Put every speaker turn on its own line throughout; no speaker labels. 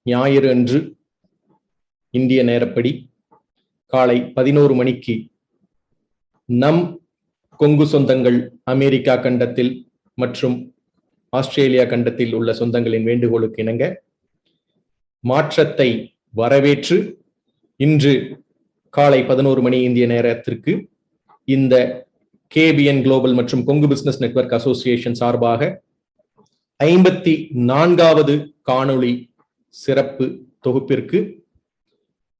ஞாயிறு அன்று இந்திய நேரப்படி காலை 11 மணிக்கு நம் கொங்கு சொந்தங்கள் அமெரிக்கா கண்டத்தில் மற்றும் ஆஸ்திரேலியா கண்டத்தில் உள்ள சொந்தங்களின் வேண்டுகோளுக்கு இணங்க மாற்றத்தை வரவேற்று இன்று காலை 11 மணி இந்திய நேரத்திற்கு இந்த கேபிஎன் குளோபல் மற்றும் கொங்கு பிசினஸ் நெட்வொர்க் அசோசியேஷன் சார்பாக 54வது காணொளி சிறப்பு தொகுப்பிற்கு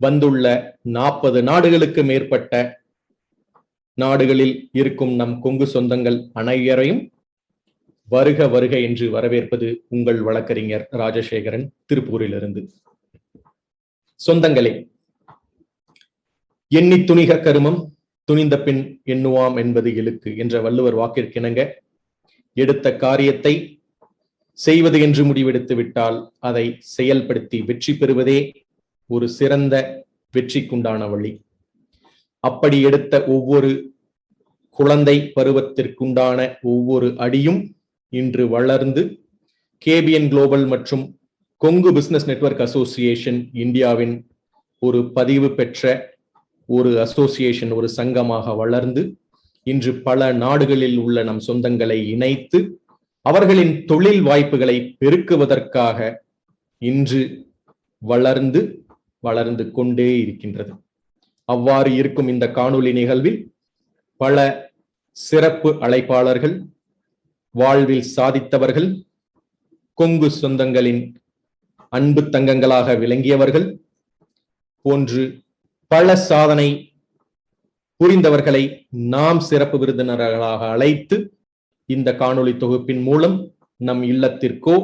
வந்துள்ள 40 நாடுகளுக்கு மேற்பட்ட நாடுகளில் இருக்கும் நம் கொங்கு சொந்தங்கள் அனைவரையும் வருக வருக என்று வரவேற்பது உங்கள் வழக்கறிஞர் ராஜசேகரன், திருப்பூரிலிருந்து. சொந்தங்களே, எண்ணி துணிக கருமம் துணிந்த பின் எண்ணுவாம் என்பது இழுக்கு என்ற வள்ளுவர் வாக்கிற்கிணங்க எடுத்த காரியத்தை செய்வது என்று முடிவெடுத்து விட்டால் அதை செயல்படுத்தி வெற்றி பெறுவதே ஒரு சிறந்த வெற்றிக்குண்டான வழி. அப்படி எடுத்த ஒவ்வொரு குழந்தை பருவத்திற்குண்டான ஒவ்வொரு அடியும் இன்று வளர்ந்து கேபிஎன் குளோபல் மற்றும் கொங்கு பிசினஸ் நெட்வொர்க் அசோசியேஷன் இந்தியாவின் ஒரு பதிவு பெற்ற ஒரு அசோசியேஷன், ஒரு சங்கமாக வளர்ந்து இன்று பல நாடுகளில் உள்ள நம் சொந்தங்களை இணைத்து அவர்களின் தொழில் வாய்ப்புகளை பெருக்குவதற்காக இன்று வளர்ந்து கொண்டே இருக்கின்றது. அவ்வாறு இருக்கும் இந்த காணொளி நிகழ்வில் பல சிறப்பு அழைப்பாளர்கள், வாழ்வில் சாதித்தவர்கள், கொங்கு சொந்தங்களின் அன்பு தங்கங்களாக விளங்கியவர்கள் போன்று பல சாதனை புரிந்தவர்களை நாம் சிறப்பு விருந்தினர்களாக அழைத்து இந்த காணொளி தொகுப்பின் மூலம் நம் இல்லத்திற்கோ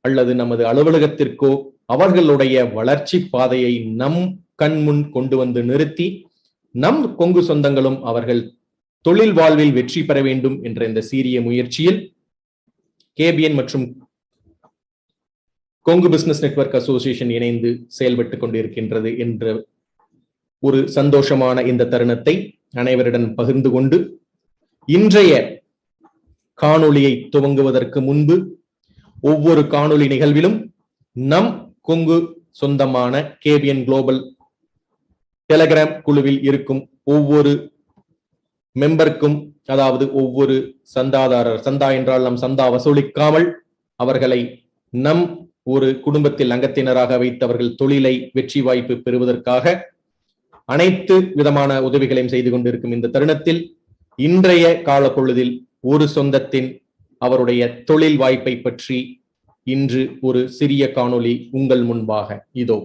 அல்லது நமது அலுவலகத்திற்கோ அவர்களுடைய வளர்ச்சி பாதையை நம் கண் முன் கொண்டு வந்து நிறுத்தி நம் கொங்கு சொந்தங்களும் அவர்கள் தொழில் வாழ்வில் வெற்றி பெற வேண்டும் என்ற இந்த சீரிய முயற்சியில் கேபிஎன் மற்றும் கொங்கு பிசினஸ் நெட்வொர்க் அசோசியேஷன் இணைந்து செயல்பட்டுக் கொண்டிருக்கின்றது என்ற ஒரு சந்தோஷமான இந்த தருணத்தை அனைவரிடம் பகிர்ந்து கொண்டு இன்றைய காணொளியை துவங்குவதற்கு முன்பு ஒவ்வொரு காணொளி நிகழ்விலும் நம் கொங்கு சொந்தமான கேபிஎன் குளோபல் டெலிகிராம் குழுவில் இருக்கும் ஒவ்வொரு மெம்பருக்கும், அதாவது ஒவ்வொரு சந்தாதாரர், சந்தா என்றால் நம் சந்தா வசூலிக்காமல் அவர்களை நம் ஒரு குடும்பத்தில் அங்கத்தினராக வைத்தவர்கள் தொழிலை வெற்றி வாய்ப்பு பெறுவதற்காக அனைத்து விதமான உதவிகளையும் செய்து கொண்டிருக்கும் இந்த தருணத்தில் இன்றைய காலப்பொழுதில் ஒரு சொந்தத்தின் அவருடைய தொழில் வாய்ப்பை பற்றி இன்று ஒரு சிறிய காணொளி உங்கள் முன்பாக இதோ.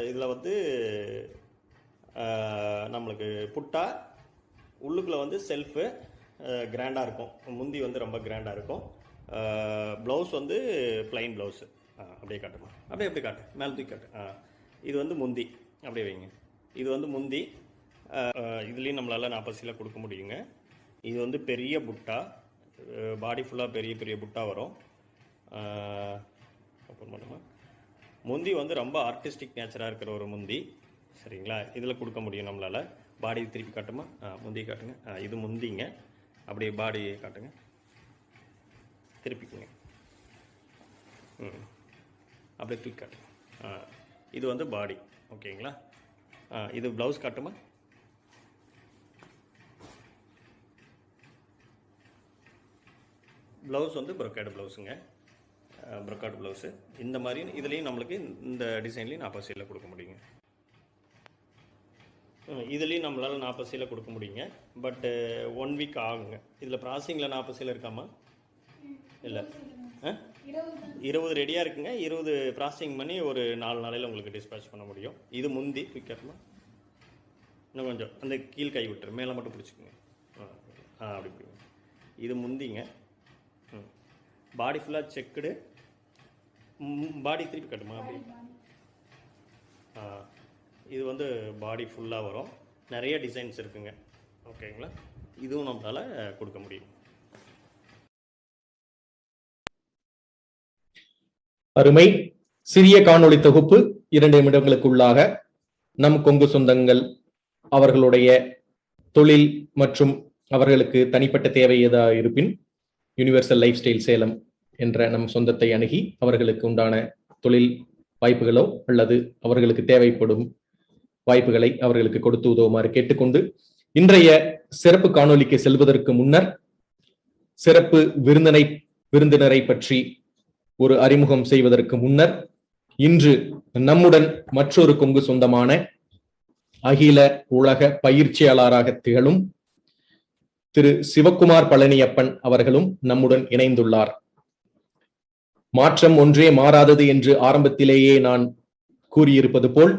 இதில் வந்து நம்மளுக்கு புட்டா உள்ளுக்குள்ளே வந்து செல்ஃபு கிராண்டாக இருக்கும், முந்தி வந்து ரொம்ப கிராண்டாக இருக்கும். ப்ளவுஸ் வந்து பிளைன் ப்ளவுஸு. அப்படியே காட்டுமா, அப்படியே காட்டு, மேலே தூக்கி காட்டு. இது வந்து முந்தி, அப்படியே வைங்க. இது வந்து முந்தி. இதுலேயும் நம்மளால் 40 சீலை கொடுக்க முடியுங்க. இது வந்து பெரிய புட்டா, பாடி ஃபுல்லாக பெரிய பெரிய புட்டா வரும். ஓப்பன் பண்ணுமா. முந்தி வந்து ரொம்ப ஆர்டிஸ்டிக் நேச்சராக இருக்கிற ஒரு முந்தி, சரிங்களா? இதில் கொடுக்க முடியும் நம்மளால். பாடி திருப்பி காட்டுமா, முந்தி காட்டுங்க. இது முந்திங்க, அப்படியே பாடி காட்டுங்க, திருப்பிக்குங்க. அப்படியே தூக்கி காட்டுங்க. இது வந்து பாடி, ஓகேங்களா? இது ப்ளவுஸ் காட்டுமா. ப்ளவுஸ் வந்து ப்ரொக்கேட் ப்ளவுஸுங்க. ப்ரொக்காட் ப்ளவுஸு. இந்த மாதிரி இதுலேயும் நம்மளுக்கு இந்த டிசைன்லேயும் 40 சீலை கொடுக்க முடியுங்க. இதுலேயும் நம்மளால் 40 சீலை கொடுக்க முடியுங்க. பட்டு 1 வீக் ஆகுங்க. இதில் ப்ராசிங்கில் 40 சீலை இருக்காமா? இல்லை, 20 ரெடியாக இருக்குங்க. 20 ப்ராசஸிங் பண்ணி ஒரு 4 நாளையில் உங்களுக்கு டிஸ்பேச் பண்ண முடியும். இது முந்தி குயிக்கர்லாம் இன்னும் கொஞ்சம் அந்த கீழ் கை விட்டுரு, மேலே மட்டும் பிடிச்சிக்கோங்க. அப்படி பிடிங்க. இது முந்திங்க. பாடி ஃபுல்லாக செக்குடு. பாடி திருப்பி கட்டுமா? அப்படி இது வந்து பாடி ஃபுல்லாக வரும். நிறைய டிசைன்ஸ் இருக்குங்க. ஓகேங்களா? இதுவும் நம்மளால் கொடுக்க முடியும்.
அருமை. சிறிய காணொளி தொகுப்பு 2 நிமிடங்களுக்குள்ளாக நம் கொங்கு சொந்தங்கள் அவர்களுடைய தொழில் மற்றும் அவர்களுக்கு தனிப்பட்ட தேவை ஏதாவது இருப்பின் யுனிவர்சல் லைஃப் ஸ்டைல் சேலம் என்ற நம் சொந்தத்தை அணுகி அவர்களுக்கு உண்டான தொழில் வாய்ப்புகளோ அல்லது அவர்களுக்கு தேவைப்படும் வாய்ப்புகளை அவர்களுக்கு கொடுத்து உதவுமாறு கேட்டுக்கொண்டு இன்றைய சிறப்பு காணொளிக்கு செல்வதற்கு முன்னர் சிறப்பு விருந்தினரை பற்றி ஒரு அறிமுகம் செய்வதற்கு முன்னர் இன்று நம்முடன் மற்றொரு கொங்கு சொந்தமான அகில உலக பயிற்சியாளராக திகழும் திரு சிவக்குமார் பழனியப்பன் அவர்களும் நம்முடன் இணைந்துள்ளார். மாற்றம் ஒன்றே மாறாதது என்று ஆரம்பத்திலேயே நான் கூறியிருப்பது போல்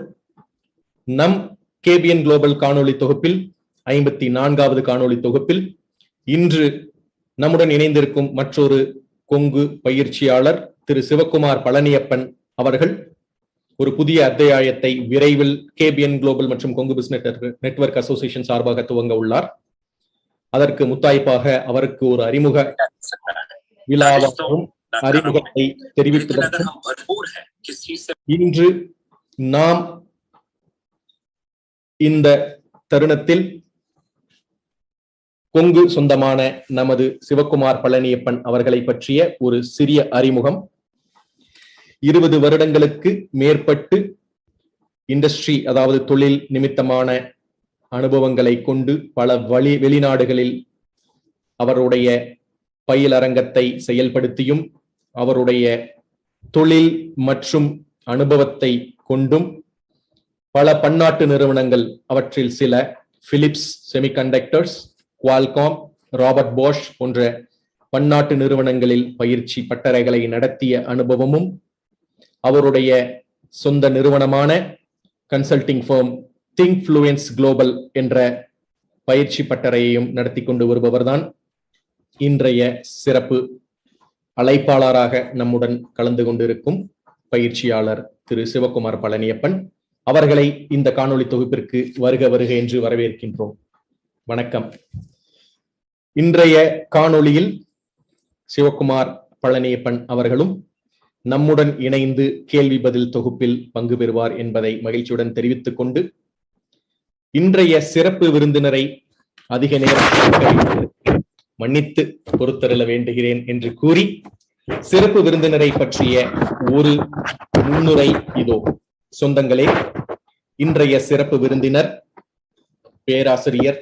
நம் கேபிஎன் குளோபல் காணொளி தொகுப்பில் 54வது காணொளி தொகுப்பில் இன்று நம்முடன் இணைந்திருக்கும் மற்றொரு கொங்கு பயிற்சியாளர் திரு சிவக்குமார் பழனியப்பன் அவர்கள் ஒரு புதிய அத்தியாயத்தை விரைவில் கேபிஎன் குளோபல் மற்றும் கொங்கு பிசினஸ் நெட்வொர்க் அசோசியேஷன் சார்பாக துவங்க உள்ளார். அதற்கு முத்தாய்ப்பாக அவருக்கு ஒரு அறிமுக விழாவும் அறிமுகத்தை தெரிவிப்பதற்கு இன்று நாம் இந்த தருணத்தில் கொங்கு சொந்தமான நமது சிவக்குமார் பழனியப்பன் அவர்களை பற்றிய ஒரு சிறிய அறிமுகம். 20 வருடங்களுக்கு மேற்பட்டு இண்டஸ்ட்ரி அதாவது தொழில் நிமித்தமான அனுபவங்களை கொண்டு பல வெளிநாடுகளில் அவருடைய பயிலரங்கத்தை செயல்படுத்தியும் அவருடைய தொழில் மற்றும் அனுபவத்தை கொண்டும் பல பன்னாட்டு நிறுவனங்கள், அவற்றில் சில Philips semiconductors, Qualcomm, Robert Bosch போன்ற பன்னாட்டு நிறுவனங்களில் பயிற்சி பட்டறைகளை நடத்திய அனுபவமும் அவருடைய சொந்த நிறுவனமான கன்சல்டிங் ஃபர்ம் திங்க்ஃப்ளூயன்ஸ் குளோபல் என்ற பயிற்சி பட்டறையையும் நடத்தி கொண்டு வருபவர்தான் இன்றைய சிறப்பு அழைப்பாளராக நம்முடன் கலந்து கொண்டிருக்கும் பயிற்சியாளர் திரு சிவக்குமார் பழனியப்பன் அவர்களை இந்த காணொளி தொகுப்பிற்கு வருக என்று வரவேற்கின்றோம். வணக்கம். இன்றைய காணொளியில் சிவக்குமார் பழனியப்பன் அவர்களும் நம்முடன் இணைந்து கேள்வி பதில் தொகுப்பில் பங்கு பெறுவார் என்பதை மகிழ்ச்சியுடன் தெரிவித்துக் கொண்டு இன்றைய சிறப்பு விருந்தினரை அதிக நேரம் மன்னித்து பொறுத்தருள வேண்டுகிறேன் என்று கூறி சிறப்பு விருந்தினரை பற்றிய ஒரு முன்னுரை இதோ. சொந்தங்களே, இன்றைய சிறப்பு விருந்தினர் பேராசிரியர்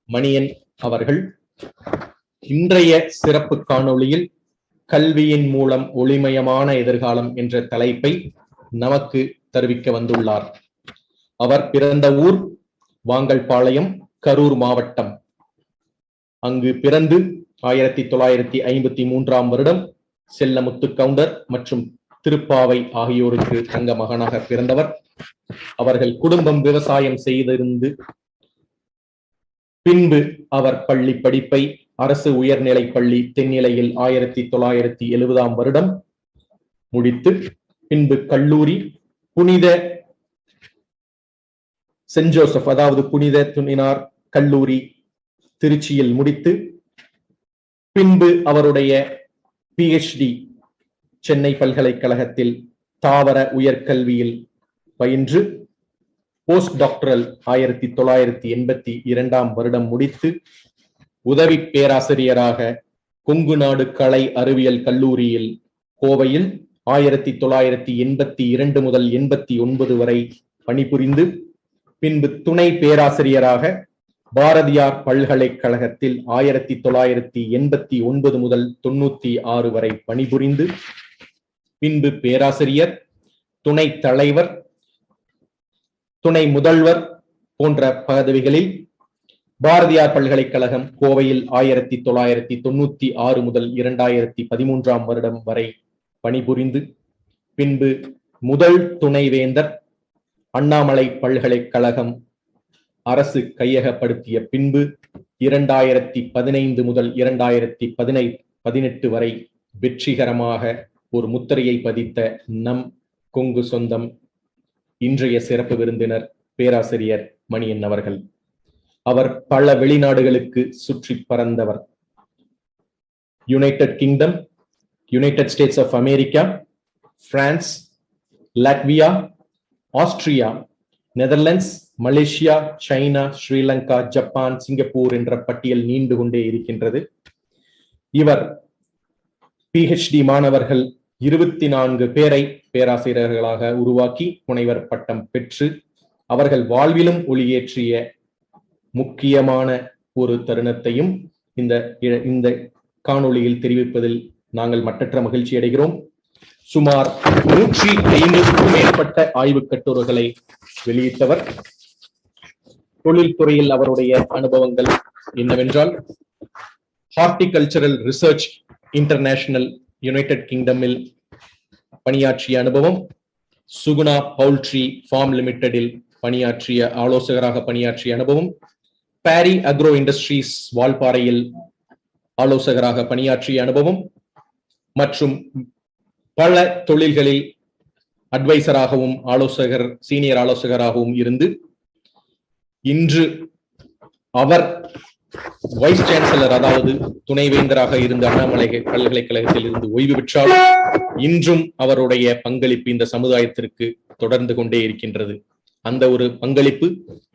மணியன் அவர்கள் இன்றைய சிறப்பு காணொளியில் கல்வியின் மூலம் ஒளிமயமான எதிர்காலம் என்ற தலைப்பை நமக்கு தெரிவிக்க வந்துள்ளார். அவர் பிறந்த ஊர் வாங்கல்பாளையம், கரூர் மாவட்டம். அங்கு பிறந்து 1953ஆம் வருடம் செல்லமுத்து கவுண்டர் மற்றும் திருப்பாவை ஆகியோருக்கு தங்க மகனாக பிறந்தவர். அவர்கள் குடும்பம் விவசாயம் செய்திருந்து பின்பு அவர் பள்ளி படிப்பை அரசு உயர்நிலைப் பள்ளி தென்னிலையில் 1970ஆம் வருடம் முடித்து பின்பு கல்லூரி புனித சென்ட் ஜோசப் அதாவது புனித துணினார் கல்லூரி திருச்சியில் முடித்து பின்பு அவருடைய PhD சென்னை பல்கலைக்கழகத்தில் தாவர உயர்கல்வியில் பயின்று போஸ்ட் டாக்டரல் 1982ஆம் வருடம் முடித்து உதவி பேராசிரியராக கொங்கு நாடு கலை அறிவியல் கல்லூரியில் கோவையில் 1982 முதல் 89 வரை பணிபுரிந்து பின்பு துணை பேராசிரியராக பாரதியார் பல்கலைக்கழகத்தில் 1989 முதல் 96 வரை பணிபுரிந்து பின்பு பேராசிரியர், துணைத் தலைவர், துணை முதல்வர் போன்ற பதவிகளில் பாரதியார் பல்கலைக்கழகம் கோவையில் 1996 முதல் 2013 வருடம் வரை பணிபுரிந்து பின்பு முதல் துணைவேந்தர், அண்ணாமலை பல்கலைக்கழகம் அரசு கையகப்படுத்திய பின்பு 2015 முதல் 2018 வரை வெற்றிகரமாக ஒரு முத்திரையை பதித்த நம் கொங்கு சொந்தம் இன்றைய சிறப்பு விருந்தினர் பேராசிரியர் மணியன் அவர்கள். அவர் பல வெளிநாடுகளுக்கு சுற்றி பறந்தவர். United Kingdom, United States of America, France, Latvia, Austria, Netherlands, Malaysia, China, Sri Lanka, Japan, Singapore என்ற பட்டியல் நீண்டு கொண்டே இருக்கின்றது. இவர் PhD மாணவர்கள் 24 பேரை பேராசிரியர்களாக உருவாக்கி முனைவர் பட்டம் பெற்று அவர்கள் வாழ்விலும் ஒளியேற்றிய முக்கியமான ஒரு தருணத்தையும் இந்த காணொளியில் தெரிவிப்பதில் நாங்கள் மட்டற்ற மகிழ்ச்சி அடைகிறோம். சுமார் 150க்கும் மேற்பட்ட ஆய்வுக் கட்டுரைகளை வெளியிட்டவர். தொழில்துறையில் அவருடைய அனுபவங்கள் என்னவென்றால், ஹார்டிகல்ச்சரல் ரிசர்ச் இன்டர்நேஷனல் யுனைடெட் கிங்டமில் பணியாற்றிய அனுபவம், சுகுணா பவுல்ட்ரி ஃபார்ம் லிமிடெடில் ஆலோசகராக பணியாற்றிய அனுபவம், பாரி அக்ரோ இண்டஸ்ட்ரீஸ் வால்பாறையில் ஆலோசகராக பணியாற்றிய அனுபவம் மற்றும் பல தொழில்களில் அட்வைசராகவும் சீனியர் ஆலோசகராகவும் இருந்து இன்று அவர் வைஸ் சான்சலர், அதாவது துணைவேந்தராக இருந்து அண்ணாமலை பல்கலைக்கழகத்தில் இருந்து ஓய்வு பெற்றால் இன்றும் அவருடைய பங்களிப்பு இந்த சமுதாயத்திற்கு தொடர்ந்து கொண்டே இருக்கின்றது. அந்த ஒரு பங்களிப்பு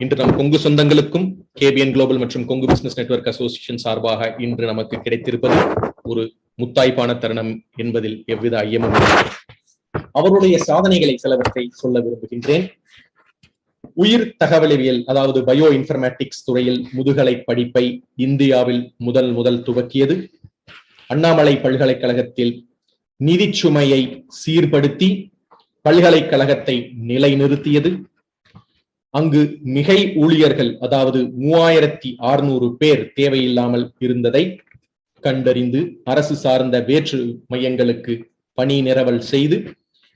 இன்று நம் கொங்கு சொந்தங்களுக்கும் KBN குளோபல் மற்றும் கொங்கு பிசினஸ் நெட்வொர்க் அசோசியேஷன் சார்பாக இன்று நமக்கு கிடைத்திருப்பது ஒரு முத்தாய்ப்பான தருணம் என்பதில் எவ்வித ஐயமும் இல்லை. அவருடைய சாதனைகளை சிலவற்றை சொல்ல விரும்புகின்றேன். உயிர் தகவலியல், அதாவது பயோ இன்ஃபர்மேட்டிக்ஸ் துறையில் முதுகலை படிப்பை இந்தியாவில் முதல் துவக்கியது. அண்ணாமலை பல்கலைக்கழகத்தில் நிதி சுமையை சீர்படுத்தி பல்கலைக்கழகத்தை நிலைநிறுத்தியது. அங்கு மிகை ஊழியர்கள், அதாவது 3600 பேர் தேவையில்லாமல் இருந்ததை கண்டறிந்து அரசு சார்ந்த வேற்று மையங்களுக்கு பணி நிரவல் செய்து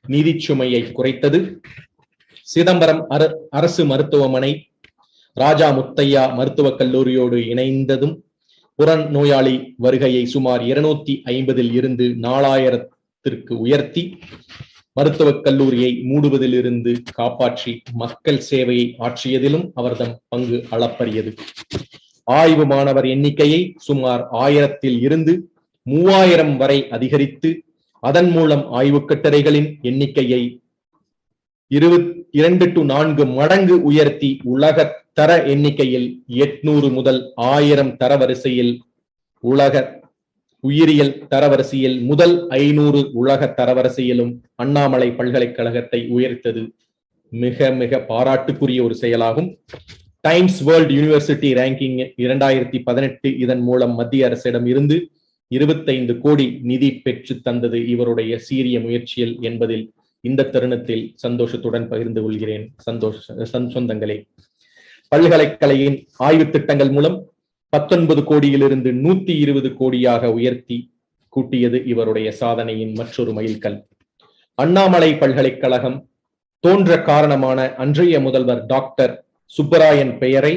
நிதி சுமையை குறைத்தது. சிதம்பரம் அரசு மருத்துவமனை ராஜா முத்தையா மருத்துவக் கல்லூரியோடு இணைந்ததும் புறந் நோயாளி வருகையை சுமார் 250 இருந்து 4000 உயர்த்தி மருத்துவக் கல்லூரியை மூடுவதில் இருந்து காப்பாற்றி மக்கள் சேவையை ஆற்றியதிலும் அவர்தம் பங்கு அளப்பரியது. ஆய்வு மாணவர் எண்ணிக்கையை சுமார் 1000 இருந்து 3000 வரை அதிகரித்து அதன் மூலம் ஆய்வு கட்டுரைகளின் எண்ணிக்கையை 2 to 4 மடங்கு உயர்த்தி உலக தர எண்ணிக்கையில் 800 முதல் 1000 தரவரிசையில் உலக உயிரியல் தரவரிசையில் முதல் 500 உலக தரவரிசையிலும் அண்ணாமலை பல்கலைக்கழகத்தை உயர்த்தது மிக மிக பாராட்டுக்குரிய ஒரு செயலாகும். டைம்ஸ் வேர்ல்ட் யூனிவர்சிட்டி ரேங்கிங் 2018 இதன் மூலம் மத்திய அரசிடம் இருந்து 25 கோடி நிதி பெற்று தந்தது இவருடைய சீரிய முயற்சியில் என்பதில் இந்த தருணத்தில் சந்தோஷத்துடன் பகிர்ந்து கொள்கிறேன். சொந்தங்களே, பல்கலைக்கழகின் ஆய்வு திட்டங்கள் மூலம் 19 கோடியிலிருந்து 120 கோடியாக உயர்த்தி கூட்டியது இவருடைய சாதனையின் மற்றொரு மைல்கல். அண்ணாமலை பல்கலைக்கழகம் தோன்ற காரணமான அன்றைய முதல்வர் டாக்டர் சுப்பராயன் பெயரை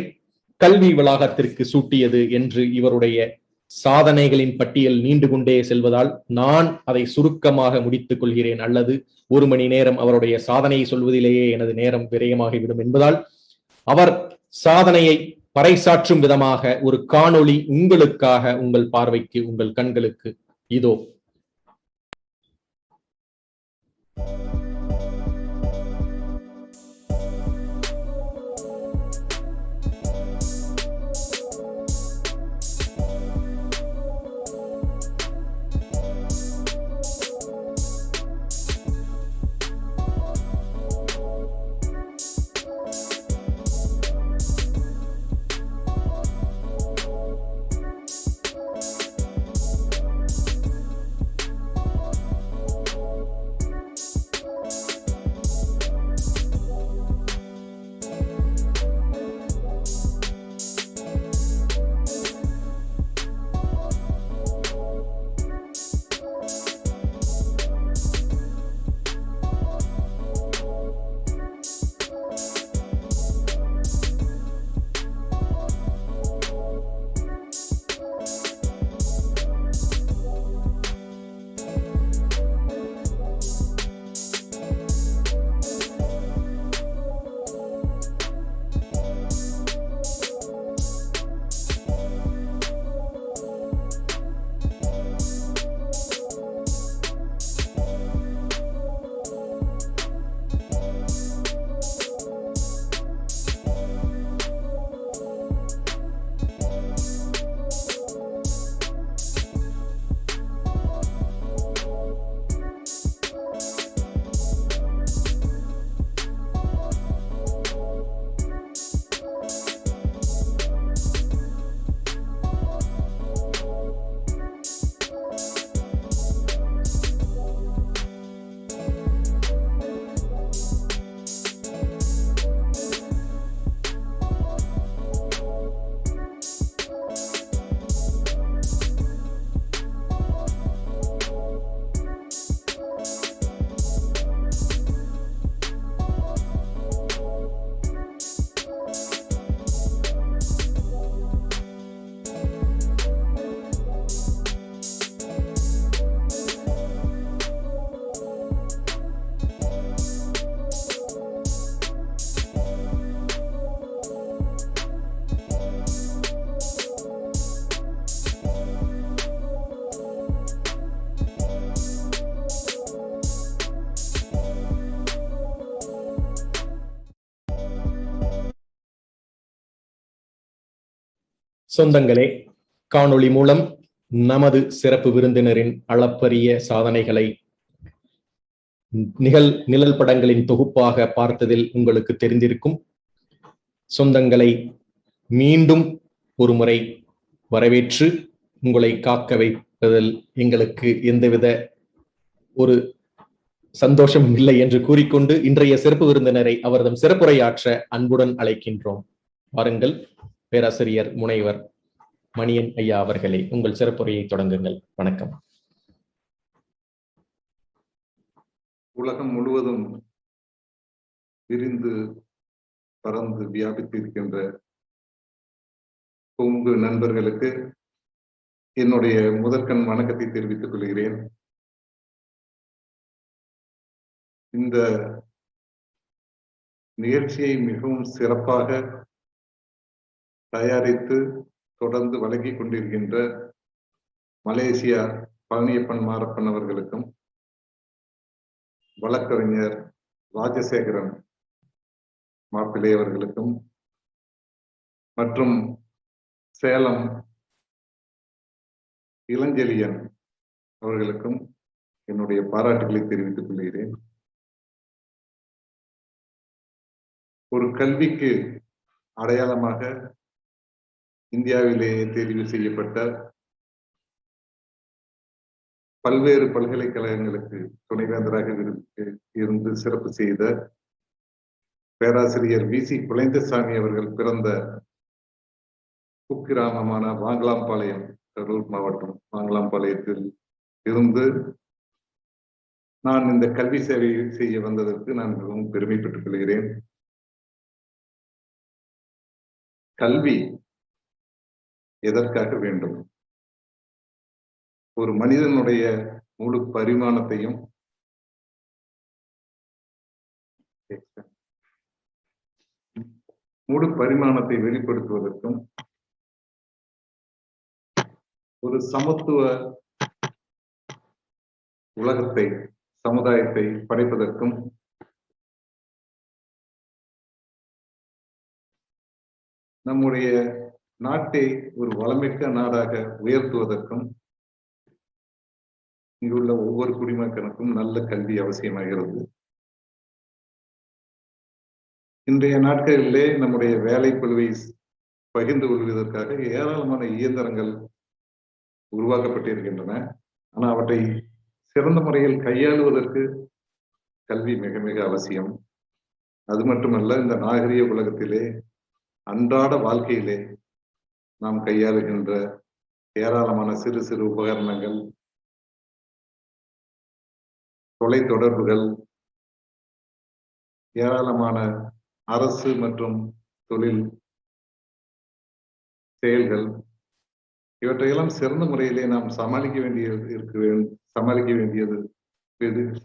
கல்வி வளாகத்திற்கு சூட்டியது என்று இவருடைய சாதனைகளின் பட்டியல் நீண்டு கொண்டே செல்வதால் நான் அதை சுருக்கமாக முடித்துக் கொள்கிறேன். அல்லது 1 மணி நேரம் அவருடைய சாதனையை சொல்வதிலேயே எனது நேரம் விரயமாகிவிடும் என்பதால் அவர் சாதனையை பறைசாற்றும் விதமாக ஒரு காணொளி உங்களுக்காக, உங்கள் பார்வைக்கு, உங்கள் கண்களுக்கு இதோ. சொந்தங்களே, காணொளி மூலம் நமது சிறப்பு விருந்தினரின் அளப்பரிய சாதனைகளை நிழல் படங்களின் தொகுப்பாக பார்த்ததில் உங்களுக்கு தெரிந்திருக்கும். சொந்தங்களை மீண்டும் ஒரு முறை வரவேற்று உங்களை காக்க வைப்பதில் எங்களுக்கு எந்தவித ஒரு சந்தோஷம் இல்லை என்று கூறிக்கொண்டு இன்றைய சிறப்பு விருந்தினரை அவரது சிறப்புரையாற்ற அன்புடன் அழைக்கின்றோம். வாருங்கள், பேராசிரியர் முனைவர் மணியன் ஐயா அவர்களே, உங்கள் சிறப்புரையை தொடங்குங்கள். வணக்கம்.
உலகம் முழுவதும் விரிந்து பறந்து வியாபித்திருக்கின்ற கொங்கு நண்பர்களுக்கு என்னுடைய முதற்கண் வணக்கத்தை தெரிவித்துக் கொள்கிறேன். இந்த நிகழ்ச்சியை மிகவும் சிறப்பாக தயாரித்து தொடர்ந்து வழங்கிக் கொண்டிருக்கின்ற மலேசியா பழனியப்பன் மாரப்பன் அவர்களுக்கும், வழக்கறிஞர் ராஜசேகரன் மாப்பிள்ளை அவர்களுக்கும், மற்றும் சேலம் இளஞ்செழியன் அவர்களுக்கும் என்னுடைய பாராட்டுகளை தெரிவித்துக் கொள்கிறேன். ஒரு கல்விக்கு அடையாளமாக இந்தியாவிலேயே தெரிவு செய்யப்பட்ட பல்வேறு பல்கலைக்கழகங்களுக்கு துணைவேந்தராக இருந்து சிறப்பு செய்த பேராசிரியர் வி.சி. குழந்தைசாமி அவர்கள் பிறந்த குக்கிராமமான வாங்கலாம்பாளையம், கரூர் மாவட்டம் வாங்கலாம்பாளையத்தில் இருந்து நான் இந்த கல்வி சேவை செய்ய வந்ததற்கு நான் மிகவும் பெருமை பெற்றுக் கொள்கிறேன். கல்வி எதற்காக வேண்டும்? ஒரு மனிதனுடைய முழு பரிமாணத்தையும் வெளிப்படுத்துவதற்கும், ஒரு சமத்துவ உலகத்தை, சமுதாயத்தை படைப்பதற்கும், நம்முடைய நாட்டை ஒரு வளமிக்க நாடாக உயர்த்துவதற்கும் இங்குள்ள ஒவ்வொரு குடிமகனுக்கும் நல்ல கல்வி அவசியமாகிறது. இன்றைய நாட்களிலே நம்முடைய வேலை பளுவை பகிர்ந்து கொள்வதற்காக ஏராளமான இயந்திரங்கள் உருவாக்கப்பட்டிருக்கின்றன. ஆனால் அவற்றை சிறந்த முறையில் கையாளுவதற்கு கல்வி மிக மிக அவசியம். அது மட்டுமல்ல, இந்த நாகரிக உலகத்திலே அன்றாட வாழ்க்கையிலே நாம் கையாளுகின்ற ஏராளமான சிறு சிறு உபகரணங்கள், தொலைத்தொடர்புகள், ஏராளமான அரசு மற்றும் தொழில் செயல்கள், இவற்றையெல்லாம் சிறந்த முறையிலே நாம்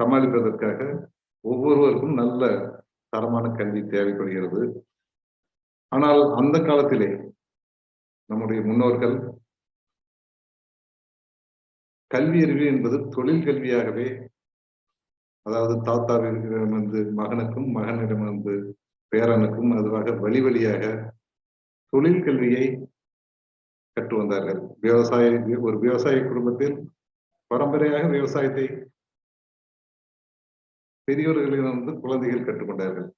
சமாளிப்பதற்காக ஒவ்வொருவருக்கும் நல்ல தரமான கல்வி தேவைப்படுகிறது. ஆனால் அந்த காலத்திலே நம்முடைய முன்னோர்கள் கல்வி அறிவு என்பது தொழில் கல்வியாகவே, அதாவது தாத்தாவிடமிருந்து மகனுக்கும், மகனிடமிருந்து பேரனுக்கும், அதுவாக வழி வழியாக தொழில் கல்வியை கற்று வந்தார்கள். ஒரு விவசாய குடும்பத்தில் பரம்பரையாக விவசாயத்தை பெரியவர்களிடமிருந்து குழந்தைகள் கற்றுக்கொண்டார்கள்.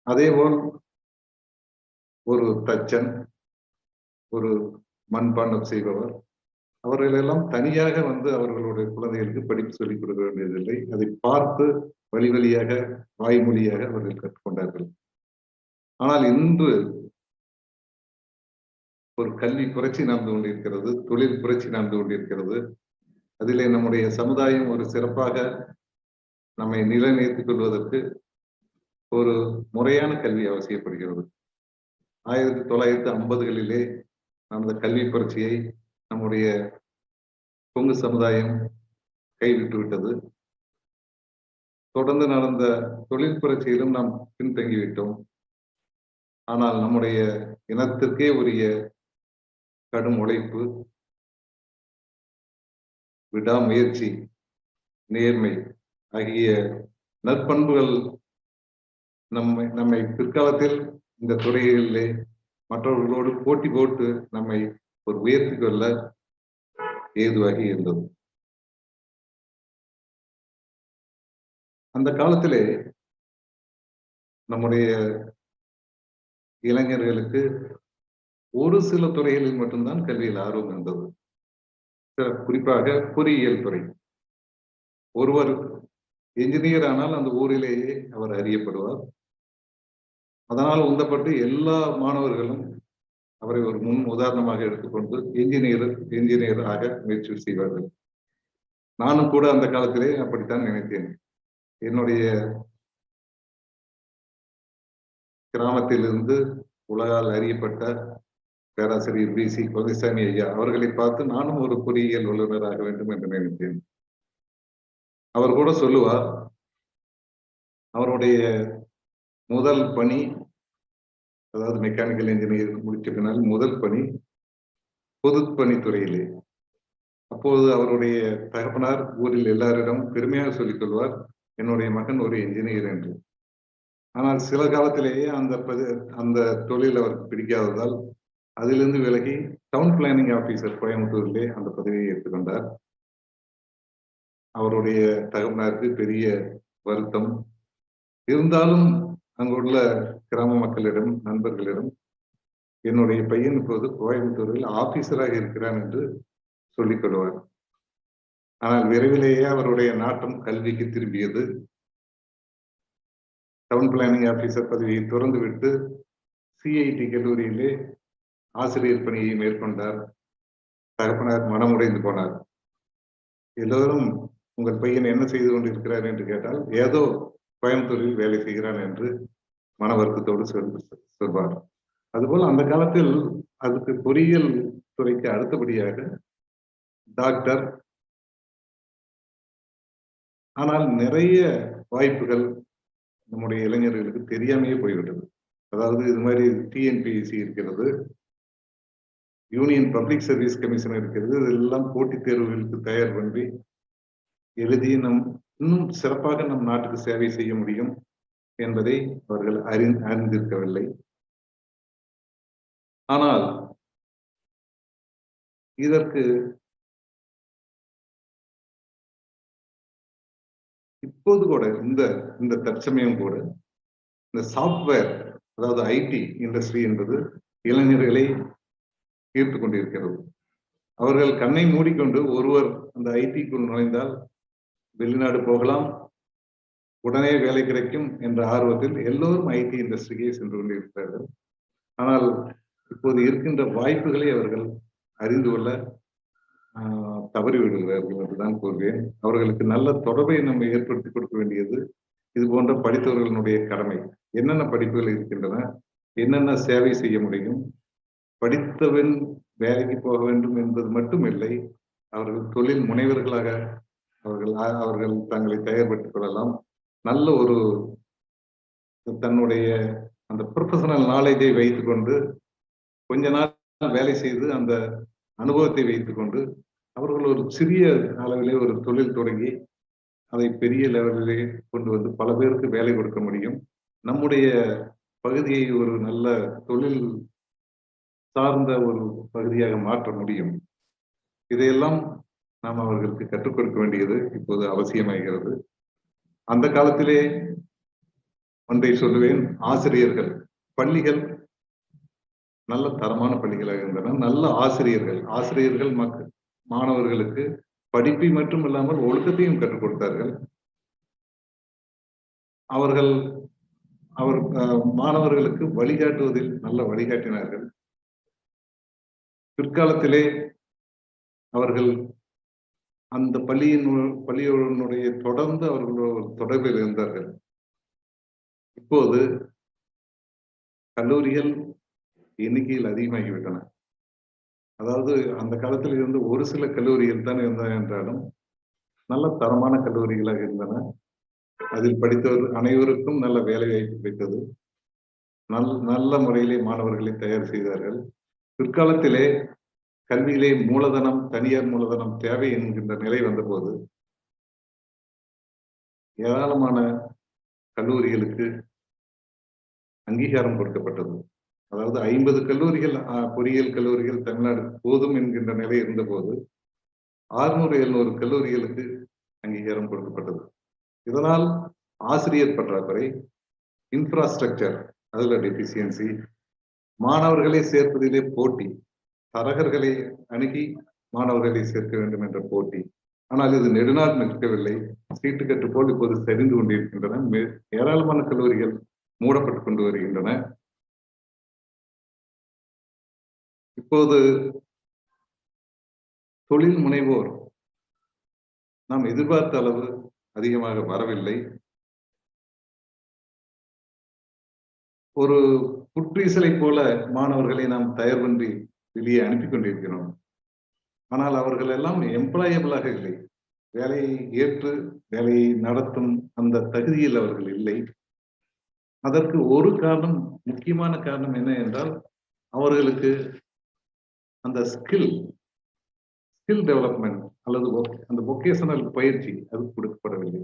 அதேபோல் ஒரு தச்சன், ஒரு மண்பாண்டம் செய்பவர், அவர்களெல்லாம் தனியாக அவர்களுடைய குழந்தைகளுக்கு படிப்பு சொல்லிக் கொடுக்க வேண்டியதில்லை. அதை பார்த்து வழி வழியாக, வாய்மொழியாக அவர்கள் கற்றுக்கொண்டார்கள். ஆனால் இன்று ஒரு கல்வி புரட்சி நடந்து கொண்டிருக்கிறது, தொழில் புரட்சி நடந்து கொண்டிருக்கிறது. அதிலே நம்முடைய சமுதாயம் ஒரு சிறப்பாக நம்மை நிலைநிறுத்திக் கொள்வதற்கு ஒரு முறையான கல்வி அவசியப்படுகிறது. 1950களிலே நடந்த கல்வி புரட்சியை நம்முடைய கொங்கு சமுதாயம் கைவிட்டு விட்டது. தொடர்ந்து நடந்த தொழில் புரட்சியிலும் நாம் பின்தங்கிவிட்டோம். ஆனால் நம்முடைய இனத்திற்கே உரிய கடும் உழைப்பு, விடாமுயற்சி, நேர்மை ஆகிய நற்பண்புகள் நம்மை பிற்காலத்தில் இந்த துறைகளிலே மற்றவர்களோடு போட்டி போட்டு நம்மை ஒரு உயர்த்தி கொள்ள ஏதுவாகி இருந்தது. அந்த காலத்திலே நம்முடைய இளைஞர்களுக்கு ஒரு சில துறைகளில் மட்டும்தான் கல்வியில் ஆர்வம் இருந்தது. குறிப்பாக பொறியியல் துறை. ஒருவர் என்ஜினியர் ஆனால் அந்த ஊரிலேயே அவர் அறியப்படுவார். அதனால் உந்தப்பட்டு எல்லா மாணவர்களும் அவரை ஒரு முன் உதாரணமாக எடுத்துக்கொண்டு என்ஜினியர் ஆக முயற்சி செய்வார்கள். நானும் கூட அந்த காலத்திலே அப்படித்தான் நினைத்தேன். என்னுடைய கிராமத்திலிருந்து உலகால் அறியப்பட்ட பேராசிரியர் பி.சி. கொலைசாமி ஐயா அவர்களை பார்த்து நானும் ஒரு பொறியியல் வல்லுநராக வேண்டும் என்று நினைத்தேன். அவர் கூட சொல்லுவார், அவருடைய முதல் பணி, அதாவது மெக்கானிக்கல் இன்ஜினியர் முடித்த பின்னால் முதல் பணி பொதுப்பணித்துறையிலே. அப்போது அவருடைய தகப்பனார் ஊரில் எல்லாரிடம் பெருமையாக சொல்லிக் கொள்வார், என்னுடைய மகன் ஒரு என்ஜினியர் என்று. ஆனால் சில காலத்திலேயே அந்த தொழில் அவருக்கு பிடிக்காததால் அதிலிருந்து விலகி டவுன் பிளானிங் ஆபீசர் கோயம்புத்தூரிலே அந்த பதவியை ஏற்றுக்கொண்டார். அவருடைய தகவனாருக்கு பெரிய வருத்தம் இருந்தாலும் அங்குள்ள கிராம மக்களிடம், நண்பர்களிடம், என்னுடைய பையன் இப்போது கோயம்புத்தூரில் ஆபீசராக இருக்கிறான் என்று சொல்லிக் கொள்வார். ஆனால் விரைவிலேயே அவருடைய நாட்டம் கல்விக்கு திரும்பியது. டவுன் பிளானிங் ஆபீசர் பதவியை துறந்துவிட்டு சிஐடி கல்லூரியிலே ஆசிரியர் பணியை மேற்கொண்டார். தகப்பனார் மனமுடைந்து போனார். எல்லோரும் உங்கள் பையன் என்ன செய்து கொண்டிருக்கிறார் என்று கேட்டால், ஏதோ கோயம்புத்தூரில் வேலை செய்கிறான் என்று மன வருத்தத்தோடு சொல்வார். அதுபோல் அந்த காலத்தில் அதுக்கு பொறியியல் துறைக்கு அடுத்தபடியாக டாக்டர். ஆனால் நிறைய வாய்ப்புகள் நம்முடைய இளைஞர்களுக்கு தெரியாமையே போய்விட்டது. அதாவது இது மாதிரி டிஎன்பிஎஸ்சி இருக்கிறது, யூனியன் பப்ளிக் சர்வீஸ் கமிஷன் இருக்கிறது. இதெல்லாம் போட்டித் தேர்வுகளுக்கு தயார் பண்ணி எழுதி இன்னும் சிறப்பாக நம் நாட்டுக்கு சேவை செய்ய முடியும் என்பதை அவர்கள் அறிந்திருக்கவில்லை. ஆனால் இதற்கு இப்போது கூட இந்த தற்சமயம் கூட இந்த சாப்ட்வேர், அதாவது ஐடி இண்டஸ்ட்ரி என்பது இளைஞர்களை ஈர்த்து கொண்டிருக்கிறது. அவர்கள் கண்ணை மூடிக்கொண்டு ஒருவர் அந்த ஐடிக்குள் நுழைந்தால் வெளிநாடு போகலாம், உடனே வேலை கிடைக்கும் என்ற ஆர்வத்தில் எல்லோரும் ஐடி இண்டஸ்ட்ரிக்கே சென்று கொண்டிருக்கிறார்கள். ஆனால் இப்போது இருக்கின்ற வாய்ப்புகளை அவர்கள் அறிந்து கொள்ள தவறிவிடுகிறார்கள் என்றுதான் கூறுவேன். அவர்களுக்கு நல்ல தொடர்பை நம்ம ஏற்படுத்தி கொடுக்க வேண்டியது இது போன்ற படித்தவர்களுடைய கடமை. என்னென்ன படிப்புகள் இருக்கின்றன, என்னென்ன சேவை செய்ய முடியும், படித்தவன் வேலைக்கு போக வேண்டும் என்பது மட்டும் இல்லை, அவர்கள் தொழில் முனைவர்களாக அவர்கள் தங்களை தயார்படுத்திக் கொள்ளலாம். நல்ல ஒரு தன்னுடைய அந்த ப்ரொஃபஷனல் நாலேஜை வைத்துக்கொண்டு கொஞ்ச நாள் வேலை செய்து அந்த அனுபவத்தை வைத்துக்கொண்டு அவர்கள் ஒரு சிறிய அளவிலே ஒரு தொழில் தொடங்கி அதை பெரிய லெவலிலே கொண்டு வந்து பல பேருக்கு வேலை கொடுக்க முடியும். நம்முடைய பகுதியை ஒரு நல்ல தொழில் சார்ந்த ஒரு பகுதியாக மாற்ற முடியும். இதையெல்லாம் நாம் அவர்களுக்கு கற்றுக் கொடுக்க வேண்டியது இப்போது அவசியமாகிறது. அந்த காலத்திலே ஒன்றை சொல்லுவேன், ஆசிரியர்கள், பள்ளிகள் நல்ல தரமான பள்ளிகளாக இருந்தன. நல்ல ஆசிரியர்கள் மாணவர்களுக்கு படிப்பை மட்டும் இல்லாமல் ஒழுக்கத்தையும் கற்றுக் கொடுத்தார்கள். அவர் மாணவர்களுக்கு வழிகாட்டுவதில் நல்ல வழிகாட்டினார்கள். பிற்காலத்திலே அவர்கள் அந்த பள்ளியினுடைய தொடர்ந்து அவர்களோட தொடர்பில் இருந்தார்கள். இப்போது கல்லூரிகள் எண்ணிக்கையில் அதிகமாகிவிட்டன. அதாவது அந்த காலத்தில் இருந்து ஒரு சில கல்லூரிகள் தான் இருந்தன என்றாலும் நல்ல தரமான கல்லூரிகளாக இருந்தன. அதில் படித்தவர் அனைவருக்கும் நல்ல வேலை வாய்ப்பு கிடைத்தது. நல்ல முறையிலே மாணவர்களை தயார் செய்தார்கள். பிற்காலத்திலே கல்வியிலே மூலதனம், தனியார் மூலதனம் தேவை என்கின்ற நிலை வந்தபோது ஏராளமான கல்லூரிகளுக்கு அங்கீகாரம் கொடுக்கப்பட்டது. அதாவது 50 கல்லூரிகள் பொறியியல் கல்லூரிகள் தமிழ்நாடு போதும் என்கின்ற நிலை இருந்தபோது 600-700 கல்லூரிகளுக்கு அங்கீகாரம் கொடுக்கப்பட்டது. இதனால் ஆசிரியர் பற்றாக்குறை, இன்ஃப்ராஸ்ட்ரக்சர் அதுல டெபிசியன்சி, மாணவர்களை சேர்ப்பதிலே போட்டி, தரகர்களை அணுகி மாணவர்களை சேர்க்க வேண்டும் என்ற போட்டி. ஆனால் இது நெடுநாள் நிற்கவில்லை. சீட்டு கட்டு போல் இப்போது சரிந்து கொண்டிருக்கின்றன. ஏராளமான கல்லூரிகள் மூடப்பட்டுக் கொண்டு வருகின்றன. இப்போது தொழில் முனைவோர் நாம் எதிர்பார்த்த அளவு அதிகமாக வரவில்லை. ஒரு புற்றீசலை போல மாணவர்களை நாம் தயார் பண்ணி வெளியே அனுப்பி கொண்டிருக்கிறோம். ஆனால் அவர்கள் எல்லாம் எம்ப்ளாயபிளாக இல்லை. வேலையை ஏற்று வேலையை நடத்தும் அந்த தகுதியில் அவர்கள் இல்லை. அதற்கு ஒரு காரணம், முக்கியமான காரணம் என்ன என்றால், அவர்களுக்கு அந்த ஸ்கில் டெவலப்மெண்ட் அல்லது அந்த வொகேஷனல் பயிற்சி அது கொடுக்கப்படவில்லை.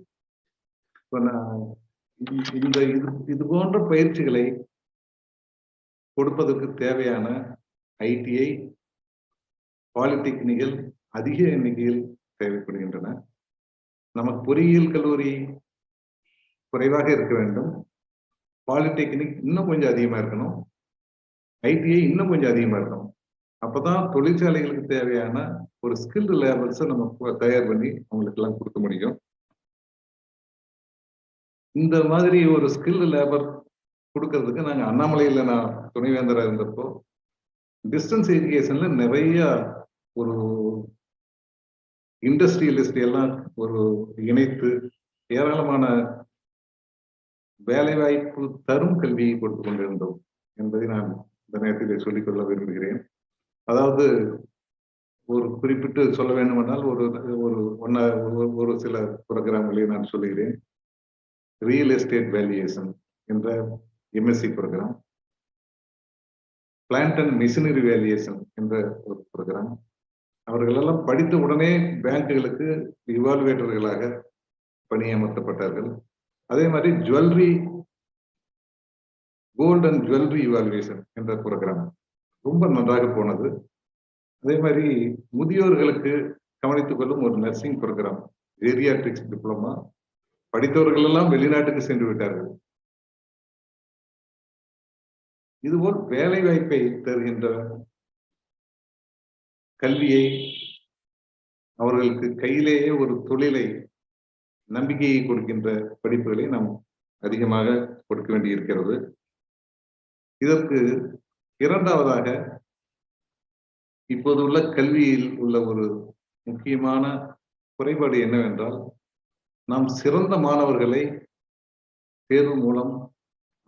இது போன்ற பயிற்சிகளை கொடுப்பதற்கு தேவையான ஐடிஐ, பாலிடெக்னிக்கல் அதிக எண்ணிக்கையில் தேவைப்படுகின்றன. நமக்கு பொறியியல் கல்லூரி குறைவாக இருக்க வேண்டும், பாலிடெக்னிக் இன்னும் கொஞ்சம் அதிகமா இருக்கணும், ஐடிஐ இன்னும் கொஞ்சம் அதிகமா இருக்கணும். அப்பதான் தொழிற்சாலைகளுக்கு தேவையான ஒரு ஸ்கில்டு லேபர்ஸை நம்ம தயார் பண்ணி அவங்களுக்கு எல்லாம் கொடுக்க முடியும். இந்த மாதிரி ஒரு ஸ்கில்டு லேபர் கொடுக்கறதுக்கு நாங்க அண்ணாமலையில நான் துணைவேந்தரா இருந்தப்போ டிஸ்டன்ஸ் எஜுகேஷன்ல நிறைய ஒரு இண்டஸ்ட்ரியலிஸ்ட் எல்லாம் ஒரு இணைத்து ஏராளமான வேலை வாய்ப்பு தரும் கல்வியை கொடுத்து கொண்டிருந்தோம் என்பதை நான் இந்த நேரத்தில் சொல்லிக்கொள்ள விரும்புகிறேன். அதாவது ஒரு குறிப்பிட்டு சொல்ல வேண்டுமென்றால் ஒரு சில ப்ரோக்ராம்களை நான் சொல்லுகிறேன். ரியல் எஸ்டேட் வேல்யூவேஷன் என்ற MSc programme, plant and machinery valuation என்ற ஒரு ப்ரோக்ராம். அவர்கள் எல்லாம் படித்த உடனே பேங்குகளுக்கு இவால்வேட்டர்களாக பணியமர்த்தப்பட்டார்கள். அதே மாதிரி jewellery, gold and jewellery evaluation என்ற ப்ரோக்ராம் ரொம்ப நன்றாக போனது. அதே மாதிரி முதியோர்களுக்கு கவனித்துக் கொள்ளும் ஒரு நர்சிங் ப்ரோக்ராம், ஜெரியாட்ரிக்ஸ் டிப்ளமா, படித்தவர்கள் எல்லாம் வெளிநாட்டுக்கு சென்று விட்டார்கள். இதுபோல் வேலை வாய்ப்பை தருகின்ற கல்வியை, அவர்களுக்கு கையிலேயே ஒரு தொழிலை, நம்பிக்கையை கொடுக்கின்ற படிப்புகளை நாம் அதிகமாக கொடுக்க வேண்டியிருக்கிறது. இதற்கு இரண்டாவதாக இப்போது உள்ள கல்வியில் உள்ள ஒரு முக்கியமான குறைபாடு என்னவென்றால், நாம் சிறந்த மாணவர்களை தேர்வு மூலம்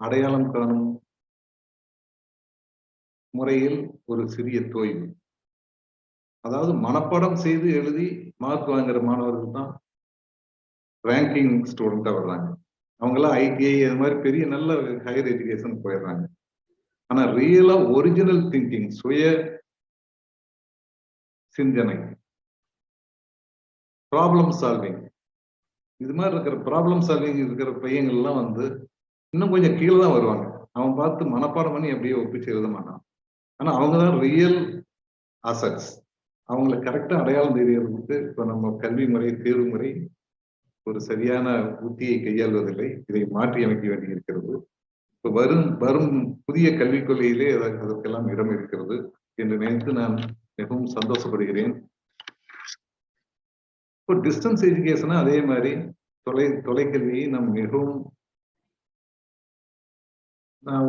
அடையாளம் காணும் முறையில் ஒரு சிறிய தொய்வு. அதாவது மனப்பாடம் செய்து எழுதி மார்க் வாங்குற மாணவர்கள் தான் ரேங்கிங் ஸ்டூடெண்டா வர்றாங்க. அவங்கெல்லாம் ஐடிஐ அது மாதிரி பெரிய நல்ல ஹையர் எஜுகேஷன் போயிடுறாங்க. ஆனா ரியலா ஒரிஜினல் திங்கிங், சுய சிந்தனை, ப்ராப்ளம் சால்விங், இது மாதிரி இருக்கிற ப்ராப்ளம் சால்விங் இருக்கிற பையங்கள் எல்லாம் இன்னும் கொஞ்சம் கீழே தான் வருவாங்க. அவன் பார்த்து மனப்பாடம் பண்ணி அப்படியே ஒப்பிச்சு எழுத மாட்டான். ஆனா அவங்கதான் ரியல் அசட்ஸ். அவங்களை கரெக்டா அடையாளம் தெரியறதுக்கு இப்ப நம்ம கல்வி முறை, தேர்வு முறை ஒரு சரியான உத்தியை கையாள்வதில்லை. இதை மாற்றி அமைக்க வேண்டியிருக்கிறது. இப்ப வரும் புதிய கல்விக் கொள்கையிலே அதற்கெல்லாம் இடம் இருக்கிறது என்று நினைத்து நான் மிகவும் சந்தோஷப்படுகிறேன். இப்போ டிஸ்டன்ஸ் எஜுகேஷனா அதே மாதிரி தொலைக்கல்வியை நாம் மிகவும்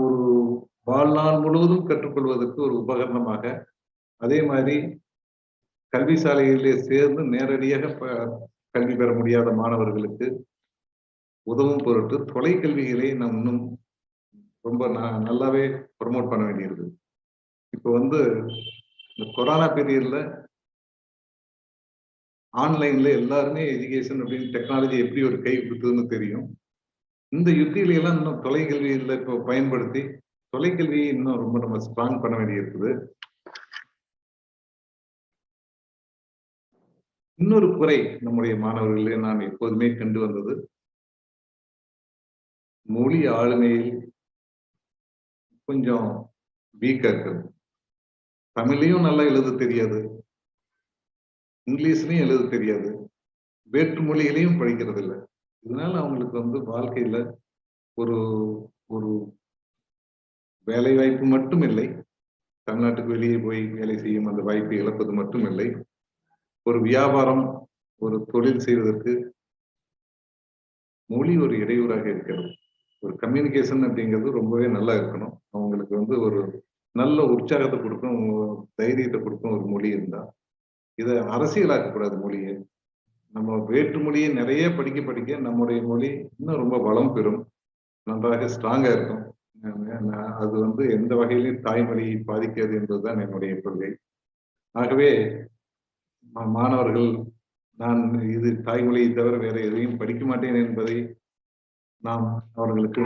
ஒரு வாழ்நாள் முழுவதும் கற்றுக்கொள்வதற்கு ஒரு உபகரணமாக, அதே மாதிரி கல்வி சாலைகளிலே சேர்ந்து நேரடியாக கல்வி பெற முடியாத மாணவர்களுக்கு உதவும் பொருட்டு தொலைக்கல்விகளை நாம் இன்னும் ரொம்ப நல்லாவே ப்ரமோட் பண்ண வேண்டியிருக்கு. இப்போ இந்த கொரோனா பீரியட்ல ஆன்லைன்ல எல்லாருமே எஜுகேஷன் அப்படின்னு டெக்னாலஜி எப்படி ஒரு கை கொடுத்ததுன்னு தெரியும். இந்த யுத்திகளை எல்லாம் இன்னும் தொலைக்கல்வியில இப்போ பயன்படுத்தி தொலைக்கல்வியை இன்னும் ரொம்ப நம்ம ஸ்ட்ராங் பண்ண வேண்டியிருக்குது. இன்னொரு குறை நம்முடைய மாணவர்களே நான் எப்போதுமே கண்டு வந்தது, மொழி ஆளுமையில் கொஞ்சம் வீக்கா இருக்கிறது. தமிழையும் நல்லா எழுத தெரியாது, இங்கிலீஷ்லயும் எழுத தெரியாது, வேற்று மொழிகளையும் படிக்கிறது இல்லை. இதனால அவங்களுக்கு வந்து வாழ்க்கையில ஒரு ஒரு வேலை வாய்ப்பு மட்டும் இல்லை, தமிழ்நாட்டுக்கு வெளியே போய் வேலை செய்யும் அந்த வாய்ப்பை இழப்பது மட்டும் இல்லை, ஒரு வியாபாரம், ஒரு தொழில் செய்வதற்கு மொழி ஒரு இடையூறாக இருக்கிறது. ஒரு கம்யூனிகேஷன் அப்படிங்கிறது ரொம்பவே நல்லா இருக்கணும். அவங்களுக்கு வந்து ஒரு நல்ல உற்சாகத்தை கொடுக்கும், தைரியத்தை கொடுக்கும் ஒரு மொழி இருந்தா. இதை அரசியலாக்கக்கூடாது மொழியை. நம்ம வேற்று மொழியை நிறைய படிக்க படிக்க நம்முடைய மொழி இன்னும் ரொம்ப வளம் பெறும், நன்றாக ஸ்ட்ராங்கா இருக்கும். அது வந்து எந்த வகையிலும் தாய்மொழியை பாதிக்காது என்பதுதான் என்னுடைய கொள்கை. ஆகவே மாணவர்கள், நான் இது தாய்மொழியை தவிர வேற எதையும் படிக்க மாட்டேன் என்பதை நாம் அவர்களுக்கு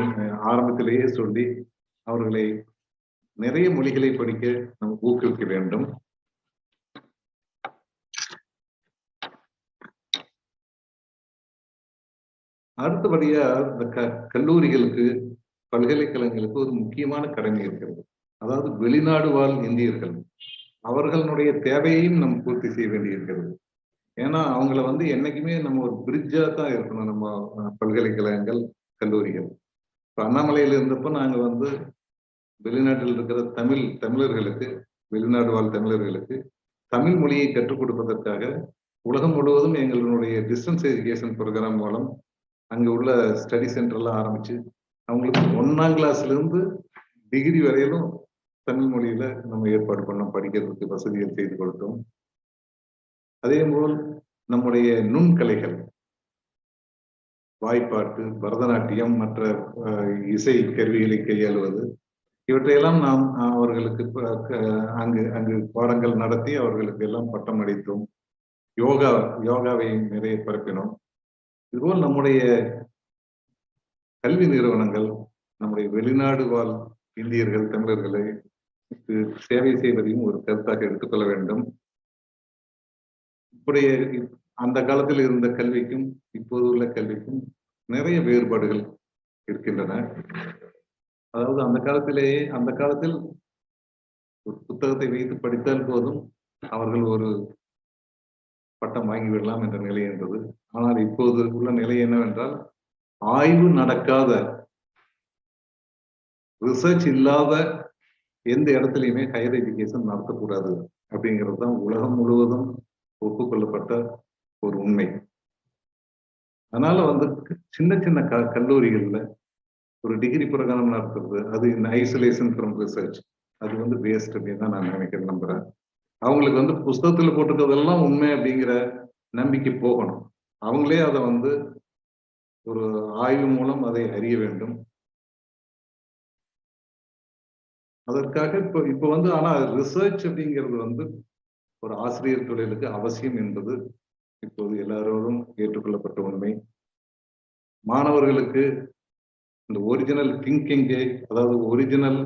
ஆரம்பத்திலேயே சொல்லி அவர்களை நிறைய மொழிகளை படிக்க நாம் ஊக்குவிக்க வேண்டும். அடுத்தபடியா இந்த கல்லூரிகளுக்கு, பல்கலைக்கழகங்களுக்கு ஒரு முக்கியமான கடமை இருக்கிறது. அதாவது வெளிநாடு வாழ் இந்தியர்கள், அவர்களுடைய தேவையையும் நம்ம பூர்த்தி செய்ய வேண்டியிருக்கிறது. ஏன்னா அவங்கள வந்து என்னைக்குமே நம்ம ஒரு பிரிட்ஜா தான் இருக்கணும், நம்ம பல்கலைக்கழகங்கள், கல்லூரிகள். இப்ப அண்ணாமலையில இருந்தப்போ நாங்க வந்து வெளிநாட்டில் இருக்கிற தமிழர்களுக்கு, வெளிநாடு வாழ் தமிழர்களுக்கு தமிழ் மொழியை கற்றுக் கொடுப்பதற்காக உலகம் முழுவதும் எங்களுடைய டிஸ்டன்ஸ் எஜுகேஷன் ப்ரோக்ராம் மூலம் அங்க உள்ள ஸ்டடி சென்டர் எல்லாம் ஆரம்பிச்சு அவங்களுக்கு 1ஆம் கிளாஸ்ல இருந்து டிகிரி வரையிலும் தமிழ் மொழியில நம்ம ஏற்பாடு பண்ணோம், படிக்கிறதுக்கு வசதிகள் செய்து கொடுத்தோம். அதே போல் நம்முடைய நுண்கலைகள், வாய்ப்பாட்டு, பரதநாட்டியம், மற்ற இசை கருவிகளை கையாளுவது, இவற்றையெல்லாம் நாம் அவர்களுக்கு அங்கு பாடங்கள் நடத்தி அவர்களுக்கு எல்லாம் பட்டம் அளித்தோம். யோகாவை நிறைய பரப்பினோம். இதுபோல் நம்முடைய கல்வி நிறுவனங்கள் நம்முடைய வெளிநாடு வாழ் இந்தியர்கள், தமிழர்களை சேவை செய்வதையும் ஒரு கருத்தாக எடுத்துக்கொள்ள வேண்டும். இப்படியே அந்த காலத்தில் இருந்த கல்விக்கும் இப்போது உள்ள கல்விக்கும் நிறைய வேறுபாடுகள் இருக்கின்றன. அதாவது அந்த காலத்தில் ஒரு புத்தகத்தை வைத்து படித்தால் போதும் அவர்கள் ஒரு பட்டம் வாங்கிவிடலாம் என்ற நிலை இருந்தது. ஆனால் இப்போது உள்ள நிலை என்னவென்றால், ஆய்வு நடக்காத, ரிசர்ச் இல்லாத எந்த இடத்துலையுமே ஹையர் எஜுகேஷன் நடத்தக்கூடாது அப்படிங்கிறது தான் உலகம் முழுவதும் ஒப்புக்கொள்ளப்பட்ட ஒரு உண்மை. அதனால வந்து சின்ன சின்ன கல்லூரிகள்ல ஒரு டிகிரி ப்ரோக்ராம் நடத்துறது, அது இந்த ஐசோலேஷன் ஃப்ரம் ரிசர்ச், அது வந்து வேஸ்ட் அப்படின்னு தான் நான் நினைக்கிறேன், நம்புறேன். அவங்களுக்கு வந்து புஸ்தகத்துல போட்டுக்கிறதெல்லாம் உண்மை அப்படிங்கிற நம்பிக்கை போகணும். அவங்களே அதை வந்து ஒரு ஆய்வு மூலம் அதை அறிய வேண்டும். அதற்காக இப்ப வந்து ஆனா ரிசர்ச் அப்படிங்கிறது வந்து ஒரு ஆசிரியர் தொழிலுக்கு அவசியம் என்பது இப்போது எல்லாரோடும் ஏற்றுக்கொள்ளப்பட்ட உண்மை. மாணவர்களுக்கு இந்த ஒரிஜினல் திங்கிங்கை, அதாவது ஒரிஜினல்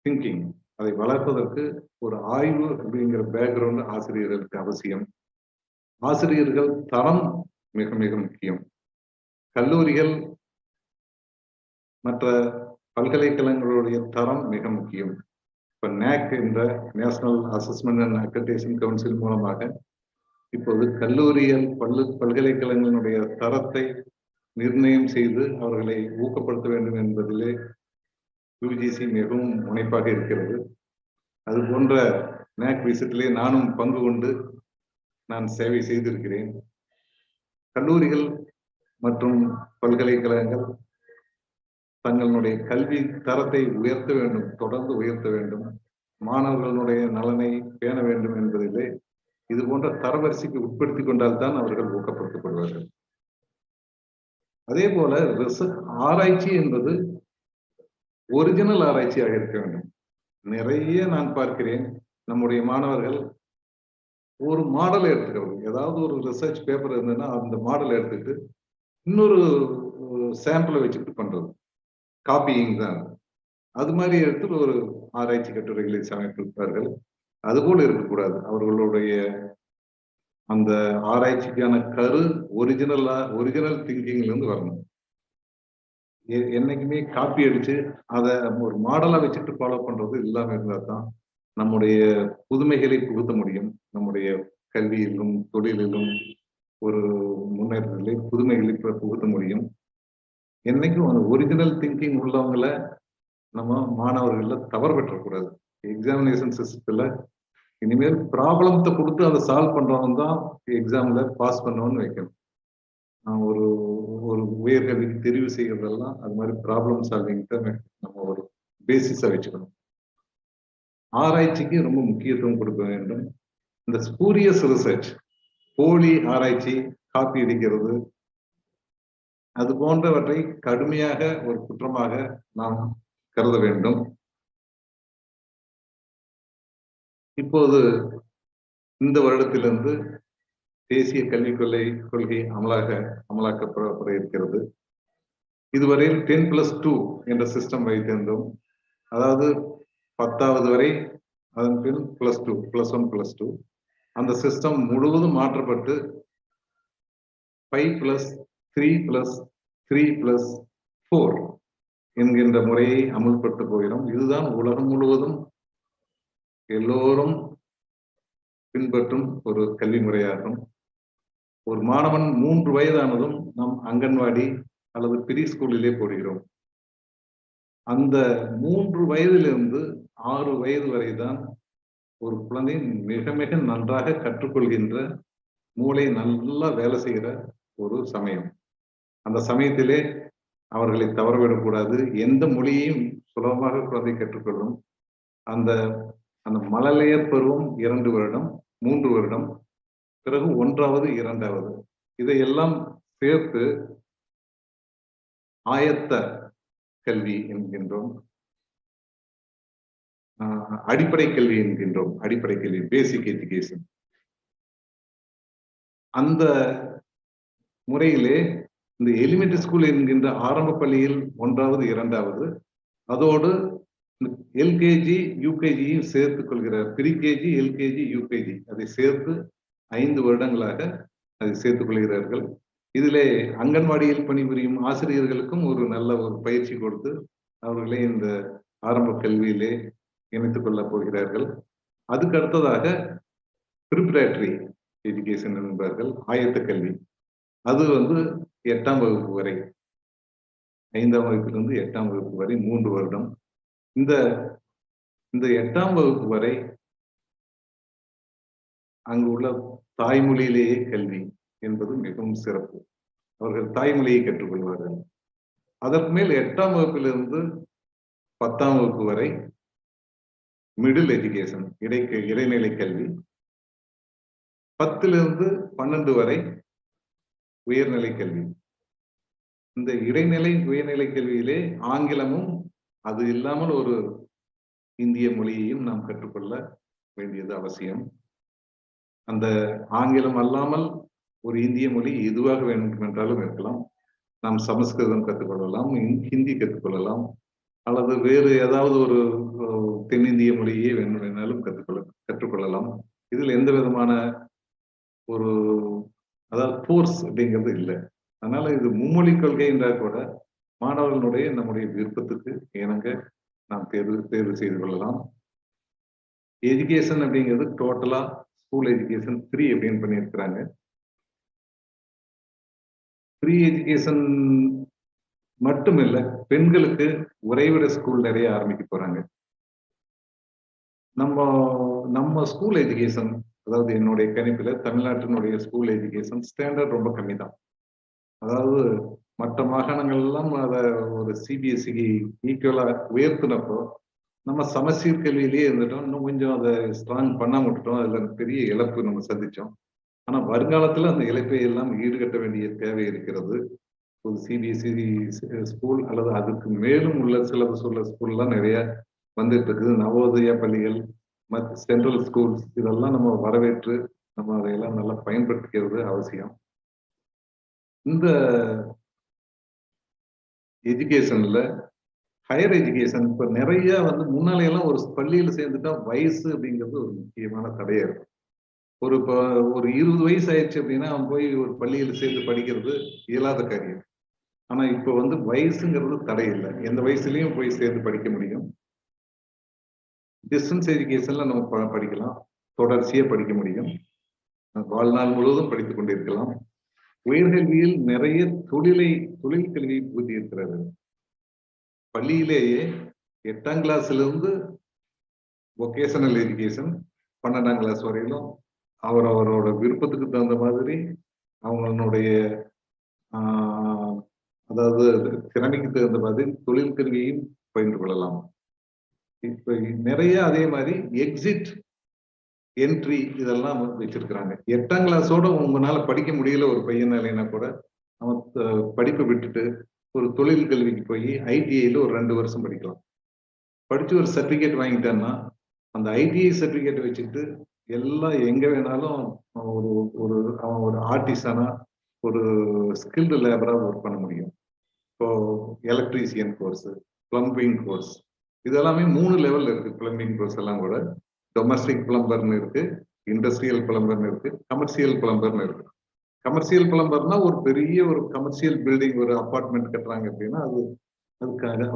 திங்கிங், அதை வளர்ப்பதற்கு ஒரு ஆய்வு அப்படிங்கிற பேக்ரவுண்ட் ஆசிரியர்களுக்கு அவசியம். ஆசிரியர்கள் தரம் மிக மிக முக்கியம். கல்லூரிகள், மற்ற பல்கலைக்கழகங்களுடைய தரம் மிக முக்கியம். இப்ப NAAC என்ற national assessment and accreditation council மூலமாக இப்போது கல்லூரிகள், பல்கலைக்கழகங்களுடைய தரத்தை நிர்ணயம் செய்து அவர்களை ஊக்கப்படுத்த வேண்டும் என்பதிலே UGC மிகவும் முனைப்பாக இருக்கிறது. அது போன்ற NAAC விசிட்டிலே நானும் பங்கு கொண்டு நான் சேவை செய்திருக்கிறேன். கல்லூரிகள் மற்றும் பல்கலைக்கழகங்கள் தங்களுடைய கல்வி தரத்தை உயர்த்த வேண்டும், தொடர்ந்து உயர்த்த வேண்டும், மாணவர்களுடைய நலனை பேண வேண்டும் என்பதிலே இது போன்ற தரவரிசைக்கு உட்படுத்திக் கொண்டால்தான் அவர்கள் ஊக்கப்படுத்தப்படுவார்கள். அதே போல ஆராய்ச்சி என்பது ஒரிஜினல் ஆராய்ச்சியாக இருக்க வேண்டும். நிறைய நான் பார்க்கிறேன், நம்முடைய மாணவர்கள் ஒரு மாடலை எடுத்துக்கிறது, ஏதாவது ஒரு ரிசர்ச் பேப்பர் இருந்ததுன்னா அந்த மாடலை எடுத்துக்கிட்டு இன்னொரு சாம்பிளை வச்சுக்கிட்டு பண்றது காப்பியிங் தான். அது மாதிரி எடுத்து ஒரு ஆராய்ச்சி கட்டுரைகளை சமைத்திருப்பார்கள். அதுபோல இருக்கக்கூடாது. அவர்களுடைய அந்த ஆராய்ச்சிக்கான கரு ஒரிஜினல் திங்கிங்ல இருந்து வரணும். என்னைக்குமே காப்பி அடிச்சு அதை ஒரு மாடலா வச்சுட்டு ஃபாலோ பண்றது இல்லாம இருந்தா தான் நம்முடைய புதுமைகளை புகுத்த முடியும். நம்முடைய கல்வியிலும் தொழிலிலும் ஒரு முன்னேற்றத்திலே புதுமைகளை புகுத்த முடியும். என்னைக்கும் அந்த ஒரிஜினல் திங்கிங் உள்ளவங்களை நம்ம மாணவர்கள்ல தவறு பெற்றக்கூடாது. எக்ஸாமினேஷன் சிஸ்டத்துல இனிமேல் ப்ராப்ளத்தை கொடுத்து அதை சால்வ் பண்றவங்க தான் எக்ஸாம்ல பாஸ் பண்ணணும்னு வைக்கணும். ஒரு ஒரு உயர்கல்விக்கு தெரிவு செய்யறதெல்லாம் அது மாதிரி ப்ராப்ளம் சால்விங் நம்ம ஒரு பேசிஸா வச்சுக்கணும். ஆராய்ச்சிக்கு ரொம்ப முக்கியத்துவம் கொடுக்க வேண்டும். இந்த ஸ்பூரியஸ் ரிசர்ச், போலி ஆராய்ச்சி, காப்பி அடிக்கிறது, அது போன்றவற்றை கடுமையாக ஒரு குற்றமாக நாம் கருத வேண்டும். இப்போது இந்த வருடத்திலிருந்து தேசிய கல்விக் கொள்கை அமலாக்கப்பட இருக்கிறது. இதுவரையில் 10+2 என்ற சிஸ்டம் வைத்திருந்தோம். அதாவது 10வது வரை, அதன் பின் +2, +1, +2 அந்த சிஸ்டம் முழுவதும் மாற்றப்பட்டு 5+3+3+4 என்கின்ற முறையை அமுல்படுத்த போகிறோம். இதுதான் உலகம் முழுவதும் எல்லோரும் பின்பற்றும் ஒரு கல்வி முறையாகும். ஒரு மாணவன் 3 வயதானதும் நாம் அங்கன்வாடி அல்லது ப்ரீ ஸ்கூலிலே போடுகிறோம். அந்த 3 வயதிலிருந்து 6 வயது வரை தான் ஒரு குழந்தை மிக மிக நன்றாக கற்றுக்கொள்கின்ற, மூளை நல்லா வேலை செய்கிற ஒரு சமயம். அந்த சமயத்திலே அவர்களை தவறவிடக்கூடாது. எந்த மொழியையும் சுலபமாக குழந்தை கற்றுக்கொள்ளும். அந்த அந்த மழலையர் பருவம் 2 வருடம், 3 வருடம், பிறகு 1வது 2வது, இதையெல்லாம் சேர்த்து ஆயத்த கல்வி என்கின்றோம், அடிப்படை கல்வி என்கின்றோம். அடிப்படை கல்வி, பேசிக் எஜுகேஷன். அந்த முறையிலே இந்த எலிமெண்டரி ஸ்கூல் என்கின்ற ஆரம்ப பள்ளியில் 1வது 2வது, அதோடு எல்கேஜி யூகேஜியும் சேர்த்துக் கொள்கிறார். ப்ரீகேஜி, எல்கேஜி, யூகேஜி அதை சேர்த்து 5 வருடங்களாக அதை சேர்த்துக் கொள்கிறார்கள். இதிலே அங்கன்வாடியில் பணிபுரியும் ஆசிரியர்களுக்கும் ஒரு நல்ல ஒரு பயிற்சி கொடுத்து அவர்களை இந்த ஆரம்ப கல்வியிலே இணைத்துக் கொள்ளப் போகிறார்கள். அதுக்கு அடுத்ததாக ப்ரிப்பரேட்டரி எஜுகேஷன் என்பார்கள், ஆயத்த கல்வி. அது 8ஆம் வகுப்பு வரை, 5ஆம் வகுப்பிலிருந்து 8ஆம் வகுப்பு வரை 3 வருடம். இந்த 8ஆம் வகுப்பு வரை அங்கு உள்ள தாய்மொழியிலேயே கல்வி என்பது மிகவும் சிறப்பு. அவர்கள் தாய்மொழியை கற்றுக்கொள்வார்கள். அதற்கு மேல் 8ஆம் வகுப்பிலிருந்து 10ஆம் வகுப்பு வரை மிடில் எஜுகேஷன், இடைநிலை கல்வி. 10லிருந்து 12 வரை உயர்நிலை கல்வி. இந்த இடைநிலை உயர்நிலை கல்வியிலே ஆங்கிலமும், அது இல்லாமல் ஒரு இந்திய மொழியையும் நாம் கற்றுக்கொள்ள வேண்டியது அவசியம். அந்த ஆங்கிலம் அல்லாமல் ஒரு இந்திய மொழி எதுவாக வேண்டுமென்றாலும் இருக்கலாம். நாம் சமஸ்கிருதம் கற்றுக்கொள்ளலாம், ஹிந்தி கற்றுக்கொள்ளலாம், அல்லது வேறு ஏதாவது ஒரு தென்னிந்திய மொழியே வேண்டுமென்றாலும் கற்றுக்கொள்ளலாம். இதில் எந்த விதமான ஒரு அதாவது போர்ஸ் அப்படிங்கிறது இல்லை. அதனால இது மும்மொழி கொள்கை என்றால் கூட மாணவர்களுடைய நம்முடைய விருப்பத்துக்கு இணங்க நாம் தேர்வு செய்து கொள்ளலாம். எஜுகேஷன் அப்படிங்கிறது டோட்டலா ஸ்கூல் எஜுகேஷன் ஃப்ரீ அப்படின்னு பண்ணியிருக்கிறாங்க. ஃப்ரீ எஜுகேஷன் மட்டும் இல்லை, பெண்களுக்கு உறைவிட ஸ்கூல் நிறைய ஆரம்பிக்க போறாங்க. நம்ம ஸ்கூல் எஜுகேஷன், அதாவது என்னுடைய கணிப்புல தமிழ்நாட்டினுடைய ஸ்கூல் எஜுகேஷன் ஸ்டாண்டர்ட் ரொம்ப கம்மி தான். அதாவது மற்ற மாகாணங்கள் எல்லாம் அதை ஒரு சிபிஎஸ்சிக்கு ஈக்குவலா உயர்த்தினப்போ நம்ம சமச்சீர் கல்வியிலேயே இருந்துட்டோம். இன்னும் கொஞ்சம் அதை ஸ்ட்ராங் பண்ணாம விட்டுட்டோம். அதுல பெரிய இழப்பு நம்ம சந்திச்சோம். ஆனா வருங்காலத்துல அந்த இழப்பை எல்லாம் ஈடுகட்ட வேண்டிய தேவை இருக்கிறது. ஒரு சிபிஎஸ்சி ஸ்கூல் அல்லது அதுக்கு மேலும் உள்ள சிலபஸ் உள்ள ஸ்கூல்லாம் நிறைய வந்துட்டு இருக்குது. நவோதயா பள்ளிகள், சென்ட்ரல் ஸ்கூல்ஸ், இதெல்லாம் நம்ம வரவேற்று நம்ம அதையெல்லாம் நல்லா பயன்படுத்திக்கிறது அவசியம். இந்த எஜுகேஷன்ல ஹையர் எஜுகேஷன் இப்ப நிறைய முன்னாலையெல்லாம் ஒரு பள்ளியில சேர்ந்துட்டா வயசு அப்படிங்கிறது ஒரு முக்கியமான தடையா இருக்கும். இப்போ ஒரு 20 வயசு ஆயிடுச்சு அப்படின்னா அவன் போய் ஒரு பள்ளியில சேர்ந்து படிக்கிறது இயலாத காரியம். ஆனா இப்ப வந்து வயசுங்கிறது தடை இல்லை, எந்த வயசுலயும் போய் சேர்ந்து படிக்க முடியும். டிஸ்டன்ஸ் எஜுகேஷன்ல நம்ம படிக்கலாம், தொடர்ச்சியா படிக்க முடியும், வாழ்நாள் முழுவதும் படித்துக் கொண்டிருக்கலாம். உயர்கல்வியில் நிறைய தொழில் கல்வியை புகுத்தி இருக்கிறது. பள்ளியிலேயே 8ஆம் கிளாஸ்ல இருந்து வொகேஷனல் எஜுகேஷன் 12ஆம் கிளாஸ் வரையிலும் அவரவரோட விருப்பத்துக்கு தகுந்த மாதிரி அவங்களுடைய அதாவது திறமைக்கு தகுந்த மாதிரி தொழில் கல்வியையும் பயின்று கொள்ளலாம். இப்ப நிறைய அதே மாதிரி எக்ஸிட் என்ட்ரி இதெல்லாம் வச்சிருக்கிறாங்க. 8ஆம் கிளாஸோட உங்களால படிக்க முடியல ஒரு பையனாலேனா கூட அவன் படிப்பை விட்டுட்டு ஒரு தொழில் கல்விக்கு போய் ஐடிஐல ஒரு 2 வருஷம் படிக்கலாம். படிச்சு ஒரு சர்டிபிகேட் வாங்கிட்டான்னா அந்த ஐடிஐ சர்டிபிகேட் வச்சுட்டு எல்லாம் எங்க வேணாலும் அவன் ஒரு ஆர்டிஸ்டானா ஒரு ஸ்கில்டு லேபரா ஒர்க் பண்ண முடியும். இப்போ எலக்ட்ரீசியன் கோர்ஸ், பிளம்பிங் கோர்ஸ், இதெல்லாமே 3 லெவல்ல இருக்கு. பிளம்பிங் கோர்ஸ் எல்லாம் கூட டொமஸ்டிக் பிளம்பர்னு இருக்கு, இண்டஸ்ட்ரியல் பிளம்பர்னு இருக்கு, கமர்ஷியல் பிளம்பர்னு இருக்கு. கமர்ஷியல் பிளம்பர்னா ஒரு பெரிய ஒரு கமர்ஷியல் பில்டிங், ஒரு அபார்ட்மெண்ட் கட்டுறாங்க அப்படின்னா அதுக்காக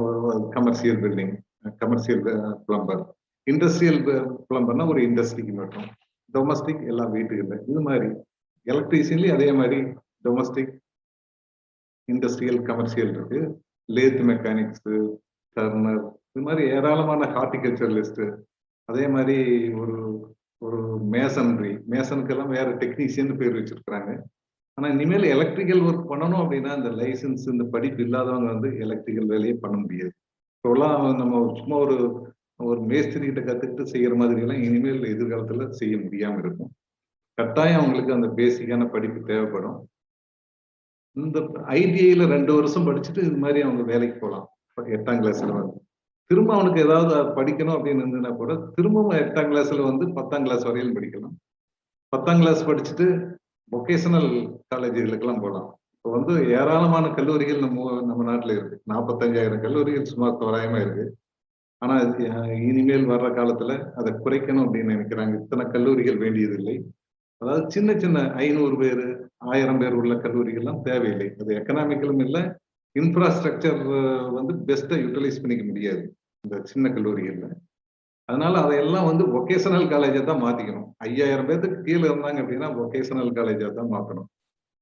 commercial building, commercial plumber. Industrial பிளம்பர்னா ஒரு இண்டஸ்ட்ரிக்கு மட்டும். டொமஸ்டிக் எல்லா வீட்டுக்கு. இது மாதிரி எலக்ட்ரீசியன்லயும் அதே மாதிரி டொமஸ்டிக், இண்டஸ்ட்ரியல், கமர்ஷியல் இருக்கு. லேத் மெக்கானிக்ஸ், டர்னர், இது மாதிரி ஏராளமான ஹார்டிகல்ச்சரலிஸ்ட், அதே மாதிரி ஒரு மேசனுக்கெல்லாம் வேற டெக்னீஷியன் பேர் வச்சிருக்கிறாங்க. ஆனா இனிமேல் எலக்ட்ரிக்கல் ஒர்க் பண்ணணும் அப்படின்னா இந்த லைசன்ஸ், இந்த படிப்பு இல்லாதவங்க வந்து எலக்ட்ரிக்கல் வேலையே பண்ண முடியாது. இப்போலாம் நம்ம சும்மா ஒரு மேஸ்திரி கிட்ட கத்துக்கிட்டு செய்யற மாதிரி எல்லாம் இனிமேல் எதிர்காலத்துல செய்ய முடியாம இருக்கும். கட்டாயம் அவங்களுக்கு அந்த பேசிக்கான படிப்பு தேவைப்படும். இந்த ஐடிஐல 2 வருஷம் படிச்சுட்டு இது மாதிரி அவங்க வேலைக்கு போகலாம். 8ஆம் கிளாஸ்ல வந்து திரும்ப அவனுக்கு ஏதாவது படிக்கணும் அப்படின்னு இருந்ததுன்னா கூட திரும்பவும் 8ஆம் கிளாஸ்ல வந்து 10ஆம் கிளாஸ் வரையிலும் படிக்கலாம். 10ஆம் கிளாஸ் படிச்சுட்டு வொகேஷனல் காலேஜுகளுக்கெல்லாம் போகலாம். இப்போ வந்து ஏராளமான கல்லூரிகள் நம்ம நாட்டுல இருக்கு. 45,000 கல்லூரிகள் சுமார் தோராயமா இருக்கு. ஆனா இனிமேல் வர்ற காலத்துல அதை குறைக்கணும் அப்படின்னு நினைக்கிறாங்க. இத்தனை கல்லூரிகள் வேண்டியதில்லை. அதாவது சின்ன சின்ன 500 பேர் 1000 பேர் உள்ள கல்லூரிகள்லாம் தேவையில்லை. அது எக்கனாமிக்கலும் இல்லை, இன்ஃப்ராஸ்ட்ரக்சர் வந்து பெஸ்டா யூட்டிலைஸ் பண்ணிக்க முடியாது இந்த சின்ன கல்லூரிகள்ல. அதனால அதையெல்லாம் வந்து வொகேஷனல் காலேஜா தான் மாத்திக்கணும். 5000 பேருக்கு கீழே இருந்தாங்க அப்படின்னா வொகேஷனல் காலேஜா தான் மாத்தணும்.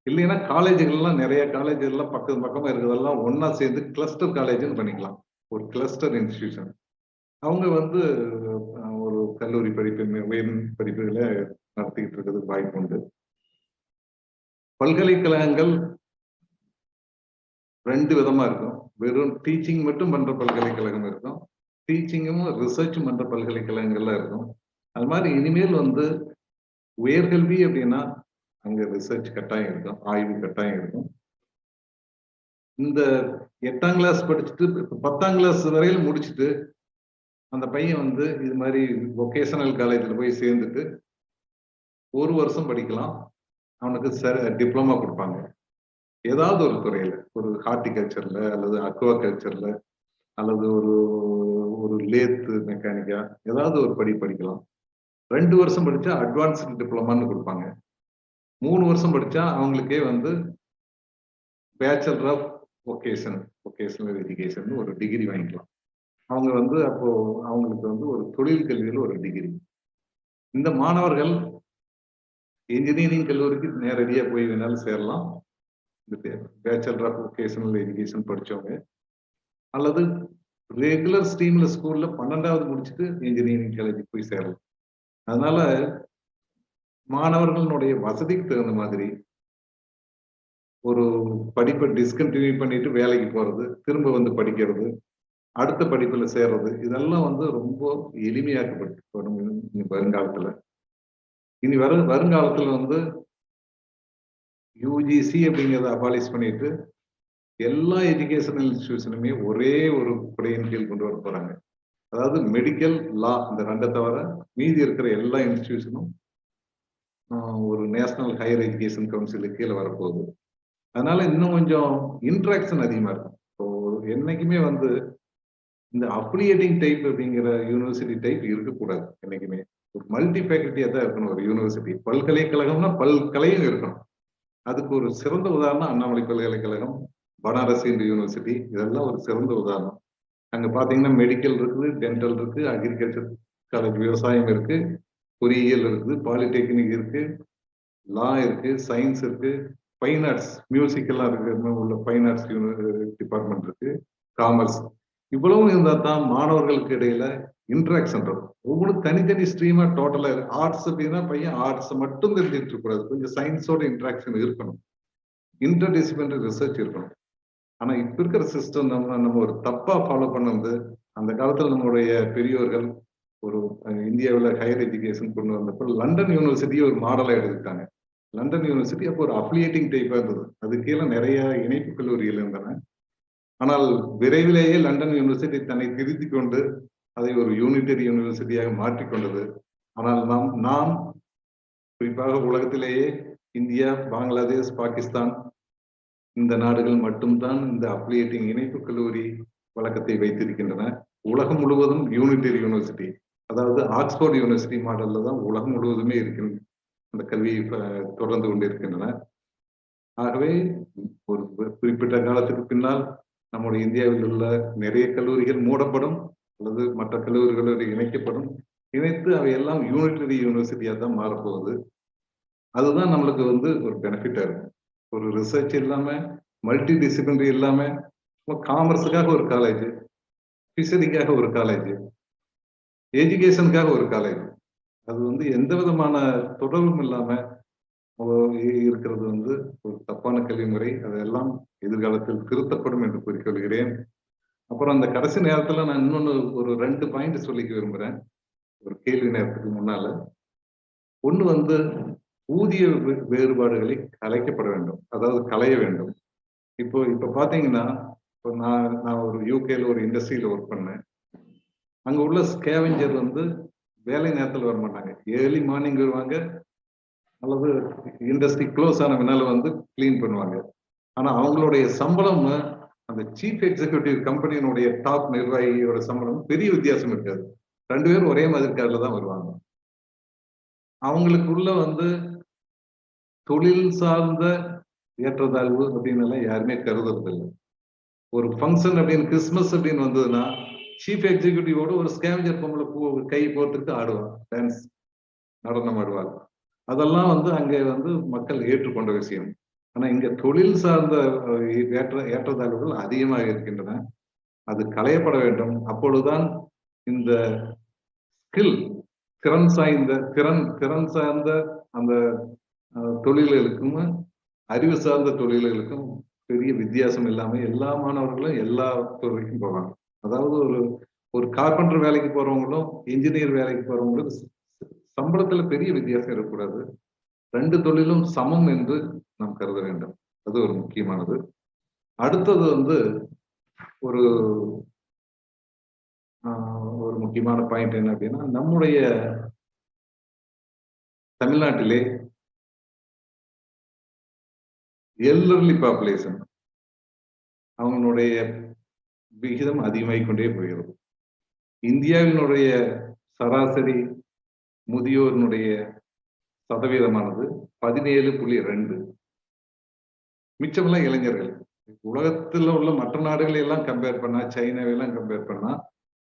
இல்லைன்னா காலேஜுகள்லாம் நிறைய காலேஜுகள்லாம் பக்கமா இருக்கிறதெல்லாம் ஒன்னா சேர்ந்து கிளஸ்டர் காலேஜ்னு பண்ணிக்கலாம். ஒரு கிளஸ்டர் இன்ஸ்டிடியூஷன். அவங்க வந்து ஒரு கல்லூரி உயர் படிப்புகளை நடத்திக்கிட்டு இருக்கிறதுக்கு வாய்ப்பு உண்டு. பல்கலைக்கழகங்கள் 2 விதமா இருக்கும். வெறும் டீச்சிங் மட்டும் பண்ற பல்கலைக்கழகம் இருக்கும், டீச்சிங்கும் ரிசர்ச்சும் பண்ற பல்கலைக்கழகங்கள்லாம் இருக்கும். அது மாதிரி இனிமேல் வந்து உயர்கல்வி அப்படின்னா அங்க ரிசர்ச் கட்டாயம் இருக்கும், ஆய்வு கட்டாயம் இருக்கும். இந்த 8ஆம் கிளாஸ் படிச்சுட்டு 10ஆம் கிளாஸ் வரையில முடிச்சுட்டு அந்த பையன் வந்து இது மாதிரி வொகேஷனல் காலேஜ்ல போய் சேர்ந்துட்டு 1 வருஷம் படிக்கலாம். அவனுக்கு டிப்ளமா கொடுப்பாங்க. ஏதாவது ஒரு துறையில, ஒரு ஹார்டிகல்ச்சர்ல அல்லது அக்வாகல்ச்சர்ல அல்லது ஒரு லேத் மெக்கானிக்கா ஏதாவது ஒரு படிக்கலாம். 2 வருஷம் படிச்சா அட்வான்ஸ்டு டிப்ளமான்னு கொடுப்பாங்க. 3 வருஷம் படிச்சா அவங்களுக்கே வந்து பேச்சுலர் ஆஃப் வொகேஷனல் எஜுகேஷன் ஒரு டிகிரி வாங்கிக்கலாம். அவங்க வந்து அப்போ அவங்களுக்கு வந்து ஒரு தொழில் கல்வியில் ஒரு டிகிரி. இந்த மாணவர்கள் இன்ஜினியரிங் கல்லூரிக்கு நேரடியா போய் வேணாலும் சேரலாம். பேச்சுலர் ஆஃப் வொகேஷனல் எஜுகேஷன் படிச்சவங்க அல்லது ரெகுலர் ஸ்ட்ரீம்ல ஸ்கூல்ல 12வது முடிச்சுட்டு இன்ஜினியரிங் காலேஜுக்கு போய் சேரலாம். அதனால மாணவர்களுடைய வசதிக்கு தகுந்த மாதிரி ஒரு படிப்பை டிஸ்கண்டினியூ பண்ணிட்டு வேலைக்கு போறது, திரும்ப வந்து படிக்கிறது, அடுத்த படிப்புல சேர்றது, இதெல்லாம் வந்து ரொம்ப எளிமையாக்கப்படும் வருங்காலத்துல. இனி வருங்காலத்துல வந்து யூஜிசி அப்படிங்கிறத அபாலிஷ் பண்ணிட்டு எல்லா எஜுகேஷனல் இன்ஸ்டிடியூஷனுமே ஒரே ஒரு குடையின் கீழ் கொண்டு வர போறாங்க. அதாவது மெடிக்கல், லா, இந்த 2 தவிர மீதி இருக்கிற எல்லா இன்ஸ்டிடியூஷனும் ஒரு நேஷனல் ஹையர் எஜுகேஷன் கவுன்சிலுக்கு கீழே வரப்போகுது. அதனால இன்னும் கொஞ்சம் இன்ட்ராக்ஷன் அதிகமா இருக்கும். இப்போ என்னைக்குமே வந்து இந்த அப்ளியேட்டிங் டைப் அப்படிங்கிற யூனிவர்சிட்டி டைப் இருக்கக்கூடாது. என்னைக்குமே ஒரு மல்டி ஃபேக்கல்ட்டியா தான் இருக்கணும் ஒரு யூனிவர்சிட்டி. பல்கலைக்கழகம்னா பல்கலையும் இருக்கணும். அதுக்கு ஒரு சிறந்த உதாரணம் அண்ணாமலை பல்கலைக்கழகம், பனாரஸ் இந்து யூனிவர்சிட்டி, இதெல்லாம் ஒரு சிறந்த உதாரணம். அங்க பாத்தீங்கன்னா மெடிக்கல் இருக்குது, டென்டல் இருக்கு, அக்ரிகல்ச்சர் காலேஜ் விவசாயம் இருக்கு, பொறியியல் இருக்குது, பாலிடெக்னிக் இருக்கு, லா இருக்கு, சயின்ஸ் இருக்கு, ஃபைன் ஆர்ட்ஸ் மியூசிக் எல்லாம் இருக்கு, உள்ள ஃபைன் ஆர்ட்ஸ் டிபார்ட்மெண்ட் இருக்கு, காமர்ஸ். இவ்வளவு இருந்தா தான் மாணவர்களுக்கு இடையில இன்டராக்ஷன் இருக்கும். ஒவ்வொன்றும் தனித்தனி ஸ்ட்ரீமா டோட்டலா இருக்கு. ஆர்ட்ஸ் அப்படின்னா பையன் ஆர்ட்ஸ் மட்டும் தெரிஞ்சுட்டு இருக்கக்கூடாது, கொஞ்சம் சயின்ஸோட இன்டராக்ஷன் இருக்கணும், இன்டர் டிசிப்ளினரி ரிசர்ச் இருக்கணும். ஆனா இப்ப இருக்கிற சிஸ்டம் நம்ம ஒரு தப்பா ஃபாலோ பண்ணது. அந்த காலத்துல நம்மளுடைய பெரியோர்கள் ஒரு இந்தியாவில் ஹையர் எஜுகேஷன் கொண்டு வந்தப்போ லண்டன் யூனிவர்சிட்டியை ஒரு மாடலா எடுத்துக்கிட்டாங்க. லண்டன் யூனிவர்சிட்டி அப்போ ஒரு அஃபிலியேட்டிங் டைப்பா இருந்தது, அது கீழே நிறைய இணைப்பு கல்லூரிகள் இருந்தன. ஆனால் விரைவிலேயே லண்டன் யூனிவர்சிட்டி தன்னை திருத்தி கொண்டு அதை ஒரு யூனிட்டரி யூனிவர்சிட்டியாக மாற்றிக்கொண்டது. ஆனால் நாம் குறிப்பாக உலகத்திலேயே இந்தியா, பங்களாதேஷ், பாகிஸ்தான் இந்த நாடுகள் மட்டும்தான் இந்த அஃபிலியேட்டிங் இணைப்பு கல்லூரி வழக்கத்தை வைத்திருக்கின்றன. உலகம் முழுவதும் யூனிட்டரி யூனிவர்சிட்டி, அதாவது ஆக்ஸ்போர்ட் யூனிவர்சிட்டி மாடல்ல தான் உலகம் முழுவதுமே இருக்கின்ற அந்த கல்வியை தொடர்ந்து கொண்டிருக்கின்றன. ஆகவே ஒரு குறிப்பிட்ட காலத்துக்கு பின்னால் நம்முடைய இந்தியாவில் உள்ள நிறைய கல்லூரிகள் மூடப்படும் அல்லது மற்ற கல்லூரிகளோடு இணைக்கப்படும். இணைத்து அவையெல்லாம் யூனிட்டரி யூனிவர்சிட்டியா தான் மாறப்போகுது. அதுதான் நம்மளுக்கு ஒரு பெனிஃபிட்டா இருக்கும். ஒரு ரிசர்ச் இல்லாம, மல்டி டிசிப்ளினரி இல்லாம, காமர்ஸுக்காக ஒரு காலேஜ், பிசிக்கலுக்காக ஒரு காலேஜ், எஜுகேஷனுக்காக ஒரு காலேஜ், அது எந்த விதமான தொடர்பும் இல்லாம இருக்கிறது ஒரு தப்பான கல்வி முறை. அதெல்லாம் எதிர்காலத்தில் திருத்தப்படும் என்று கூறிக்கொள்கிறேன். அப்புறம் அந்த கடைசி நேரத்துல நான் இன்னொன்னு ஒரு 2 பாயிண்ட் சொல்லிக்க விரும்புறேன் ஒரு கேள்வி நேரத்துக்கு முன்னால. ஒண்ணு ஊதிய வேறுபாடுகளை கலைக்கப்பட வேண்டும், அதாவது களைய வேண்டும். இப்ப பாத்தீங்கன்னா, இப்போ நான் ஒரு யூகேல ஒரு இண்டஸ்ட்ரியில ஒர்க் பண்ணேன். அங்க உள்ள ஸ்கேவெஞ்சர் வேலை நேரத்தில் வர மாட்டாங்க, ஏர்லி மார்னிங் வருவாங்க அல்லது இண்டஸ்ட்ரி க்ளோஸ் ஆன பின்னால கிளீன் பண்ணுவாங்க. ஆனா அவங்களுடைய சம்பளம் அந்த சீஃப் எக்ஸிக்யூட்டிவ் கம்பெனியினுடைய டாப் நிர்வாகியோட சம்பளம் பெரிய வித்தியாசம் இருக்காது. 2 பேரும் ஒரே மாதிரி கார்ல தான் வருவாங்க. அவங்களுக்குள்ள தொழில் சார்ந்த ஏற்றத்தாழ்வு அப்படின்னு எல்லாம் யாருமே கருதுறது இல்லை. ஒரு ஃபங்க்ஷன் அப்படின்னு கிறிஸ்துமஸ் அப்படின்னு வந்ததுன்னா சீஃப் எக்ஸிக்யூட்டிவோட ஒரு ஸ்கேவெஞ்சர் பொம்பளை கை போட்டுட்டு ஆடுவாங்க, டான்ஸ் நடனம் ஆடுவாங்க. அதெல்லாம் அங்கே மக்கள் ஏற்றுக்கொண்ட விஷயம். ஆனா இங்க தொழில் சார்ந்த ஏற்றத்தாழ்வுகள் அதிகமாக இருக்கின்றன. அது களையப்பட வேண்டும். அப்பொழுதுதான் இந்த ஸ்கில், திறன் சார்ந்த அந்த தொழில்களுக்கும் அறிவு சார்ந்த தொழில்களுக்கும் பெரிய வித்தியாசம் இல்லாம எல்லா மாணவர்களும் எல்லா துறைக்கும் போவாங்க. அதாவது ஒரு கார்பெண்டர் வேலைக்கு போறவங்களும் இன்ஜினியர் வேலைக்கு போறவங்களும் சம்பளத்துல பெரிய வித்தியாசம் இருக்கக்கூடாது. 2 தொழிலும் சமம் என்று நாம் கருத வேண்டும். அது ஒரு முக்கியமானது. அடுத்தது ஒரு முக்கியமான பாயிண்ட் என்ன அப்படின்னா, நம்முடைய தமிழ்நாட்டிலே எல்டர்லி பாப்புலேஷன் அவங்களுடைய விகிதம் அதிகமாகிக் கொண்டே போகிறது. இந்தியாவினுடைய சராசரி முதியோரினுடைய சதவீதமானது 17.2. மிச்சமெல்லாம் இளைஞர்கள். உலகத்துல உள்ள மற்ற நாடுகளை எல்லாம் கம்பேர் பண்ணா, சைனாவெல்லாம் கம்பேர் பண்ணா,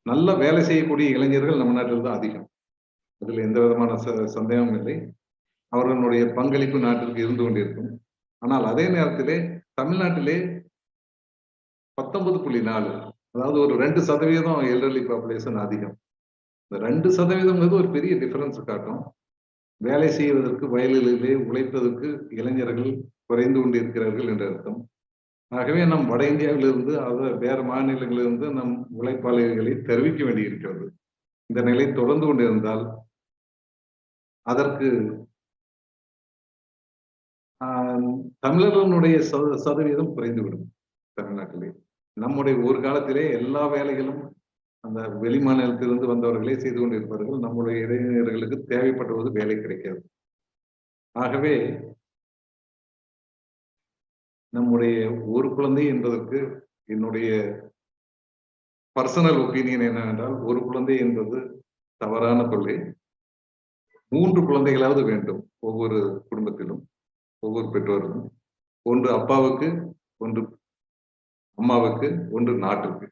நல்ல வேலை செய்யக்கூடிய இளைஞர்கள் நம்ம நாட்டில் தான் அதிகம். அதுல எந்த விதமான சந்தேகமும் இல்லை. அவர்களுடைய பங்களிப்பு நாட்டிற்கு இருந்து கொண்டிருக்கும். ஆனால் அதே நேரத்திலே தமிழ்நாட்டிலே 19.4, அதாவது ஒரு 2% எல்டர்லி பாப்புலேஷன் அதிகம். இந்த 2% ஒரு பெரிய டிஃபரன்ஸ் காட்டும். வேலை செய்வதற்கு, வயலிலே உழைப்பதற்கு இளைஞர்கள் குறைந்து கொண்டிருக்கிறார்கள் என்று அர்த்தம். ஆகவே நம் வட இந்தியாவிலிருந்து வேற மாநிலங்களிலிருந்து நம் உழைப்பாளர்களை தெரிவிக்க வேண்டியிருக்கிறது. இந்த நிலை தொடர்ந்து கொண்டிருந்தால் அதற்கு தமிழர்களுடைய சதவீதம் குறைந்துவிடும். தமிழ்நாட்டிலே நம்முடைய ஒரு காலத்திலே எல்லா வேலைகளும் அந்த வெளி மாநிலத்திலிருந்து வந்தவர்களே செய்து கொண்டிருப்பார்கள். நம்முடைய இளைஞர்களுக்கு தேவைப்படுவது வேலை கிடைக்காது. ஆகவே நம்முடைய ஒரு குழந்தை என்பதற்கு என்னுடைய பர்சனல் ஒப்பீனியன் என்னவென்றால், ஒரு குழந்தை என்பது தவறான கொள்கை. 3 குழந்தைகளாவது வேண்டும் ஒவ்வொரு குடும்பத்திலும், ஒவ்வொரு பெற்றோர்களும். ஒன்று அப்பாவுக்கு, ஒன்று அம்மாவுக்கு, ஒன்று நாட்டிற்கு.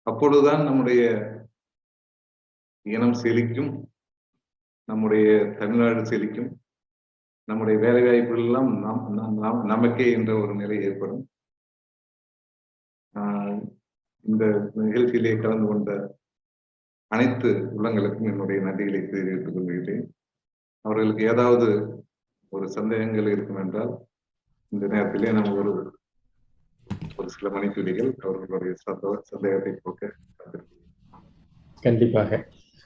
அப்பொழுதுதான் நம்முடைய இனம் செழிக்கும், நம்முடைய தமிழ்நாடு செழிக்கும், நம்முடைய வேலை வாய்ப்புகள் எல்லாம் நமக்கே என்ற ஒரு நிலை ஏற்படும். இந்த நிகழ்ச்சியிலே கலந்து கொண்ட அனைத்து உள்ளங்களுக்கும் என்னுடைய நன்றிகளை தெரிவித்துக் கொள்கிறேன். அவர்களுக்கு ஏதாவது ஒரு சந்தேகங்கள் இருக்கும் என்றால் இந்த நேரத்திலே நாம் ஒரு சில மணித்துளிகள் அவர்களுடைய சந்தேகத்தை போக்க.
கண்டிப்பாக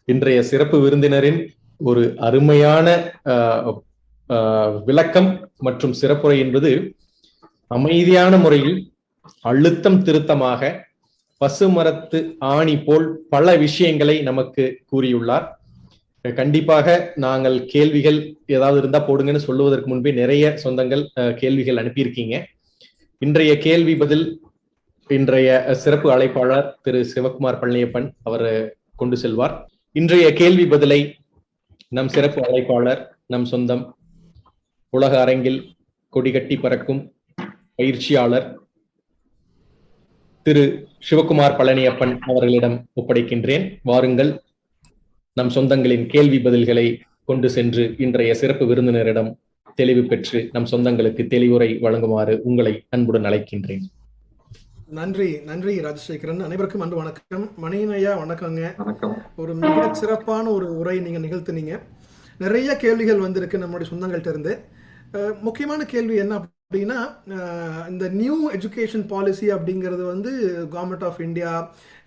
இன்றைய சிறப்பு விருந்தினரின் ஒரு அருமையான விளக்கம் மற்றும் சிறப்புரை என்பது அமைதியான முறையில் அழுத்தம் திருத்தமாக பசுமரத்து ஆணி போல் பல விஷயங்களை நமக்கு கூறியுள்ளார். கண்டிப்பாக நாங்கள் கேள்விகள் ஏதாவது இருந்தா போடுங்கன்னு சொல்லுவதற்கு முன்பே நிறைய சொந்தங்கள் கேள்விகள் அனுப்பியிருக்கீங்க. இன்றைய கேள்வி பதில் இன்றைய சிறப்பு அழைப்பாளர் திரு சிவகுமார் பழனியப்பன் அவர் கொண்டு செல்வார். இன்றைய கேள்வி பதிலை நம் சிறப்பு அழைப்பாளர், நம் சொந்தம், உலக அரங்கில் கொடிகட்டி பறக்கும் பயிற்சியாளர் திரு சிவகுமார் பழனியப்பன் அவர்களிடம் ஒப்படைக்கின்றேன். வாருங்கள், நம் சொந்தங்களின் கேள்வி பதில்களை கொண்டு சென்று இன்றைய சிறப்பு விருந்தினரிடம் தெளிவு பெற்று நம் சொந்தங்களுக்கு தெளிவுரை வழங்குமாறு உங்களை அன்புடன் அழைக்கின்றேன்.
நன்றி நன்றி ராஜசேகரன். அனைவருக்கும் அன்பு வணக்கம். மணியனையா வணக்கங்க. ஒரு மிக சிறப்பான ஒரு உரை நீங்க நிகழ்த்தினீங்க. நிறைய கேள்விகள் வந்திருக்கு நம்முடைய சொந்தங்கள்ட்ட இருந்து. முக்கியமான கேள்வி என்ன அப்படின்னா, இந்த நியூ எஜுகேஷன் பாலிசி அப்படிங்கிறது வந்து கவர்மெண்ட் ஆஃப் இந்தியா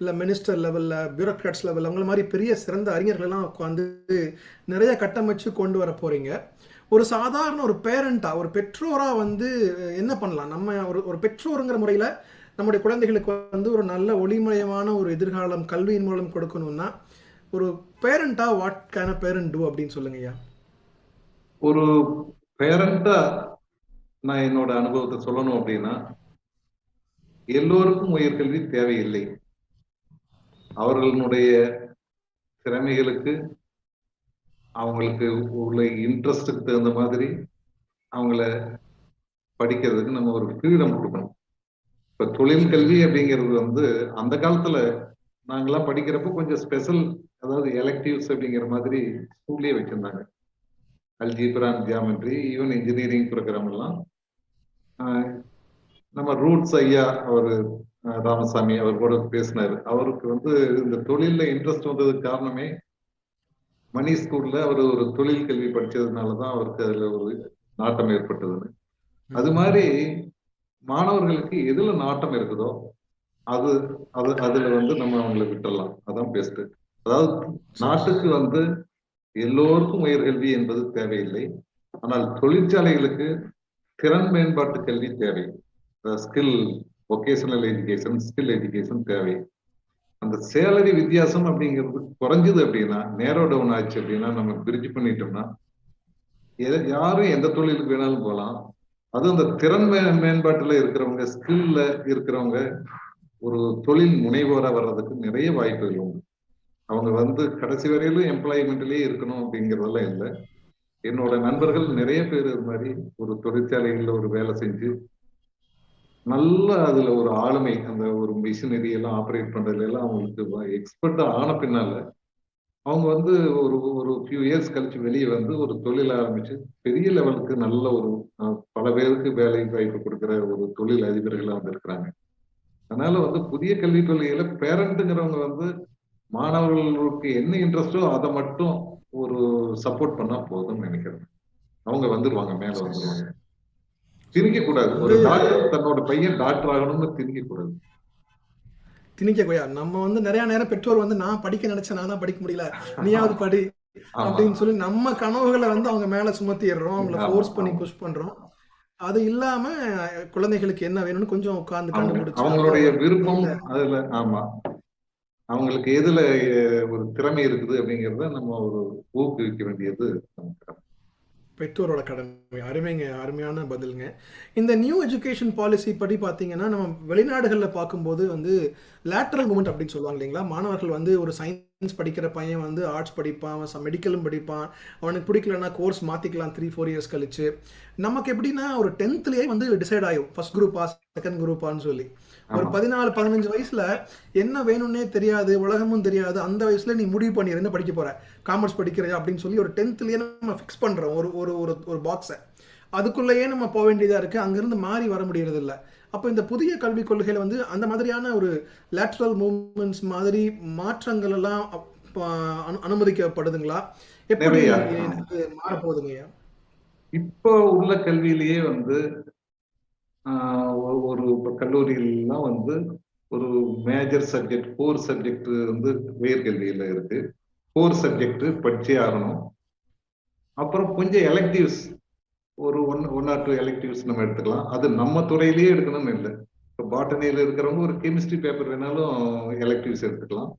இல்லை மினிஸ்டர் லெவலில், பியூரோக்ராட்ஸ் லெவலில் அவங்கள மாதிரி பெரிய சிறந்த அறிஞர்களெல்லாம் உட்காந்து நிறைய கட்டமைச்சு கொண்டு வர போறீங்க. ஒரு சாதாரண ஒரு பேரண்டா, ஒரு பெற்றோரா வந்து என்ன பண்ணலாம்? நம்ம ஒரு பெற்றோருங்கிற முறையில் நம்முடைய குழந்தைகளுக்கு வந்து ஒரு நல்ல ஒளிமயமான ஒரு எதிர்காலம் கல்வியின் மூலம் கொடுக்கணும்னா ஒரு பேரண்டா what can a parent do அப்படின்னு சொல்லுங்க ஐயா.
ஒரு பேரண்டா நான் என்னோட அனுபவத்தை சொல்லணும் அப்படின்னா, எல்லோருக்கும் உயர்கல்வி தேவையில்லை. அவர்களுடைய திறமைகளுக்கு, அவங்களுக்கு உள்ள இன்ட்ரெஸ்டுக்கு தகுந்த மாதிரி அவங்கள படிக்கிறதுக்கு நம்ம ஒரு ஃப்ரீடம் கொடுக்கணும். இப்ப தொழில் கல்வி அப்படிங்கிறது வந்து அந்த காலத்துல நாங்கெல்லாம் படிக்கிறப்போ கொஞ்சம் ஸ்பெஷல், அதாவது எலெக்டிவ்ஸ் அப்படிங்கிற மாதிரி ஸ்கூல்லேயே வச்சிருந்தாங்க. Algebra, geometry, even engineering programme எல்லாம். நம்ம ரூட்ஸ் ஐயா அவர் ராமசாமி அவர் கூட பேசினாரு. அவருக்கு வந்து இந்த தொழில இன்ட்ரெஸ்ட் வந்ததுக்கு காரணமே மணி ஸ்கூல்ல அவர் ஒரு தொழில் கல்வி படிச்சதுனாலதான் அவருக்கு அதுல ஒரு நாட்டம் ஏற்பட்டதுன்னு. அது மாதிரி மாணவர்களுக்கு எதுல நாட்டம் இருக்குதோ அது அதுல வந்து நம்ம அவங்களை விட்டுடலாம். அதான் பெஸ்ட். அதாவது நாட்டுக்கு வந்து எல்லோருக்கும் உயர்கல்வி என்பது தேவையில்லை. ஆனால் தொழிற்சாலைகளுக்கு திறன் மேம்பாட்டு கல்வி தேவை. Skill, vocational education, skill education தேவை. அந்த சேலரி வித்தியாசம் அப்படிங்கிறது குறைஞ்சது அப்படின்னா, நேரோ டவுன் ஆச்சு அப்படின்னா, நம்ம பிரிட்ஜ் பண்ணிட்டோம்னா யாரும் எந்த தொழிலுக்கு வேணாலும் போகலாம். அதுவும் அந்த திறன் மேம்பாட்டுல இருக்கிறவங்க, ஸ்கில்ல இருக்கிறவங்க ஒரு தொழில் முனைவோரா வர்றதுக்கு நிறைய வாய்ப்புகள் உண்டு. அவங்க வந்து கடைசி வரையிலும் எம்ப்ளாய்மெண்ட்லயே இருக்கணும் அப்படிங்கிறதெல்லாம் இல்லை. என்னோட நண்பர்கள் நிறைய பேர் இது மாதிரி ஒரு தொழிற்சாலைகள்ல ஒரு வேலை செஞ்சு நல்ல அதுல ஒரு ஆளுமை, அந்த ஒரு மிஷினரி எல்லாம் ஆப்ரேட் பண்றதுல எல்லாம் அவங்களுக்கு எக்ஸ்பர்ட்டா ஆன பின்னால அவங்க வந்து ஒரு ஃபியூ இயர்ஸ் கழிச்சு வெளியே வந்து ஒரு தொழில் ஆரம்பிச்சு பெரிய லெவலுக்கு நல்ல ஒரு பல பேருக்கு வேலை வாய்ப்பு கொடுக்குற ஒரு தொழில் அதிபர்களா வந்து இருக்கிறாங்க. அதனால வந்து புதிய கல்விக் கொள்கையில பேரண்ட்ங்கிறவங்க வந்து மாணவர்களுக்கு என்ன இன்ட்ரெஸ்டோ அதை மட்டும் ஒரு சப்போர்ட் பண்ணா போதும்னு நினைக்கிறேன். அவங்க வந்துருவாங்க, மேல வந்துருவாங்க. திணிக்க கூடாது. ஒரு டாக்டர் தன்னோட பையன் டாக்டர் ஆகணும்னு திணிக்க கூடாது.
திணிக்க கொய்யா நம்ம வந்து நிறைய நேரம் பெற்றோர் வந்து நான் படிக்க நினைச்சேன், நான் தான் படிக்க முடியல, நீயாவது படி அப்படின்னு சொல்லி நம்ம கனவுகளை வந்து அவங்க மேல சுமத்திடுறோம், அவங்கள ஃபோர்ஸ் பண்ணி புஷ் பண்றோம். அது இல்லாம குழந்தைகளுக்கு என்ன வேணும்னு கொஞ்சம் உட்கார்ந்து கண்டுபிடிச்சு
அவங்களுடைய விருப்பம் அதுல, ஆமா, அவங்களுக்கு எதுல ஒரு திறமை இருக்குது அப்படிங்கறத நம்ம ஒரு ஊக்குவிக்க வேண்டியது
பெற்றோரோட கடமை. அருமைங்க, அருமையான பதிலுங்க. இந்த நியூ எஜுகேஷன் பாலிசி படி பார்த்தீங்கன்னா நம்ம வெளிநாடுகளில் பார்க்கும்போது வந்து லேட்டரல் மூமெண்ட் அப்படின்னு சொல்லுவாங்க இல்லைங்களா? மாணவர்கள் வந்து ஒரு சயின்ஸ் படிக்கிற பையன் வந்து ஆர்ட்ஸ் படிப்பான், மெடிக்கலும் படிப்பான், அவனுக்கு பிடிக்கலன்னா கோர்ஸ் மாற்றிக்கலாம் 3-4 இயர்ஸ் கழிச்சு. நமக்கு எப்படின்னா ஒரு 10th வந்து டிசைட் ஆகும் ஃபர்ஸ்ட் குரூப்பா செகண்ட் குரூப்பான்னு சொல்லி. ஒரு 14-15 வயசுல என்ன வேணும்னே தெரியாது, உலகமும் தெரியாது. அந்த வயசுல நீ முடிவு பண்ணிடு என்ன படிக்க போற, காமர்ஸ் படிக்கிறியா அப்படின்னு சொல்லி ஒரு 10th நம்ம ஃபிக்ஸ் பண்றோம் ஒரு ஒரு ஒரு ஒரு பாக்ஸை. அதுக்குள்ளேயே நம்ம போக வேண்டியதா இருக்கு. அங்கிருந்து மாறி வர முடியறது இல்ல. அப்போ இந்த புதிய கல்விக் கொள்கையில வந்து அந்த மாதிரியான ஒரு லேட்ரல் மூவ்மெண்ட்ஸ் மாதிரி மாற்றங்கள் எல்லாம் அனுமதிக்கப்படுதுங்களா? எப்படி மாறப்போகுதுங்கய்யா?
இப்போ உள்ள கல்வியிலேயே வந்து ஒரு கல்லூரியிலாம் வந்து ஒரு மேஜர் சப்ஜெக்ட், கோர் சப்ஜெக்ட் வந்து உயர்கல்வியில இருக்கு. கோர் சப்ஜெக்ட் படிச்சே ஆகணும். அப்புறம் கொஞ்சம் எலெக்டிவ்ஸ், ஒரு ஒன் ஆர் 2 எலெக்டிவ்ஸ் நம்ம எடுத்துக்கலாம். அது நம்ம துறையிலேயே எடுக்கணும்னு இல்லை. இப்போ பாட்டனியில இருக்கிறவங்க ஒரு கெமிஸ்ட்ரி பேப்பர் வேணாலும் எலெக்டிவ்ஸ் எடுத்துக்கலாம்.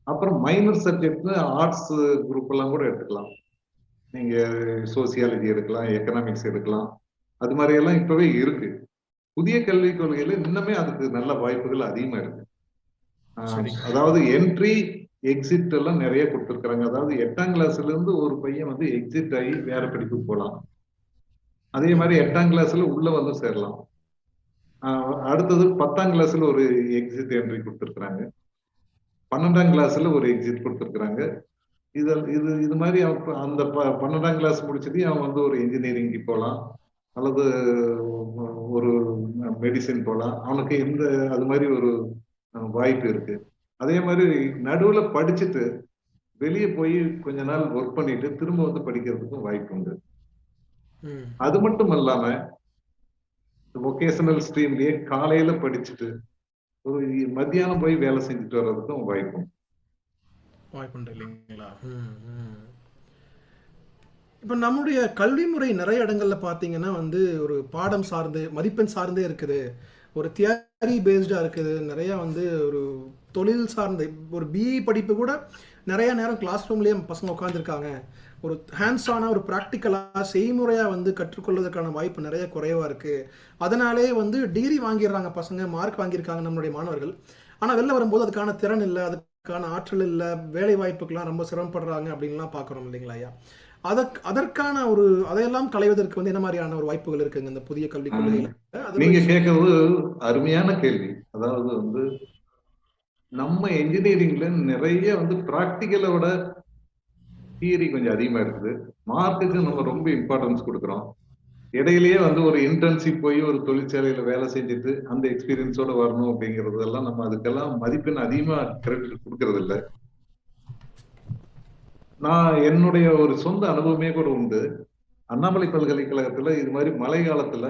அப்புறம் மைனர் சப்ஜெக்ட் ஆர்ட்ஸ் குரூப் எல்லாம் கூட எடுத்துக்கலாம். நீங்க சோசியாலஜி எடுக்கலாம், எக்கனாமிக்ஸ் எடுக்கலாம். அது மாதிரி எல்லாம் இப்பவே இருக்கு. புதிய கல்விக் கொள்கையில இன்னுமே அதுக்கு நல்ல வாய்ப்புகள் அதிகமா இருக்கு. அதாவது என்ட்ரி எக்ஸிட் எல்லாம் நிறைய கொடுத்துருக்காங்க. அதாவது 8ஆம் கிளாஸ்ல இருந்து ஒரு பையன் வந்து எக்ஸிட் ஆகி வேற படிப்புக்கு போகலாம். அதே மாதிரி 8ஆம் கிளாஸ்ல உள்ள வந்து சேரலாம். அடுத்தது 10ஆம் கிளாஸ்ல ஒரு எக்ஸிட் என்ட்ரி கொடுத்துருக்காங்க. 12ஆம் கிளாஸ்ல ஒரு எக்ஸிட் கொடுத்துருக்காங்க. இது மாதிரி அந்த 12ஆம் கிளாஸ் முடிச்சதே அவன் வந்து ஒரு இன்ஜினியரிங்க்கு போகலாம், அல்லது ஒரு மெடிசின் போகலாம். அவனுக்கு அது மாதிரி ஒரு வாய்ப்பு இருக்கு. அதே மாதிரி நடுவுல படிச்சுட்டு வெளியே போய் கொஞ்ச நாள் ஒர்க் பண்ணிட்டு திரும்ப வந்து படிக்கிறதுக்கும் வாய்ப்பு உண்டு. அது மட்டும் இல்லாம வொகேஷனல் ஸ்ட்ரீம்லயே காலையில படிச்சுட்டு ஒரு மத்தியானம் போய் வேலை செஞ்சுட்டு வர்றதுக்கும் வாய்ப்பு
இல்லைங்களா? இப்போ நம்முடைய கல்வி முறை நிறைய இடங்கள்ல பார்த்தீங்கன்னா வந்து ஒரு பாடம் சார்ந்து, மதிப்பெண் சார்ந்தே இருக்குது, ஒரு தியரி பேஸ்டா இருக்குது. நிறைய வந்து ஒரு தொழில் சார்ந்த ஒரு பிஇ படிப்பு கூட நிறைய நேரம் கிளாஸ் ரூம்லயே பசங்க உட்காந்துருக்காங்க. ஒரு ஹேண்ட்ஸான ஒரு ப்ராக்டிக்கலாக செய்முறையாக வந்து கற்றுக்கொள்வதற்கான வாய்ப்பு நிறைய குறைவாக இருக்குது. அதனாலே வந்து டிகிரி வாங்கிடுறாங்க பசங்க, மார்க் வாங்கியிருக்காங்க நம்மளுடைய மாணவர்கள். ஆனால் வெளில வரும்போது அதுக்கான திறன் இல்லை, அதுக்கான ஆற்றல் இல்லை, வேலை வாய்ப்புக்கெல்லாம் ரொம்ப சிரமப்படுறாங்க அப்படின்லாம் பார்க்குறோம் இல்லைங்களா ஐயா? அதற்கான ஒரு அதையெல்லாம் களைவதற்கு வந்து என்ன மாதிரியான ஒரு வாய்ப்புகள் இருக்குங்க இந்த புதிய கல்விக் கொள்கையில?
நீங்க கேட்கறது அருமையான கேள்வி. அதாவது வந்து நம்ம என்ஜினியரிங்ல நிறைய வந்து பிராக்டிக்கலை விட தியரி கொஞ்சம் அதிகமா இருக்குது. மார்க்குக்கு நம்ம ரொம்ப இம்பார்ட்டன்ஸ் கொடுக்குறோம். இடையிலேயே வந்து ஒரு இன்டர்ன்ஷிப் போய் ஒரு தொழிற்சாலையில வேலை செஞ்சுட்டு அந்த எக்ஸ்பீரியன்ஸோட வரணும் அப்படிங்கறதெல்லாம் நம்ம அதுக்கெல்லாம் மதிப்பெண் அதிகமா கிரெடிட் கொடுக்கறது இல்லை. நான் என்னுடைய ஒரு சொந்த அனுபவமே கூட உண்டு. அண்ணாமலை பல்கலைக்கழகத்துல இது மாதிரி மழை காலத்துல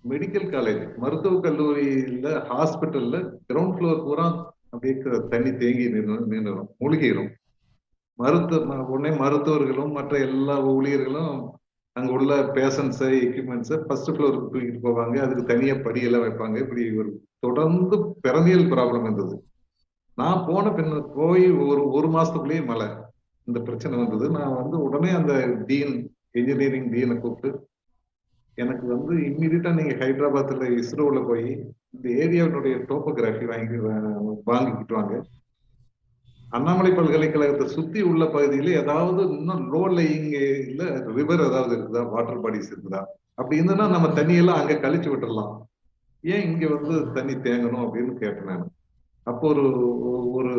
மெடிக்கல் காலேஜ், மருத்துவக் கல்லூரியில ஹாஸ்பிட்டல்ல கிரவுண்ட் ஃப்ளோர் பூரா அப்படியே தண்ணி தேங்கி நின்றுடும், மூழ்கிடும். உடனே மருத்துவர்களும் மற்ற எல்லா ஊழியர்களும் அங்க உள்ள பேஷன்ஸை, எக்யூப்மெண்ட்ஸை ஃபர்ஸ்ட் ஃப்ளோருக்கு தூக்கிட்டு போவாங்க. அதுக்கு தனியா படியெல்லாம் வைப்பாங்க. இப்படி ஒரு தொடர்ந்து பெரனியல் ப்ராப்ளம் இருந்தது. நான் போன பின்ன போய் ஒரு மாசத்துக்குள்ளேயே மழை இந்த பிரச்சனை வந்தது. நான் வந்து உடனே அந்த என்ஜினியரிங் டீனை கூப்பிட்டு, எனக்கு வந்து இம்மிடியட்டா நீங்க ஹைதராபாத்ல இஸ்ரோல போய் இந்த ஏரியாவுடைய டோபோகிராஃபி வாங்கிக்கிட்டு வாங்க. அண்ணாமலை பல்கலைக்கழகத்தை சுத்தி உள்ள பகுதியில ஏதாவது இன்னும் லோ லையிங் இல்ல ரிவர் ஏதாவது இருக்குதா, வாட்டர் பாடிஸ் இருக்குதா, அப்படி இருந்ததுன்னா நம்ம தண்ணியெல்லாம் அங்க கழிச்சு விட்டுடலாம், ஏன் இங்க வந்து தண்ணி தேங்கணும் அப்படின்னு கேட்டேன் நான். அப்போ ஒரு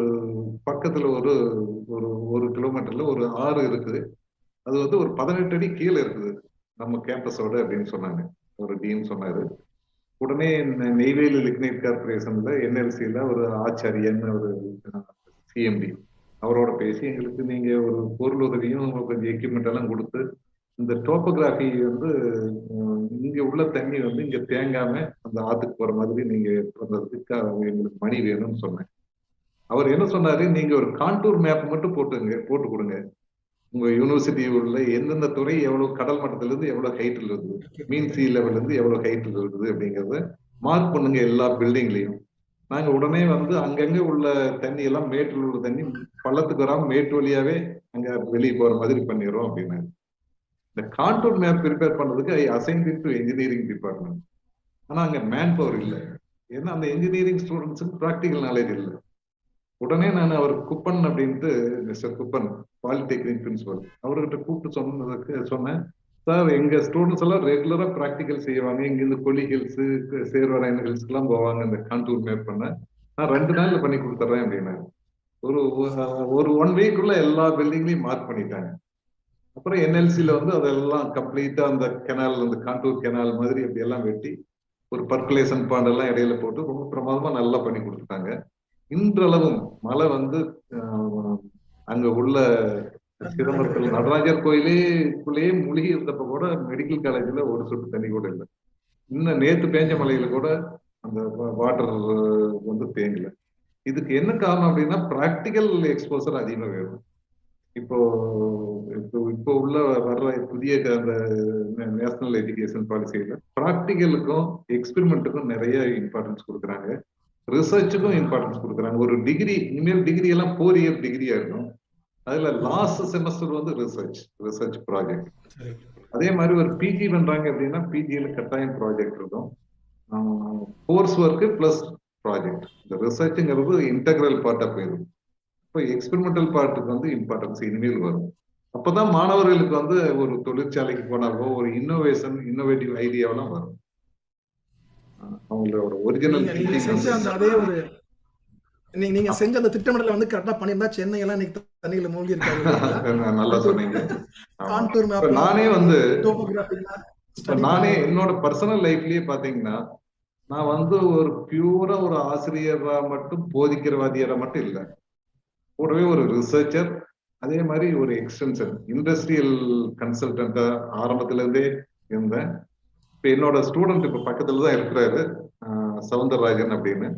பக்கத்துல ஒரு கிலோமீட்டர்ல ஒரு ஆறு இருக்குது. அது வந்து ஒரு 18 அடி கீழே இருக்குது நம்ம கேம்பஸோட அப்படின்னு சொன்னாங்க. ஒரு டீன் சொன்னாரு. உடனே நெய்வேலி லிக்னைட் கார்பரேஷன்ல என்எல்சியில ஒரு ஆச்சாரியன், ஒரு சிஎம்டி, அவரோட பேசி எங்களுக்கு நீங்க ஒரு பொருள் உதவியும் கொஞ்சம் எக்யூப்மெண்ட் எல்லாம் கொடுத்து இந்த டோபோகிராஃபி வந்து இங்க உள்ள தண்ணி வந்து இங்க தேங்காம அந்த ஆத்துக்கு போற மாதிரி நீங்க பண்றதுக்கு எங்களுக்கு மணி வேணும்னு சொன்னேன். அவர் என்ன சொன்னாரு, நீங்க ஒரு கான்டூர் மேப் மட்டும் போட்டு கொடுங்க. உங்க யூனிவர்சிட்டி உள்ள எந்தெந்த துறை எவ்வளவு கடல் மட்டத்துல இருந்து எவ்வளவு ஹைட்ல இருக்குது, மீன் சி லெவல்ல இருந்து எவ்வளவு ஹைட்ல இருக்குது அப்படிங்கறத மார்க் பண்ணுங்க எல்லா பில்டிங்லயும். நாங்க உடனே வந்து அங்கங்க உள்ள தண்ணி எல்லாம் மேட்டில் உள்ள தண்ணி பள்ளத்துக்கு வராம மேட்டு வழியாவே அங்க வெளியே போற மாதிரி பண்ணிடுறோம் அப்படின்னு. இந்த கான்டூர் மேப் ப்ரிப்பேர் பண்ணதுக்கு அசைன் டு இன்ஜினியரிங் டிபார்ட்மெண்ட். ஆனா அங்க மேன் பவர் இல்லை. ஏன்னா அந்த இன்ஜினியரிங் ஸ்டூடெண்ட்ஸுக்கு ப்ராக்டிக்கல் நாலேஜ் இல்லை. உடனே நான் அவர் குப்பன் அப்படின்ட்டு, மிஸ்டர் குப்பன் பாலிடெக்னிக் பிரின்சிபல், அவர்கிட்ட கூப்பிட்டு சொன்னேன், சார் எங்க ஸ்டூடெண்ட்ஸ் எல்லாம் ரெகுலரா ப்ராக்டிக்கல் செய்வாங்க. இங்க இந்த கொல்லி ஹில்ஸ், சேர்வராயன் ஹில்ஸ்க்கு எல்லாம் போவாங்க இந்த கான்டூர் மேப் பண்ண. நான் 2 நாள்ல பண்ணி கொடுத்துட்றேன் அப்படின்னா ஒரு ஒரு 1 வீக்குள்ள எல்லா பில்டிங்லையும் மார்க் பண்ணிட்டாங்க. அப்புறம் என்எல்சில வந்து அதெல்லாம் கம்ப்ளீட்டா அந்த கெனால், அந்த கான்டூர் கெனால் மாதிரி அப்படி எல்லாம் வெட்டி ஒரு பர்குலேஷன் பாண்ட் எல்லாம் இடையில போட்டு ரொம்ப பிரமாதமா நல்லா பண்ணி கொடுத்துட்டாங்க. இன்றளவும் மழை வந்து அங்க உள்ள சிதம்பரத்தில் நடராஜர் கோயிலேக்குள்ளேயே மூழ்கி இருந்தப்ப கூட மெடிக்கல் காலேஜ்ல ஒரு சொட்டு தண்ணி கூட இல்லை. இன்னும் நேத்து பேஞ்ச மலையில கூட அந்த வாட்டர் வந்து தேங்கல. இதுக்கு என்ன காரணம் அப்படின்னா பிராக்டிக்கல் எக்ஸ்போசர் அதிகமா வேணும். இப்போ இப்போ உள்ள வர்ற புதிய அந்த நேஷனல் எஜுகேஷன் பாலிசியில பிராக்டிக்கலுக்கும் எக்ஸ்பெரிமெண்ட்டுக்கும் நிறைய இம்பார்ட்டன்ஸ் கொடுக்குறாங்க. ரிசர்ச்சுக்கும் இம்பார்ட்டன்ஸ் கொடுக்குறாங்க. ஒரு டிகிரி, இனிமேல் டிகிரி எல்லாம் 4 இயர் டிகிரியா இருக்கும். அதுல லாஸ்ட் செமஸ்டர் வந்து ரிசர்ச் ப்ராஜெக்ட். அதே மாதிரி ஒரு பிஜி பண்றாங்க அப்படின்னா பிஜியில கட்டாயம் ப்ராஜெக்ட் இருக்கும். Course work plus project. இந்த ரிசர்ச்ங்கிறது இன்டெகிரல் பார்ட்டா போயிடும். இப்போ எக்ஸ்பெரிமெண்டல் பார்ட்டுக்கு வந்து இம்பார்ட்டன்ஸ் இனிமேல் வரும். அப்பதான் மாணவர்களுக்கு வந்து ஒரு தொழிற்சாலைக்கு போனாலோ ஒரு இன்னோவேட்டிவ் ஐடியாவெல்லாம் வரும். அவங்களோட ஒரிஜினல்
அதே ஒரு நீங்க செஞ்ச அந்த திட்டமிடல வந்து கரெக்டா பண்ணிருந்தா சென்னை எல்லாம் இன்னைக்கு தண்ணியில மூழ்கி இருக்காங்க.
நல்லா சொன்னீங்க. நானே வந்து நானே என்னோட பர்சனல் லைஃப்லயே பாத்தீங்கன்னா நான் வந்து ஒரு பியூரா ஒரு ஆசிரியரா மட்டும் போதிக்கிறவாதியரா மட்டும் இல்லை. கூடவே ஒரு ரிசர்ச்சர், அதே மாதிரி ஒரு எக்ஸ்டென்ஷன் இண்டஸ்ட்ரியல் கன்சல்டன்டா ஆரம்பத்துல இருந்தே இருந்தேன். இப்ப என்னோட ஸ்டூடெண்ட் இப்ப பக்கத்துலதான் இருக்கிறாரு, சவுந்தரராஜன் அப்படின்னு.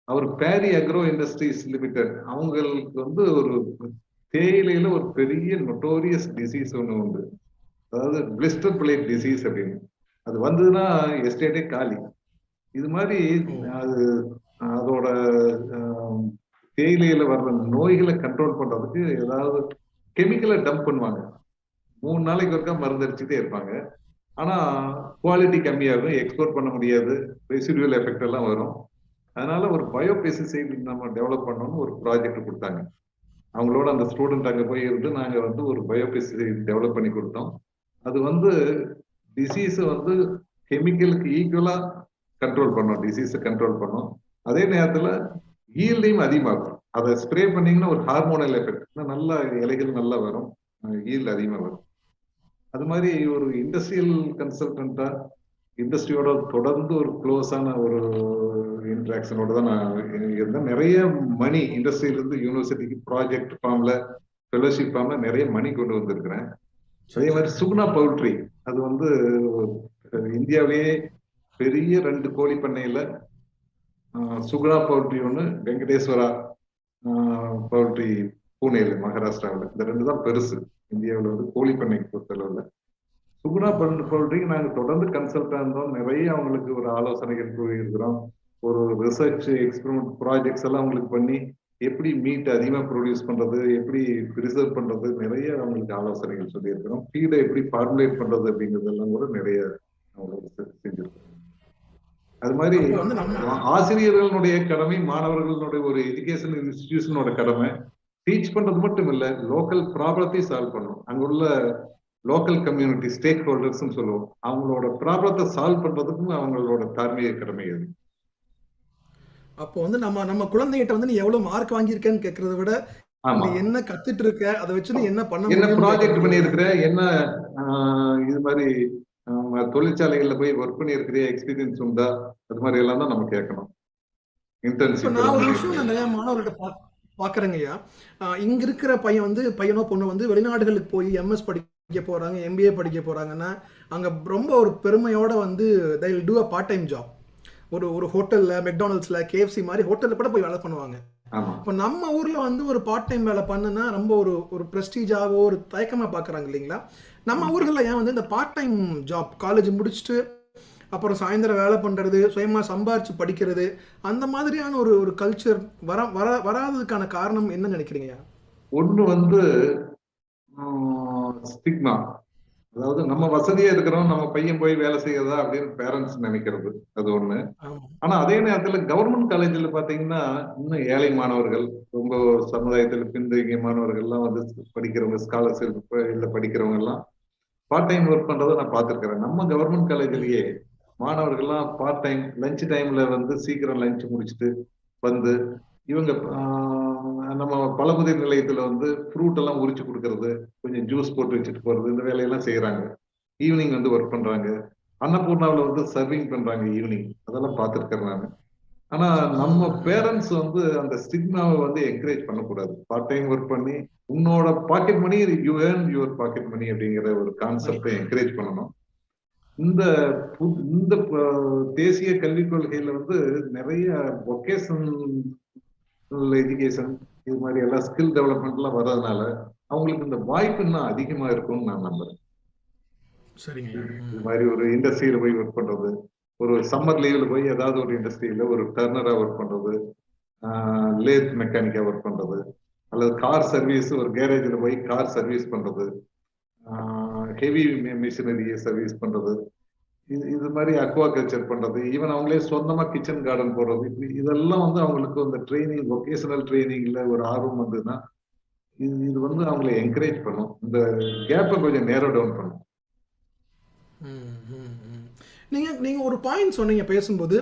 அவர் பேரி அக்ரோ இண்டஸ்ட்ரீஸ் லிமிடெட், அவங்களுக்கு வந்து ஒரு தேயிலையில ஒரு பெரிய நொட்டோரியஸ் டிசீஸ் ஒண்ணு உண்டு. அதாவது பிளிஸ்டர் பிளேட் டிசீஸ் அப்படின்னு. அது வந்ததுன்னா எஸ்டேட்டே காலி. இது மாதிரி அது அதோட தேயிலையில வர்ற நோய்களை கண்ட்ரோல் பண்றதுக்கு ஏதாவது கெமிக்கலை டம்ப் பண்ணுவாங்க. 3 நாளைக்கு ஒருக்கா மருந்து அடிச்சுட்டே இருப்பாங்க. ஆனா குவாலிட்டி கம்மியாகும், எக்ஸ்போர்ட் பண்ண முடியாது, ரெசிடுவல் எஃபெக்ட் எல்லாம் வரும். அதனால ஒரு பயோபெஸ்டிசைட் நம்ம டெவலப் பண்ணணும்னு ஒரு ப்ராஜெக்ட் கொடுத்தாங்க. அவங்களோட அந்த ஸ்டூடெண்ட் அங்கே போய் இருந்து நாங்க வந்து ஒரு பயோபெஸ்டிசைட் டெவலப் பண்ணி கொடுத்தோம். அது வந்து டிசீஸை வந்து கெமிக்கலுக்கு ஈக்குவலா கண்ட்ரோல் பண்ணோம், டிசீஸை கண்ட்ரோல் பண்ணோம். அதே நேரத்துல ஈல்டையும் அதிகமாகும். அதை ஸ்ப்ரே பண்ணீங்கன்னா ஒரு ஹார்மோனல் எஃபெக்ட், நல்லா இலைகள் நல்லா வரும், ஈல்டு அதிகமா வரும். அது மாதிரி ஒரு இண்டஸ்ட்ரியல் கன்சல்டன்டா இண்டஸ்ட்ரியோட தொடர்ந்து ஒரு க்ளோஸான ஒரு இன்ட்ராக்ஷனோட தான் நான் இருந்தேன். நிறைய மணி இண்டஸ்ட்ரியில இருந்து யூனிவர்சிட்டிக்கு ப்ராஜெக்ட் ஃபார்ம்ல, ஃபெலோஷிப் ஃபார்ம்ல நிறைய மணி கொண்டு வந்திருக்கிறேன். அதே மாதிரி சுகுணா பவுல்ட்ரி, அது வந்து இந்தியாவிலேயே பெரிய 2 கோழி பண்ணையில சுகுணா பவுல்ட்ரி ஒன்று, வெங்கடேஸ்வரா பவுல்ட்ரி பூனேல மகாராஷ்டிராவில், இந்த 2 தான் பெருசு இந்தியாவில் வந்து கோழி பண்ணைக்கு பொறுத்தளவில். சுகுணா பவுல்ட்ரிக்கு நாங்கள் தொடர்ந்து கன்சல்டா இருந்தோம். நிறைய அவங்களுக்கு ஒரு ஆலோசனைகள் கூறியிருக்கிறோம். ஒரு ரிசர்ச் எக்ஸ்பெரிமெண்ட் ப்ராஜெக்ட்ஸ் எல்லாம் அவங்களுக்கு பண்ணி எப்படி மீட் அதிகமாக ப்ரொடியூஸ் பண்றது, எப்படி ப்ரிசர்வ் பண்றது, நிறைய அவங்களுக்கு ஆலோசனைகள் சொல்லியிருக்கிறோம். ஃபீடை எப்படி ஃபார்முலேட் பண்றது அப்படிங்கிறதெல்லாம் கூட நிறைய அவங்களுக்கு செஞ்சிருக்கிறோம். அது மாதிரி ஆசிரியர்களுடைய கடமை, மாணவர்களுடைய ஒரு எஜுகேஷன் இன்ஸ்டிடியூஷனோட கடமை டீச் பண்றது மட்டும் இல்ல, லோக்கல் ப்ராப்ளத்தையும் சால்வ் பண்ணணும். அங்குள்ள லோக்கல் கம்யூனிட்டி ஸ்டேக் ஹோல்டர்ஸ் சொல்லுவோம், அவங்களோட ப்ராப்ளத்தை சால்வ் பண்றதுக்கும் அவங்களோட தார்மீக கடமை அது.
அப்போ வந்து நம்ம குழந்தைகிட்ட வந்து நீ எவ்வளவு மார்க் வாங்கியிருக்கேன்னு கேட்கறத விட நீ என்ன கத்துட்டு இருக்க, அதை வச்சு நீ என்ன பண்ண,
என்ன ப்ராஜெக்ட் பண்ணியிருக்கிற, என்ன இது மாதிரி தொழிற்சாலைகள்ல போய் ஒர்க் பண்ணி இருக்கிற எக்ஸ்பீரியன்ஸ் உண்டா, அது மாதிரி எல்லாம் தான் நம்ம கேட்கணும்.
நான் ஒரு விஷயம் நான் நிறைய மாணவர்கிட்ட பாக்குறேங்கய்யா, இங்க இருக்கிற பையனோ பொண்ணு வந்து வெளிநாடுகளுக்கு போய் எம்எஸ் படிக்க போறாங்க, எம்பிஏ படிக்க போறாங்கன்னா அங்க ரொம்ப ஒரு பெருமையோட வந்து they will do a part time job. ஒரு ஹோட்டல்ல, மெக்டானல்ட்ஸ்ல, கேஎஃப்சி மாதிரி ஹோட்டல்ல கூட போய் வேலை பண்ணுவாங்க. இப்போ நம்ம ஊர்ல வந்து ஒரு பார்ட் டைம் வேலை பண்ணுனா ரொம்ப ஒரு பிரஸ்டீஜாவோ ஒரு தயக்கமா பாக்குறாங்க இல்லைங்களா? நம்ம ஊர்கள்ல ஏன் வந்து இந்த பார்ட் டைம் ஜாப், காலேஜ் முடிச்சுட்டு அப்புறம் சாயந்தரம் வேலை பண்றது, சுயமா சம்பாரிச்சு படிக்கிறது, அந்த மாதிரியான ஒரு கல்ச்சர் வராததுக்கான காரணம் என்ன நினைக்கிறீங்க?
ஒண்ணு வந்து ஸ்டிக்மா, அதாவது நம்ம வசதியா இருக்கிறோம், நம்ம பையன் போய் வேலை செய்யறதா அப்படின்னு பேரண்ட்ஸ் நினைக்கிறது, அது ஒண்ணு. ஆனா அதே நேரத்துல கவர்மெண்ட் காலேஜ்ல பாத்தீங்கன்னா இன்னும் ஏழை மாணவர்கள், ரொம்ப சமுதாயத்துல பின்தங்கிய மாணவர்கள் எல்லாம் வந்து படிக்கிறவங்க, ஸ்காலர்ஷிப் இல்ல படிக்கிறவங்க எல்லாம் பார்ட் டைம் ஒர்க் பண்றதை நான் பார்த்திருக்கிறேன். நம்ம கவர்மெண்ட் காலேஜ்லயே மாணவர்கள்லாம் பார்ட் டைம் லஞ்ச் டைம்ல வந்து சீக்கிரம் லஞ்ச் முடிச்சுட்டு வந்து இவங்க நம்ம பழமுதிர் நிலையத்துல வந்து ஃப்ரூட் எல்லாம் உரிச்சு கொடுக்கறது, கொஞ்சம் ஜூஸ் போட்டு வச்சுட்டு போறது, இந்த வேலையெல்லாம் செய்யறாங்க. ஈவினிங் வந்து ஒர்க் பண்றாங்க. அன்னபூர்ணாவில் வந்து சர்விங் பண்றாங்க ஈவினிங். அதெல்லாம் பார்த்திருக்கிறேன் நான். ஆனா நம்ம பேரண்ட்ஸ் வந்து அந்த ஸ்டிக்மாவை வந்து என்கரேஜ் பண்ணக்கூடாது. பார்ட் டைம் ஒர்க் பண்ணி உன்னோட pocket money, you earn your pocket money அப்படிங்கிற ஒரு கான்செப்டை என்கரேஜ் பண்ணணும். இந்த தேசிய கல்விக் கொள்கையில வந்து நிறைய வொகேஷனல் எஜுகேஷன் இது மாதிரி எல்லாம் ஸ்கில் டெவலப்மெண்ட் எல்லாம் வர்றதுனால அவங்களுக்கு இந்த வாய்ப்பு இன்னும் அதிகமா இருக்கும்னு நான் நம்புறேன். இது மாதிரி ஒரு இண்டஸ்ட்ரியில போய் ஒர்க் பண்றது, ஒரு சம்மர் லீவ்ல போய் ஏதாவது ஒரு இண்டஸ்ட்ரியில ஒரு டர்னரா ஒர்க் பண்றது, லேத் மெக்கானிக்கா ஒர்க் பண்றது, அல்லது கார் சர்வீஸ் ஒரு கேரேஜ்ல போய் கார் சர்வீஸ் பண்றது, ஹெவி மிஷினரியை சர்வீஸ் பண்றது, இது மாதிரி அக்வா கல்ச்சர் பண்றது, ஈவன் அவங்களே சொந்தமா கிச்சன் கார்டன் போடுறது, இதெல்லாம் வந்து அவங்களுக்கு அந்த ட்ரைனிங் வொகேஷனல் ட்ரைனிங்ல ஒரு ஆர்வம் வந்ததுன்னா இது வந்து அவங்களை என்கரேஜ் பண்ணும். இந்த கேப்பை கொஞ்சம் நேரோ டவுன் பண்ணும்.
நீங்க ஒரு பாயிண்ட் சொன்னீங்க பேசும்போது,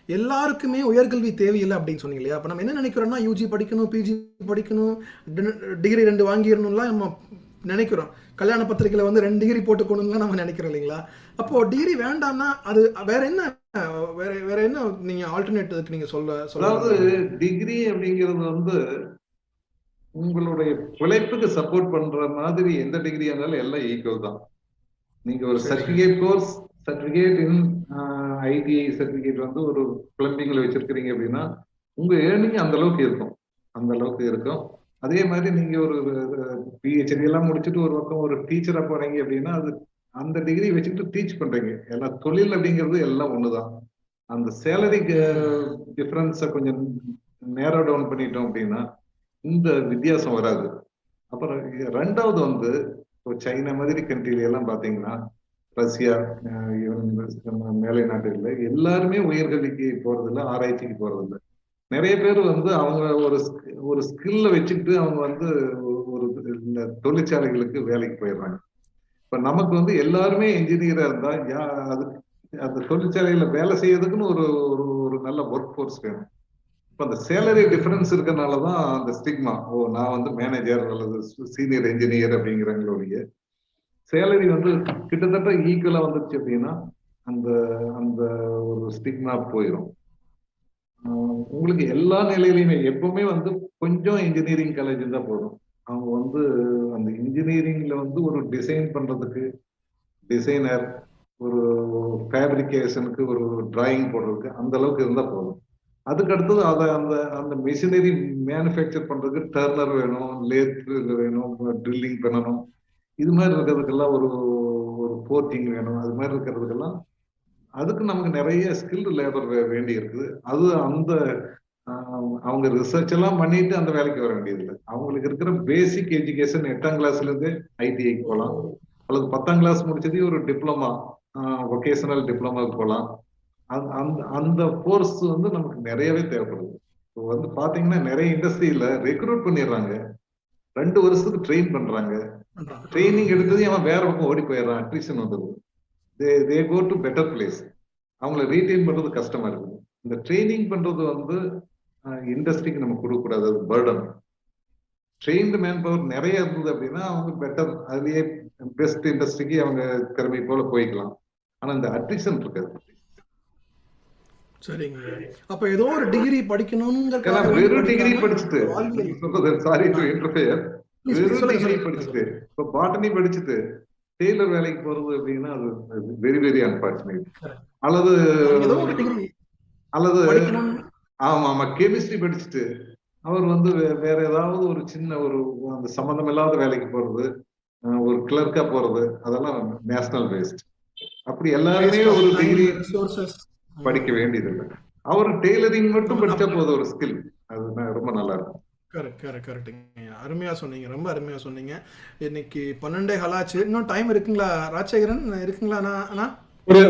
எல்லாருக்குமே உயர்கல்வி தேவையில்லை அப்படின்னு சொன்னீங்க இல்லையா? அப்ப நம்ம என்ன நினைக்கிறோம்னா யூஜி படிக்கணும், பிஜி படிக்கணும், டிகிரி 2 வாங்கிடணும்லாம் நம்ம நினைக்கிறோம். கல்யாண பத்திரிகையில வந்து 2 டிகிரி போட்டுக்கணும்லாம் நம்ம நினைக்கிறோம் இல்லைங்களா? அப்போ டிகிரி வேண்டாம்னா அது வேற என்ன நீங்க ஆல்டர்னேட்டிவ்க்கு நீங்க சொல்ல?
அதாவது டிகிரி அப்படிங்கிறது வந்து உங்களுடைய பிழைப்புக்கு சப்போர்ட் பண்ற மாதிரி எந்த டிகிரியா இருந்தாலும் எல்லாம் ஈக்குவல் தான். நீங்க ஒரு சர்டிபிகேட் கோர்ஸ், சர்டிபிகேட் இன் ஐடிஐ சர்டிபிகேட் வந்து ஒரு பிளம்பிங்ல வச்சிருக்கிறீங்க அப்படின்னா உங்க ஏர்னிங் அந்த அளவுக்கு இருக்கும். அதே மாதிரி நீங்க ஒரு பிஹெச்டி எல்லாம் முடிச்சுட்டு ஒரு பக்கம் ஒரு டீச்சரா போறீங்க அப்படின்னா அது அந்த டிகிரி வச்சுட்டு டீச் பண்றீங்க. எல்லா தொழில் அப்படிங்கிறது எல்லாம் ஒண்ணுதான். அந்த சேலரி டிஃபரன்ஸை கொஞ்சம் நேரோ டவுன் பண்ணிட்டோம் அப்படின்னா இந்த வித்தியாசம் வராது. அப்புறம் ரெண்டாவது வந்து சைனா மாதிரி கண்ட்ரில எல்லாம் பாத்தீங்கன்னா, ரஷ்யா, மேலை நாட்டுல எல்லாருமே உயர்கல்விக்கு போறதில்லை, ஆராய்ச்சிக்கு போறதில்லை. நிறைய பேர் வந்து அவங்க ஒரு ஸ்கில்ல வச்சுக்கிட்டு அவங்க வந்து ஒரு தொழிற்சாலைகளுக்கு வேலைக்கு போயிடுறாங்க. இப்ப நமக்கு வந்து எல்லாருமே இன்ஜினியரா இருந்தா அதுக்கு அந்த தொழிற்சாலையில வேலை செய்யறதுக்குன்னு ஒரு நல்ல ஒர்க் ஃபோர்ஸ் வேணும். இப்ப அந்த சேலரி டிஃபரன்ஸ் இருக்கனாலதான் அந்த ஸ்டிக்மா, நான் வந்து மேனேஜர் அல்லது சீனியர் என்ஜினியர் அப்படிங்கிறவங்களுடைய சேலரி வந்து கிட்டத்தட்ட ஈக்குவலா வந்துச்சு அப்படின்னா அந்த அந்த ஒரு ஸ்டிக்மா போயிடும். உங்களுக்கு எல்லா நிலையிலுமே எப்பவுமே வந்து கொஞ்சம் இன்ஜினியரிங் காலேஜ் தான் போதும். அவங்க வந்து அந்த இன்ஜினியரிங்ல வந்து ஒரு டிசைன் பண்றதுக்கு டிசைனர், ஒரு ஃபேப்ரிகேஷனுக்கு ஒரு டிராயிங் போடுறதுக்கு அந்த அளவுக்கு இருந்தா போதும். அதுக்கு அடுத்தது அதை அந்த மிஷினரி மேனுஃபேக்சர் பண்றதுக்கு டர்னர் வேணும், லேத் வேணும், ட்ரில்லிங் பண்ணணும், இது மாதிரி இருக்கிறதுக்கெல்லாம் ஒரு போர்ட்டிங் வேணும். அது மாதிரி இருக்கிறதுக்கெல்லாம் அதுக்கு நமக்கு நிறைய ஸ்கில்டு லேபர் வேண்டி இருக்குது. அது அவங்க ரிசர்ச் எல்லாம் பண்ணிட்டு அந்த வேலைக்கு வர வேண்டியது இல்லை. அவங்களுக்கு இருக்கிற பேசிக் எஜுகேஷன் 8ஆம் கிளாஸ்ல இருந்து ஐடிஐக்கு போகலாம், அல்லது 10ஆம் கிளாஸ் முடிச்சது ஒரு டிப்ளமா, வொகேஷனல் டிப்ளமாவுக்கு போகலாம். அந்த கோர்ஸ் வந்து நமக்கு நிறையவே தேவைப்படுது. இப்போ வந்து பாத்தீங்கன்னா நிறைய இண்டஸ்ட்ரியில ரெக்ரூட் பண்ணிடுறாங்க, 2 வருஷத்துக்கு ட்ரெயின் பண்றாங்க, ட்ரைனிங் எடுத்தது அவன் வேற பக்கம் ஓடி போயிடுறான், அட்ரிஷன் வந்தது, தே கோ டு பெட்டர் பிளேஸ். அவங்களை ரீட்டைன் பண்றது கஷ்டமா இருக்குது. இந்த ட்ரைனிங் பண்றது வந்து இண்டஸ்ட்ரிக்கு நம்ம கொடுக்க கூடாது, அது பர்டன். ட்ரெயின்டு மேன் பவர் நிறைய இருந்தது அப்படின்னா அவங்க பெட்டர், அதுலயே பெஸ்ட் இண்டஸ்ட்ரிக்கு அவங்க திறமை போல போய்க்கலாம். ஆனா இந்த அட்ரிஷன் இருக்காது.
சரிங்க. அப்ப ஏதோ ஒரு டிகிரி படிக்கணும்ங்க,
வெறும் டிகிரி படிச்சுட்டு, சாரி டு இன்டர்ஃபியர், வெறும் டிகிரி படிச்சுட்டு இப்ப பாட்டனி படிச்சுட்டு டெய்லர் வேலைக்கு போறது அப்படின்னா அது வெரி வெரி அன்பார்ச்சுனேட். அல்லது ஆமா கெமிஸ்ட்ரி படிச்சுட்டு அவர் வந்து வேற ஏதாவது ஒரு சின்ன ஒரு அந்த சம்பந்தம் இல்லாத வேலைக்கு போறது, ஒரு கிளர்க்கா போறது, அதெல்லாம் நேஷனல் வேஸ்ட். அப்படி எல்லாருமே ஒரு டிகிரி படிக்க வேண்டியதில்லை. அவர் டெய்லரிங் மட்டும் படிச்சா போதும், ஒரு ஸ்கில், அது ரொம்ப நல்லா இருக்கும்.
கரெக்டுங்க. அருமையா சொன்னீங்க, ரொம்ப அருமையா சொன்னீங்க. இன்னைக்கு 12:15 ஆச்சு. இன்னும் டைம் இருக்குங்களா ராஜசேகரன்? இருக்குங்களா?
ஒரு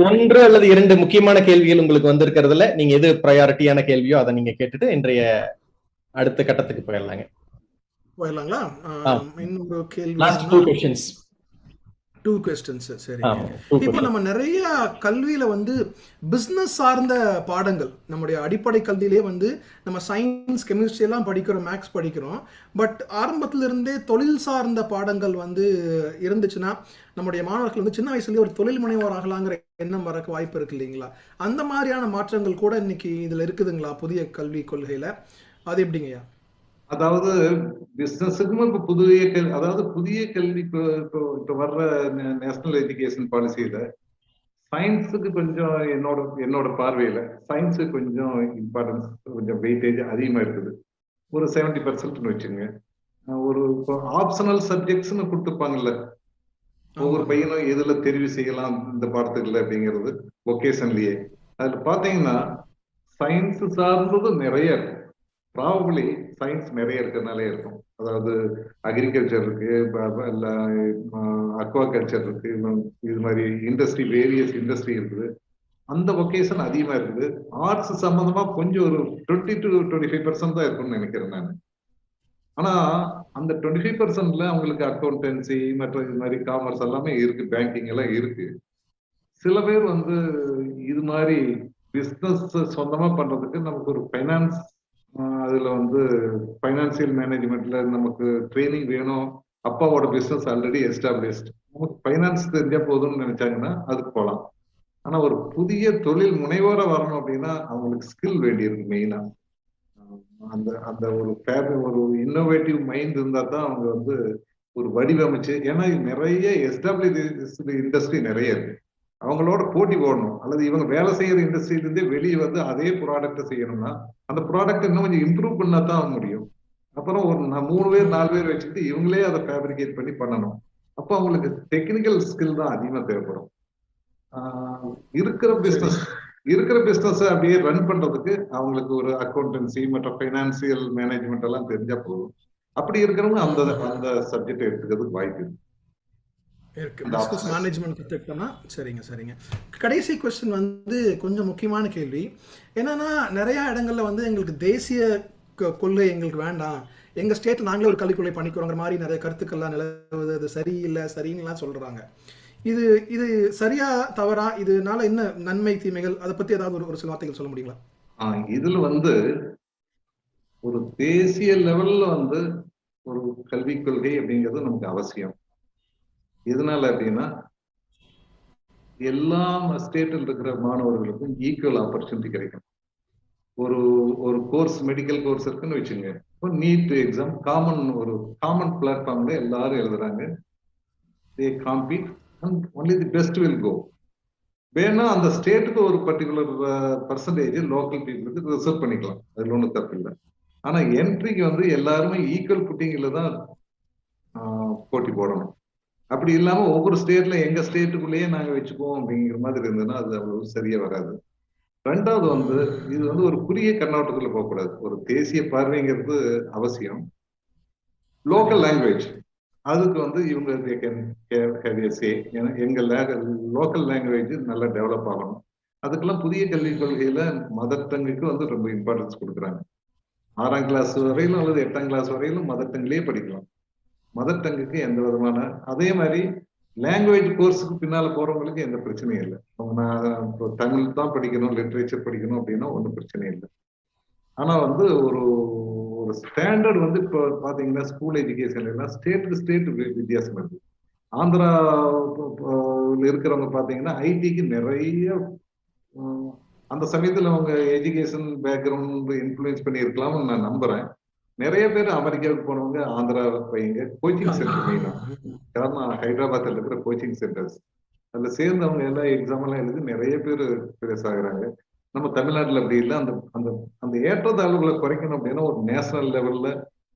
1 அல்லது 2 முக்கியமான கேள்விகள் உங்களுக்கு வந்திருக்கிறதுல நீங்க எது ப்ரையாரிட்டியான கேள்வியோ அதை நீங்க கேட்டுட்டு இன்றைய அடுத்த கட்டத்துக்கு போயிடலாங்களா?
இன்னொரு கேள்வி,
2
2 questions. சரிங்க. இப்போ நம்ம நிறைய கல்வியில வந்து பிசினஸ் சார்ந்த பாடங்கள், நம்முடைய அடிப்படை கல்வியிலே வந்து நம்ம சயின்ஸ், கெமிஸ்ட்ரி எல்லாம் படிக்கிறோம், மேக்ஸ் படிக்கிறோம். பட் ஆரம்பத்துல இருந்தே தொழில் சார்ந்த பாடங்கள் வந்து இருந்துச்சுன்னா நம்முடைய மாணவர்கள் வந்து சின்ன வயசுலயே ஒரு தொழில் முனைவோர் ஆகலாங்கிற எண்ணம் வரக்கு வாய்ப்பு இருக்கு இல்லைங்களா? அந்த மாதிரியான மாற்றங்கள் கூட இன்னைக்கு இதுல இருக்குதுங்களா புதிய கல்வி கொள்கையில? அது எப்படிங்கய்யா?
அதாவது பிசினஸுக்கும் இப்ப புதிய அதாவது புதிய கல்வி இப்ப வர்ற நேஷனல் எஜுகேஷன் பாலிசியில சயின்ஸுக்கு கொஞ்சம் என்னோட பார்வையில சயின்ஸுக்கு கொஞ்சம் இம்பார்ட்டன்ஸ், கொஞ்சம் வெயிட்டேஜ் அதிகமா இருக்குது. ஒரு 70% வச்சுங்க. ஒரு ஆப்ஷனல் சப்ஜெக்ட்ஸ்னு கொடுத்துருப்பாங்கல்ல, ஒவ்வொரு பையனும் எதுல தெரிவு செய்யலாம் இந்த பாடத்துக்குள்ள அப்படிங்கிறது ஒகேஷன்லயே. அதுல பாத்தீங்கன்னா சயின்ஸ் சார்ந்தது நிறைய இருக்கும். ப்ராபபிளி சயின்ஸ் நிறைய இருக்கிறதுனாலே இருக்கும். அதாவது அக்ரிகல்ச்சர் இருக்கு, அக்வா கல்ச்சர் இருக்கு, இது மாதிரி இண்டஸ்ட்ரி, வேரியஸ் இண்டஸ்ட்ரி இருக்குது. அந்த ஒகேஷன் அதிகமா இருக்குது. ஆர்ட்ஸ் சம்பந்தமா கொஞ்சம் ஒரு 20 to 25% தான் இருக்கும்னு நினைக்கிறேன் நான். ஆனா அந்த 25%ல அவங்களுக்கு அக்கௌண்டன்சி மற்ற இது மாதிரி காமர்ஸ் எல்லாமே இருக்கு, பேங்கிங் எல்லாம் இருக்கு. சில பேர் வந்து இது மாதிரி பிசினஸ் சொந்தமா பண்றதுக்கு நமக்கு ஒரு ஃபைனான்ஸ், அதுல வந்து ஃபைனான்சியல் மேனேஜ்மெண்ட்ல நமக்கு ட்ரைனிங் வேணும். அப்பாவோட பிசினஸ் ஆல்ரெடி எஸ்டாப்ளிஷ்ட், நமக்கு ஃபைனான்ஸ் தெரிஞ்சா போதும்னு நினைச்சாங்கன்னா அதுக்கு போகலாம். ஆனா ஒரு புதிய தொழில் முனைவோர வரணும் அப்படின்னா அவங்களுக்கு ஸ்கில் வேண்டியிருக்கு. மெயினா அந்த அந்த ஒரு இன்னோவேட்டிவ் மைண்ட் இருந்தா தான் அவங்க வந்து ஒரு வடிவமைச்சு, ஏன்னா நிறைய எஸ்டாப்ளிஷ்ட் இண்டஸ்ட்ரி நிறைய இருக்கு, அவங்களோட போட்டி போடணும். அல்லது இவங்க வேலை செய்யற இண்டஸ்ட்ரியில இருந்தே வெளியே வந்து அதே ப்ராடக்ட் செய்யணும்னா அந்த ப்ராடக்ட் இன்னும் கொஞ்சம் இம்ப்ரூவ் பண்ணா தான் முடியும். அப்புறம் ஒரு 3 பேர் 4 பேர் வச்சுட்டு இவங்களே அதை ஃபேப்ரிகேட் பண்ணி பண்ணணும். அப்போ அவங்களுக்கு டெக்னிக்கல் ஸ்கில் தான் அதிகமா தேவைப்படும். இருக்கிற பிசினஸ் அப்படியே ரன் பண்றதுக்கு அவங்களுக்கு ஒரு அக்கௌண்டன்சி மற்ற ஃபைனான்சியல் மேனேஜ்மெண்ட் எல்லாம் தெரிஞ்சா போதும். அப்படி இருக்கிறவங்க அந்த சப்ஜெக்ட் எடுத்துக்கிறதுக்கு வாய்ப்பு
இருக்கு. பிசினஸ் மேனேஜ்மெண்ட் கத்துக்கிட்டோம்னா சரிங்க. கடைசி கொஸ்டின் வந்து கொஞ்சம் முக்கியமான கேள்வி. என்னன்னா நிறைய இடங்கள்ல வந்து எங்களுக்கு தேசிய கொள்கை எங்களுக்கு வேண்டாம், எங்க ஸ்டேட்ல நாங்களே ஒரு கல்விக் கொள்கை பண்ணிக்கிறோங்கிற மாதிரி நிறைய கருத்துக்கள்லாம் நிலவுது. அது சரியில்லை சரின்னுலாம் சொல்றாங்க. இது சரியா தவறா? இதனால என்ன நன்மை தீமைகள், அதை பத்தி ஏதாவது ஒரு சில வார்த்தைகள் சொல்ல முடியுங்களா?
இதுல வந்து ஒரு தேசிய லெவல்ல வந்து ஒரு கல்விக் கொள்கை அப்படிங்கிறது நமக்கு அவசியம். எதனால அப்படின்னா எல்லா ஸ்டேட்டில் இருக்கிற மாணவர்களுக்கும் ஈக்குவல் ஆப்பர்ச்சுனிட்டி கிடைக்கும். ஒரு கோர்ஸ், மெடிக்கல் கோர்ஸ் இருக்குன்னு வச்சுங்க, இப்போ நீட் எக்ஸாம் காமன் பிளாட்ஃபார்ம்ல எல்லாரும் எழுதுறாங்க. they compete and only the best will go. வேணா அந்த ஸ்டேட்டுக்கு ஒரு பர்டிகுலர் பர்சன்டேஜ் லோக்கல் பீப்புளுக்கு ரிசர்வ் பண்ணிக்கலாம், அதுல ஒன்றும் தப்பு இல்லை. ஆனா என்ட்ரிக்கு வந்து எல்லாருமே ஈக்குவல் புட்டிங்ல தான் போட்டி போடணும். அப்படி இல்லாம ஒவ்வொரு ஸ்டேட்ல எங்க ஸ்டேட்டுக்குள்ளேயே நாங்க வச்சுக்குவோம் அப்படிங்கிற மாதிரி இருந்ததுன்னா அது அவ்வளவு சரியா வராது. ரெண்டாவது வந்து இது வந்து ஒரு குறுகிய கண்ணோட்டத்துல போகக்கூடாது. ஒரு தேசிய பார்வைங்கிறது அவசியம். லோக்கல் லாங்குவேஜ் அதுக்கு வந்து இவங்க எங்க லோக்கல் லாங்குவேஜ் நல்லா டெவலப் ஆகணும். அதுக்கெல்லாம் புதிய கல்விக் கொள்கையில மதர் டங்குக்கு வந்து ரொம்ப இம்பார்ட்டன்ஸ் கொடுக்குறாங்க. 6ஆம் கிளாஸ் வரையிலும் அல்லது 8ஆம் கிளாஸ் வரையிலும் மதர் டங்லயே படிக்கலாம். மதர் டங்குக்கு எந்த விதமான, அதே மாதிரி லாங்குவேஜ் கோர்ஸுக்கு பின்னால போறவங்களுக்கு எந்த பிரச்சனையும் இல்லை. நான் தமிழ் தான் படிக்கணும், லிட்ரேச்சர் படிக்கணும் அப்படின்னா ஒன்றும் பிரச்சனை இல்லை. ஆனா வந்து ஒரு ஸ்டாண்டர்ட் வந்து இப்போ பாத்தீங்கன்னா ஸ்கூல் எஜுகேஷன்ல எல்லாம் ஸ்டேட்டுக்கு ஸ்டேட் வித்தியாசம் இருக்கு. ஆந்திரா இருக்கிறவங்க பாத்தீங்கன்னா ஐடிக்கு நிறைய அந்த சமயத்துல அவங்க எஜுகேஷன் பேக்ரவுண்ட் இன்ஃபுளுன்ஸ் பண்ணி இருக்கலாம்னு நான் நம்புறேன். நிறைய பேர் அமெரிக்காவுக்கு போனவங்க ஆந்திரா பையங்க கோச்சிங் சென்டர், மெயினா காரணம் ஹைதராபாத்ல இருக்கிற கோச்சிங் சென்டர்ஸ், அதுல சேர்ந்தவங்க எல்லாம் எக்ஸாம் எல்லாம் எழுதி நிறைய பேர் பெருஸ் ஆகுறாங்க. நம்ம தமிழ்நாட்டில் அப்படி இல்லை. அந்த ஏற்றத்தாழ்வுகளை குறைக்கணும் அப்படின்னா ஒரு நேஷனல்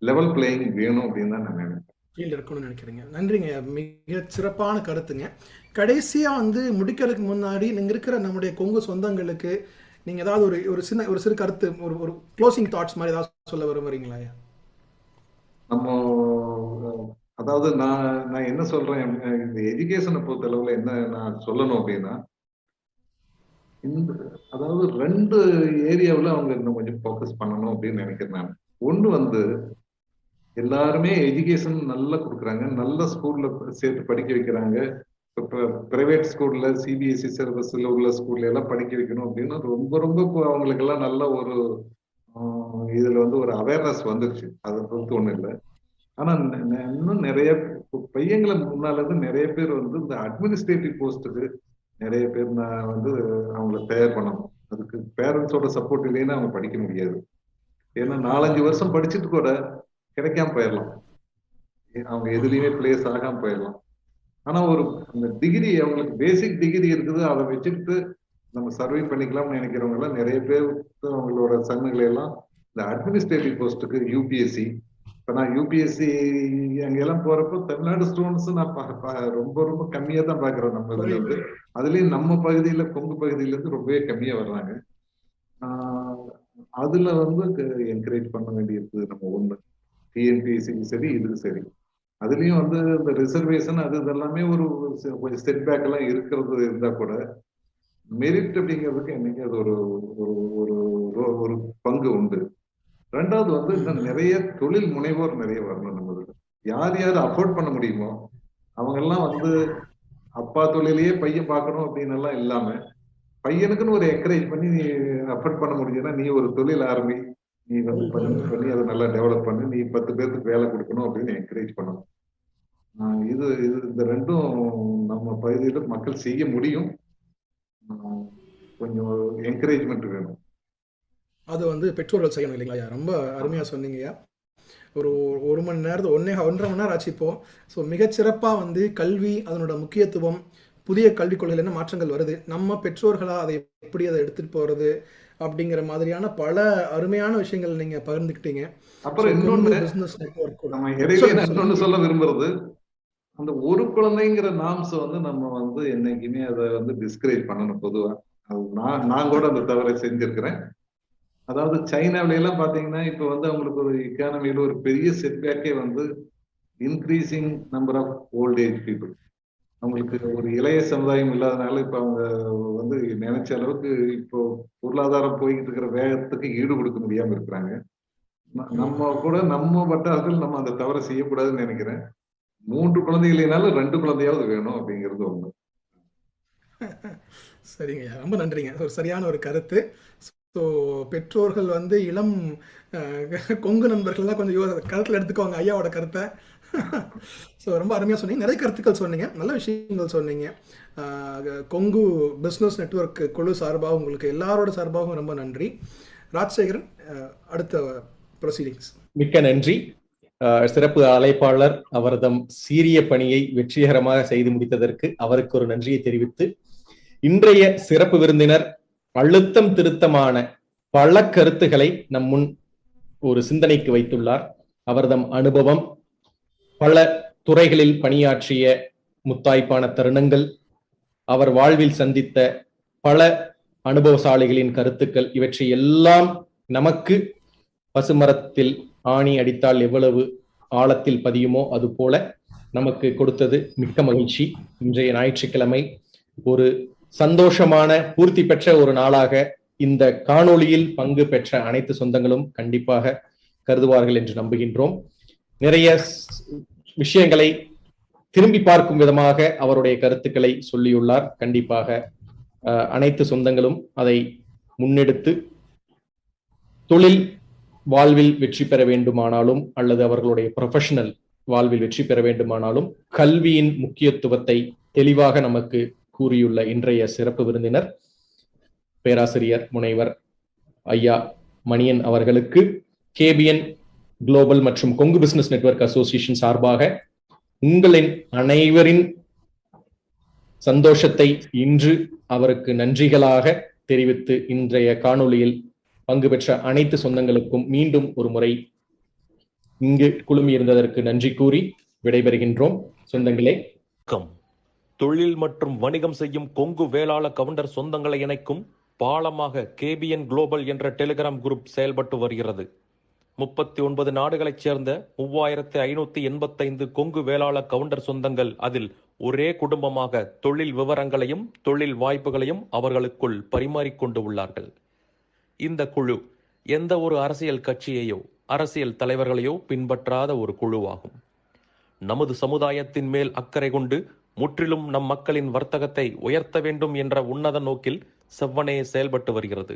லெவல் பிளேயிங் வேணும் அப்படின்னு தான் நான் நினைக்கிறேன்.
ஃபீல்டு இருக்கணும்னு நினைக்கிறீங்க. நன்றிங்க, மிக சிறப்பான கருத்துங்க. கடைசியா வந்து முடிக்கிறதுக்கு முன்னாடி நீங்க இருக்கிற நம்முடைய கொங்கு சொந்தங்களுக்கு நீங்க ஏதாவது ஒரு சிறு கருத்து, ஒரு க்ளோசிங் தாட்ஸ் மாதிரி ஏதாவது சொல்ல விரும்புறீங்களா?
நம்ம அதாவது நான் என்ன சொல்றேன், இந்த எஜுகேஷனை பொறுத்த அளவுல என்ன நான் சொல்லணும் அப்படின்னா, அதாவது 2 ஏரியாவில் அவங்க இன்னும் கொஞ்சம் ஃபோக்கஸ் பண்ணணும் அப்படின்னு நினைக்கிறேன் நான். ஒன்று வந்து எல்லாருமே எஜுகேஷன் நல்லா கொடுக்குறாங்க, நல்ல ஸ்கூல்ல சேர்த்து படிக்க வைக்கிறாங்க, இப்போ பிரைவேட் ஸ்கூல்ல சிபிஎஸ்இ சிலபஸ்ல உள்ள ஸ்கூல்ல எல்லாம் படிக்க வைக்கணும் அப்படின்னா ரொம்ப ரொம்ப இப்போ அவங்களுக்கு எல்லாம் நல்ல ஒரு இதுல வந்து ஒரு அவேர்னஸ் வந்துருச்சு. அதை பொறுத்து ஒண்ணும் இல்லை. ஆனா இன்னும் நிறைய பையங்களை முன்னால இருந்து நிறைய பேர் வந்து இந்த அட்மினிஸ்ட்ரேட்டிவ் போஸ்ட்டுக்கு நிறைய பேர் நான் வந்து அவங்கள தயார் பண்ணணும். அதுக்கு பேரண்ட்ஸோட சப்போர்ட் இல்லைன்னா அவங்க படிக்க முடியாது. ஏன்னா 4-5 வருஷம் படிச்சுட்டு கூட கிடைக்காம போயிடலாம், அவங்க எதுலயுமே பிளேஸ் ஆகாம போயிடலாம். ஆனா ஒரு அந்த டிகிரி, அவங்களுக்கு பேசிக் டிகிரி இருக்குது, அதை வச்சுட்டு நம்ம சர்வை பண்ணிக்கலாம்னு நினைக்கிறவங்க எல்லாம் நிறைய பேர் அவங்களோட சன்னுகளை எல்லாம் இந்த அட்மினிஸ்ட்ரேட்டிவ் போஸ்ட்டுக்கு யூபிஎஸ்சி, இப்ப நான் யூபிஎஸ்சி அங்கெல்லாம் போறப்போ தமிழ்நாடு ஸ்டூடெண்ட்ஸ் நான் ரொம்ப ரொம்ப கம்மியா தான் பாக்குறேன். நம்ம இதுல இருந்து அதுலயும் நம்ம பகுதியில கொங்கு பகுதியில இருந்து ரொம்பவே கம்மியா வர்றாங்க. அதுல வந்து என்கரேஜ் பண்ண வேண்டியது நம்ம ஒண்ணு, டிஎன்பிஎஸ்சிக்கு சரி இதுக்கு சரி. அதுலயும் வந்து இந்த ரிசர்வேஷன் அது இதெல்லாமே ஒரு கொஞ்சம் செட் பேக் எல்லாம் இருக்கிறது இருந்தா கூட மெரிட் அப்படிங்கிறதுக்கு என்னைக்கு அது ஒரு ஒரு ஒரு பங்கு உண்டு. ரெண்டாவது வந்து இன்னும் நிறைய தொழில் முனைவோர் நிறைய வரணும். நம்ம யார் யார் அஃபோர்ட் பண்ண முடியுமோ அவங்க எல்லாம் வந்து அப்பா தொழிலையே பையன் பார்க்கணும் அப்படின்னு எல்லாம் இல்லாம பையனுக்குன்னு ஒரு என்கரேஜ் பண்ணி நீ அஃபோர்ட் பண்ண முடியுதுன்னா நீ ஒரு தொழில் ஆரம்பி, நீ வந்து பண்ணி அதை நல்லா டெவலப் பண்ணி நீ 10 பேருக்கு வேலை கொடுக்கணும் அப்படின்னு என்கரேஜ் பண்ணணும். இது இந்த ரெண்டும் நம்ம பகுதியில் மக்கள் செய்ய முடியும். கொஞ்சம் என்கரேஜ்மெண்ட் வேணும்.
அது வந்து பெற்றோர்கள் செய்யணும் இல்லைங்களா? ரொம்ப அருமையாக சொன்னீங்கய்யா. ஒரு மணி நேரத்து 1.5 மணி நேரம் ஆச்சு இப்போ. ஸோ மிகச்சிறப்பாக வந்து கல்வி, அதனோட முக்கியத்துவம், புதிய கல்விக் கொள்கையில் என்ன மாற்றங்கள் வருது, நம்ம பெற்றோர்களாக அதை எப்படி அதை எடுத்துகிட்டு போகிறது அப்படிங்கிற மாதிரியான பல அருமையான விஷயங்கள் நீங்கள் பகிர்ந்துக்கிட்டீங்க.
அப்புறம் இன்னொன்று
பிஸ்னஸ் நெட்வொர்க்
நம்ம இடையில இன்னொன்று சொல்ல விரும்புறது, அந்த ஒரு குழந்தைங்கிற நாம்ஸ் வந்து நம்ம வந்து என்னைக்குமே அதை வந்து டிஸ்கரேஜ் பண்ணணும். பொதுவா நான் கூட அந்த தவறை செஞ்சிருக்கிறேன். அதாவது சைனாவில எல்லாம் பாத்தீங்கன்னா இப்ப வந்து அவங்களுக்கு ஒரு எக்கானமியில ஒரு பெரிய செட்பேக்கே வந்து increasing number of old age people. அவங்களுக்கு ஒரு இளைய சமுதாயம் இல்லாதனால இப்ப அவங்க வந்து நினைச்ச அளவுக்கு இப்போ பொருளாதாரம் போய்கிட்டு இருக்கிற வேகத்துக்கு ஈடு கொடுக்க முடியாம இருக்கிறாங்க. நம்ம கூட நம்ம வட்டாரத்தில் நம்ம அந்த தவறை செய்யக்கூடாதுன்னு நினைக்கிறேன். 3 குழந்தைகள் இல்லைனாலும் 2 குழந்தையாவது வேணும் அப்படிங்கிறது ஒண்ணு.
சரிங்க, ரொம்ப நன்றிங்க. ஒரு சரியான ஒரு கருத்து. ஸோ பெற்றோர்கள் வந்து இளம் கொங்கு நண்பர்கள்லாம் கொஞ்சம் கருத்தில் எடுத்துக்கோங்க ஐயாவோட கருத்தை. ஸோ ரொம்ப அருமையாக சொன்னீங்க, நிறைய கருத்துக்கள் சொன்னீங்க, நல்ல விஷயங்கள் சொன்னீங்க. கொங்கு பிஸ்னஸ் நெட்வொர்க் குழு சார்பாக உங்களுக்கு எல்லாரோட சார்பாகவும் ரொம்ப நன்றி. ராஜசேகரன், அடுத்த ப்ரொசீடிங்ஸ்.
மிக்க நன்றி. சிறப்பு அழைப்பாளர் அவர்தம் சீரிய பணியை வெற்றிகரமாக செய்து முடித்ததற்கு அவருக்கு ஒரு நன்றியை தெரிவித்து, இன்றைய சிறப்பு விருந்தினர் அழுத்தம் திருத்தமான பல கருத்துக்களை நம் முன் ஒரு சிந்தனைக்கு வைத்துள்ளார். அவர்தம் அனுபவம், பல துறைகளில் பணியாற்றிய முத்தாய்ப்பான தருணங்கள், அவர் வாழ்வில் சந்தித்த பல அனுபவசாலிகளின் கருத்துக்கள், இவற்றை எல்லாம் நமக்கு பசுமரத்தில் ஆணி அடித்தால் எவ்வளவு ஆழத்தில் பதியுமோ அது போல நமக்கு கொடுத்தது மிக்க மகிழ்ச்சி. இன்றைய ஞாயிற்றுக்கிழமை ஒரு சந்தோஷமான பூர்த்தி பெற்ற ஒரு நாளாக இந்த காணொளியில் பங்கு பெற்ற அனைத்து சொந்தங்களும் கண்டிப்பாக கருதுவார்கள் என்று நம்புகின்றோம். நிறைய விஷயங்களை திரும்பி பார்க்கும் விதமாக அவருடைய கருத்துக்களை சொல்லியுள்ளார். கண்டிப்பாக அனைத்து சொந்தங்களும் அதை முன்னெடுத்து தொழில் வாழ்வில் வெற்றி பெற வேண்டுமானாலும் அல்லது அவர்களுடைய ப்ரொஃபஷனல் வாழ்வில் வெற்றி பெற வேண்டுமானாலும் கல்வியின் முக்கியத்துவத்தை தெளிவாக நமக்கு கூறியுள்ள இன்றைய சிறப்பு விருந்தினர் பேராசிரியர் முனைவர் ஐயா மணியன் அவர்களுக்கு கேபிஎன் குளோபல் மற்றும் கொங்கு பிசினஸ் நெட்வொர்க் அசோசியேஷன் சார்பாக உங்களின் அனைவரின் சந்தோஷத்தை இன்று அவருக்கு நன்றிகளாக தெரிவித்து இன்றைய காணொளியில் பங்கு பெற்ற அனைத்து சொந்தங்களுக்கும் மீண்டும் ஒரு முறை இங்கு குழுமி இருந்ததற்கு நன்றி கூறி விடைபெறுகின்றோம். சொந்தங்களே,
தொழில் மற்றும் வணிகம் செய்யும் கொங்கு வேளாள கவுண்டர் சொந்தங்களை இணைக்கும் பாலமாக கேபிஎன் குளோபல் என்ற டெலிகிராம் குரூப் செயல்பட்டு வருகிறது. 39 நாடுகளைச் சேர்ந்த 3585 கொங்கு வேளாள கவுண்டர் சொந்தங்கள் அதில் ஒரே குடும்பமாக தொழில் விவரங்களையும் தொழில் வாய்ப்புகளையும் அவர்களுக்குள் பரிமாறிக்கொண்டு உள்ளார்கள். இந்த குழு எந்த ஒரு அரசியல் கட்சியையோ அரசியல் தலைவர்களையோ பின்பற்றாத ஒரு குழுவாகும். நமது சமுதாயத்தின் மேல் அக்கறை கொண்டு முற்றிலும் நம் மக்களின் வர்த்தகத்தை உயர்த்த வேண்டும் என்ற உன்னத நோக்கில் செவ்வனே செயல்பட்டு வருகிறது.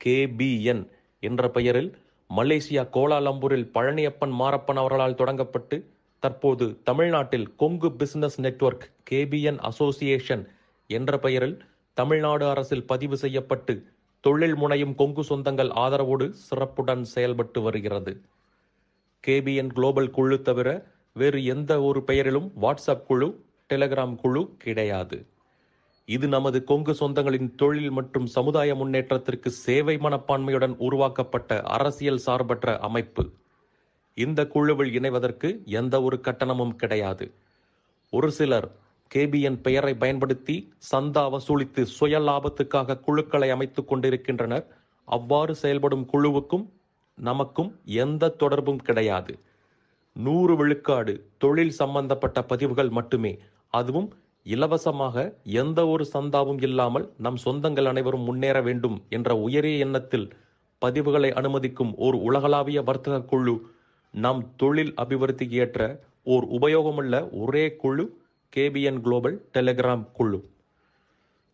KBN என்ற பெயரில் மலேசியா கோலாலம்பூரில் பழனியப்பன் மாரப்பன் அவர்களால் தொடங்கப்பட்டு தற்போது தமிழ்நாட்டில் Kongu business network KBN association என்ற பெயரில் தமிழ்நாடு அரசில் பதிவு செய்யப்பட்டு தொழில் முனையும் கொங்கு சொந்தங்கள் ஆதரவோடு சிறப்புடன் செயல்பட்டு வருகிறது. KBN குளோபல் குழு தவிர வேறு எந்த ஒரு பெயரிலும் வாட்ஸ்அப் குழு, டெலிகிராம் குழு கிடையாது. இது நமது கொங்கு சொந்தங்களின் தொழில் மற்றும் சமுதாய முன்னேற்றத்திற்கு சேவை மனப்பான்மையுடன் உருவாக்கப்பட்ட அரசியல் சார்பற்ற அமைப்பு. இந்த குழுவில் இணைவதற்கு எந்த ஒரு கட்டணமும் கிடையாது. ஒரு சிலர் KBN பெயரை பயன்படுத்தி சந்தா வசூலித்து சுய லாபத்துக்காக குழுக்களை அமைத்துக் கொண்டிருக்கின்றனர். அவ்வாறு செயல்படும் குழுவுக்கும் நமக்கும் எந்த தொடர்பும் கிடையாது. 100 விழுக்காடு தொழில் சம்பந்தப்பட்ட பதிவுகள் மட்டுமே, அதுவும் இலவசமாக, எந்த ஒரு சந்தாவும் இல்லாமல் நம் சொந்தங்கள் அனைவரும் முன்னேற வேண்டும் என்ற உயரிய எண்ணத்தில் பதிவுகளை அனுமதிக்கும் ஓர் உலகளாவிய வர்த்தக குழு. நம் தொழில் அபிவிருத்திக்கு ஏற்ற ஓர் உபயோகமுள்ள ஒரே குழு KBN குளோபல் டெலிகிராம் குழு.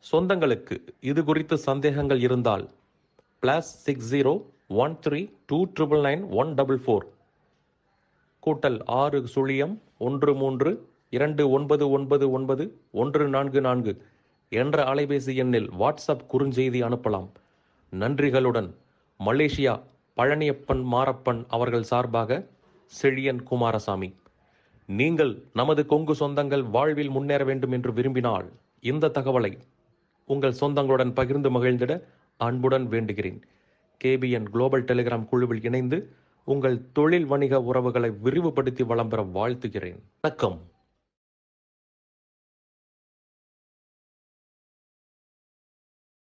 சொந்தங்களுக்கு இது குறித்து சந்தேகங்கள் இருந்தால் +60 13299144 +6 0 13 2999144 என்ற அலைபேசி எண்ணில் வாட்ஸ்அப் குறுஞ்செய்தி அனுப்பலாம். நன்றிகளுடன் மலேசியா பழனியப்பன் மாரப்பன் அவர்கள் சார்பாக செழியன் குமாரசாமி. நீங்கள் நமது கொங்கு சொந்தங்கள் வாழ்வில் முன்னேற வேண்டும் என்று விரும்பினால் இந்த தகவலை உங்கள் சொந்தங்களுடன் பகிர்ந்து மகிழ்ந்திட அன்புடன் வேண்டுகிறேன். KBN குளோபல் டெலிகிராம் குழுவில் இணைந்து உங்கள் தொழில் வணிக உறவுகளை விரிவுபடுத்தி வளம் பெற வாழ்த்துகிறேன். வணக்கம்.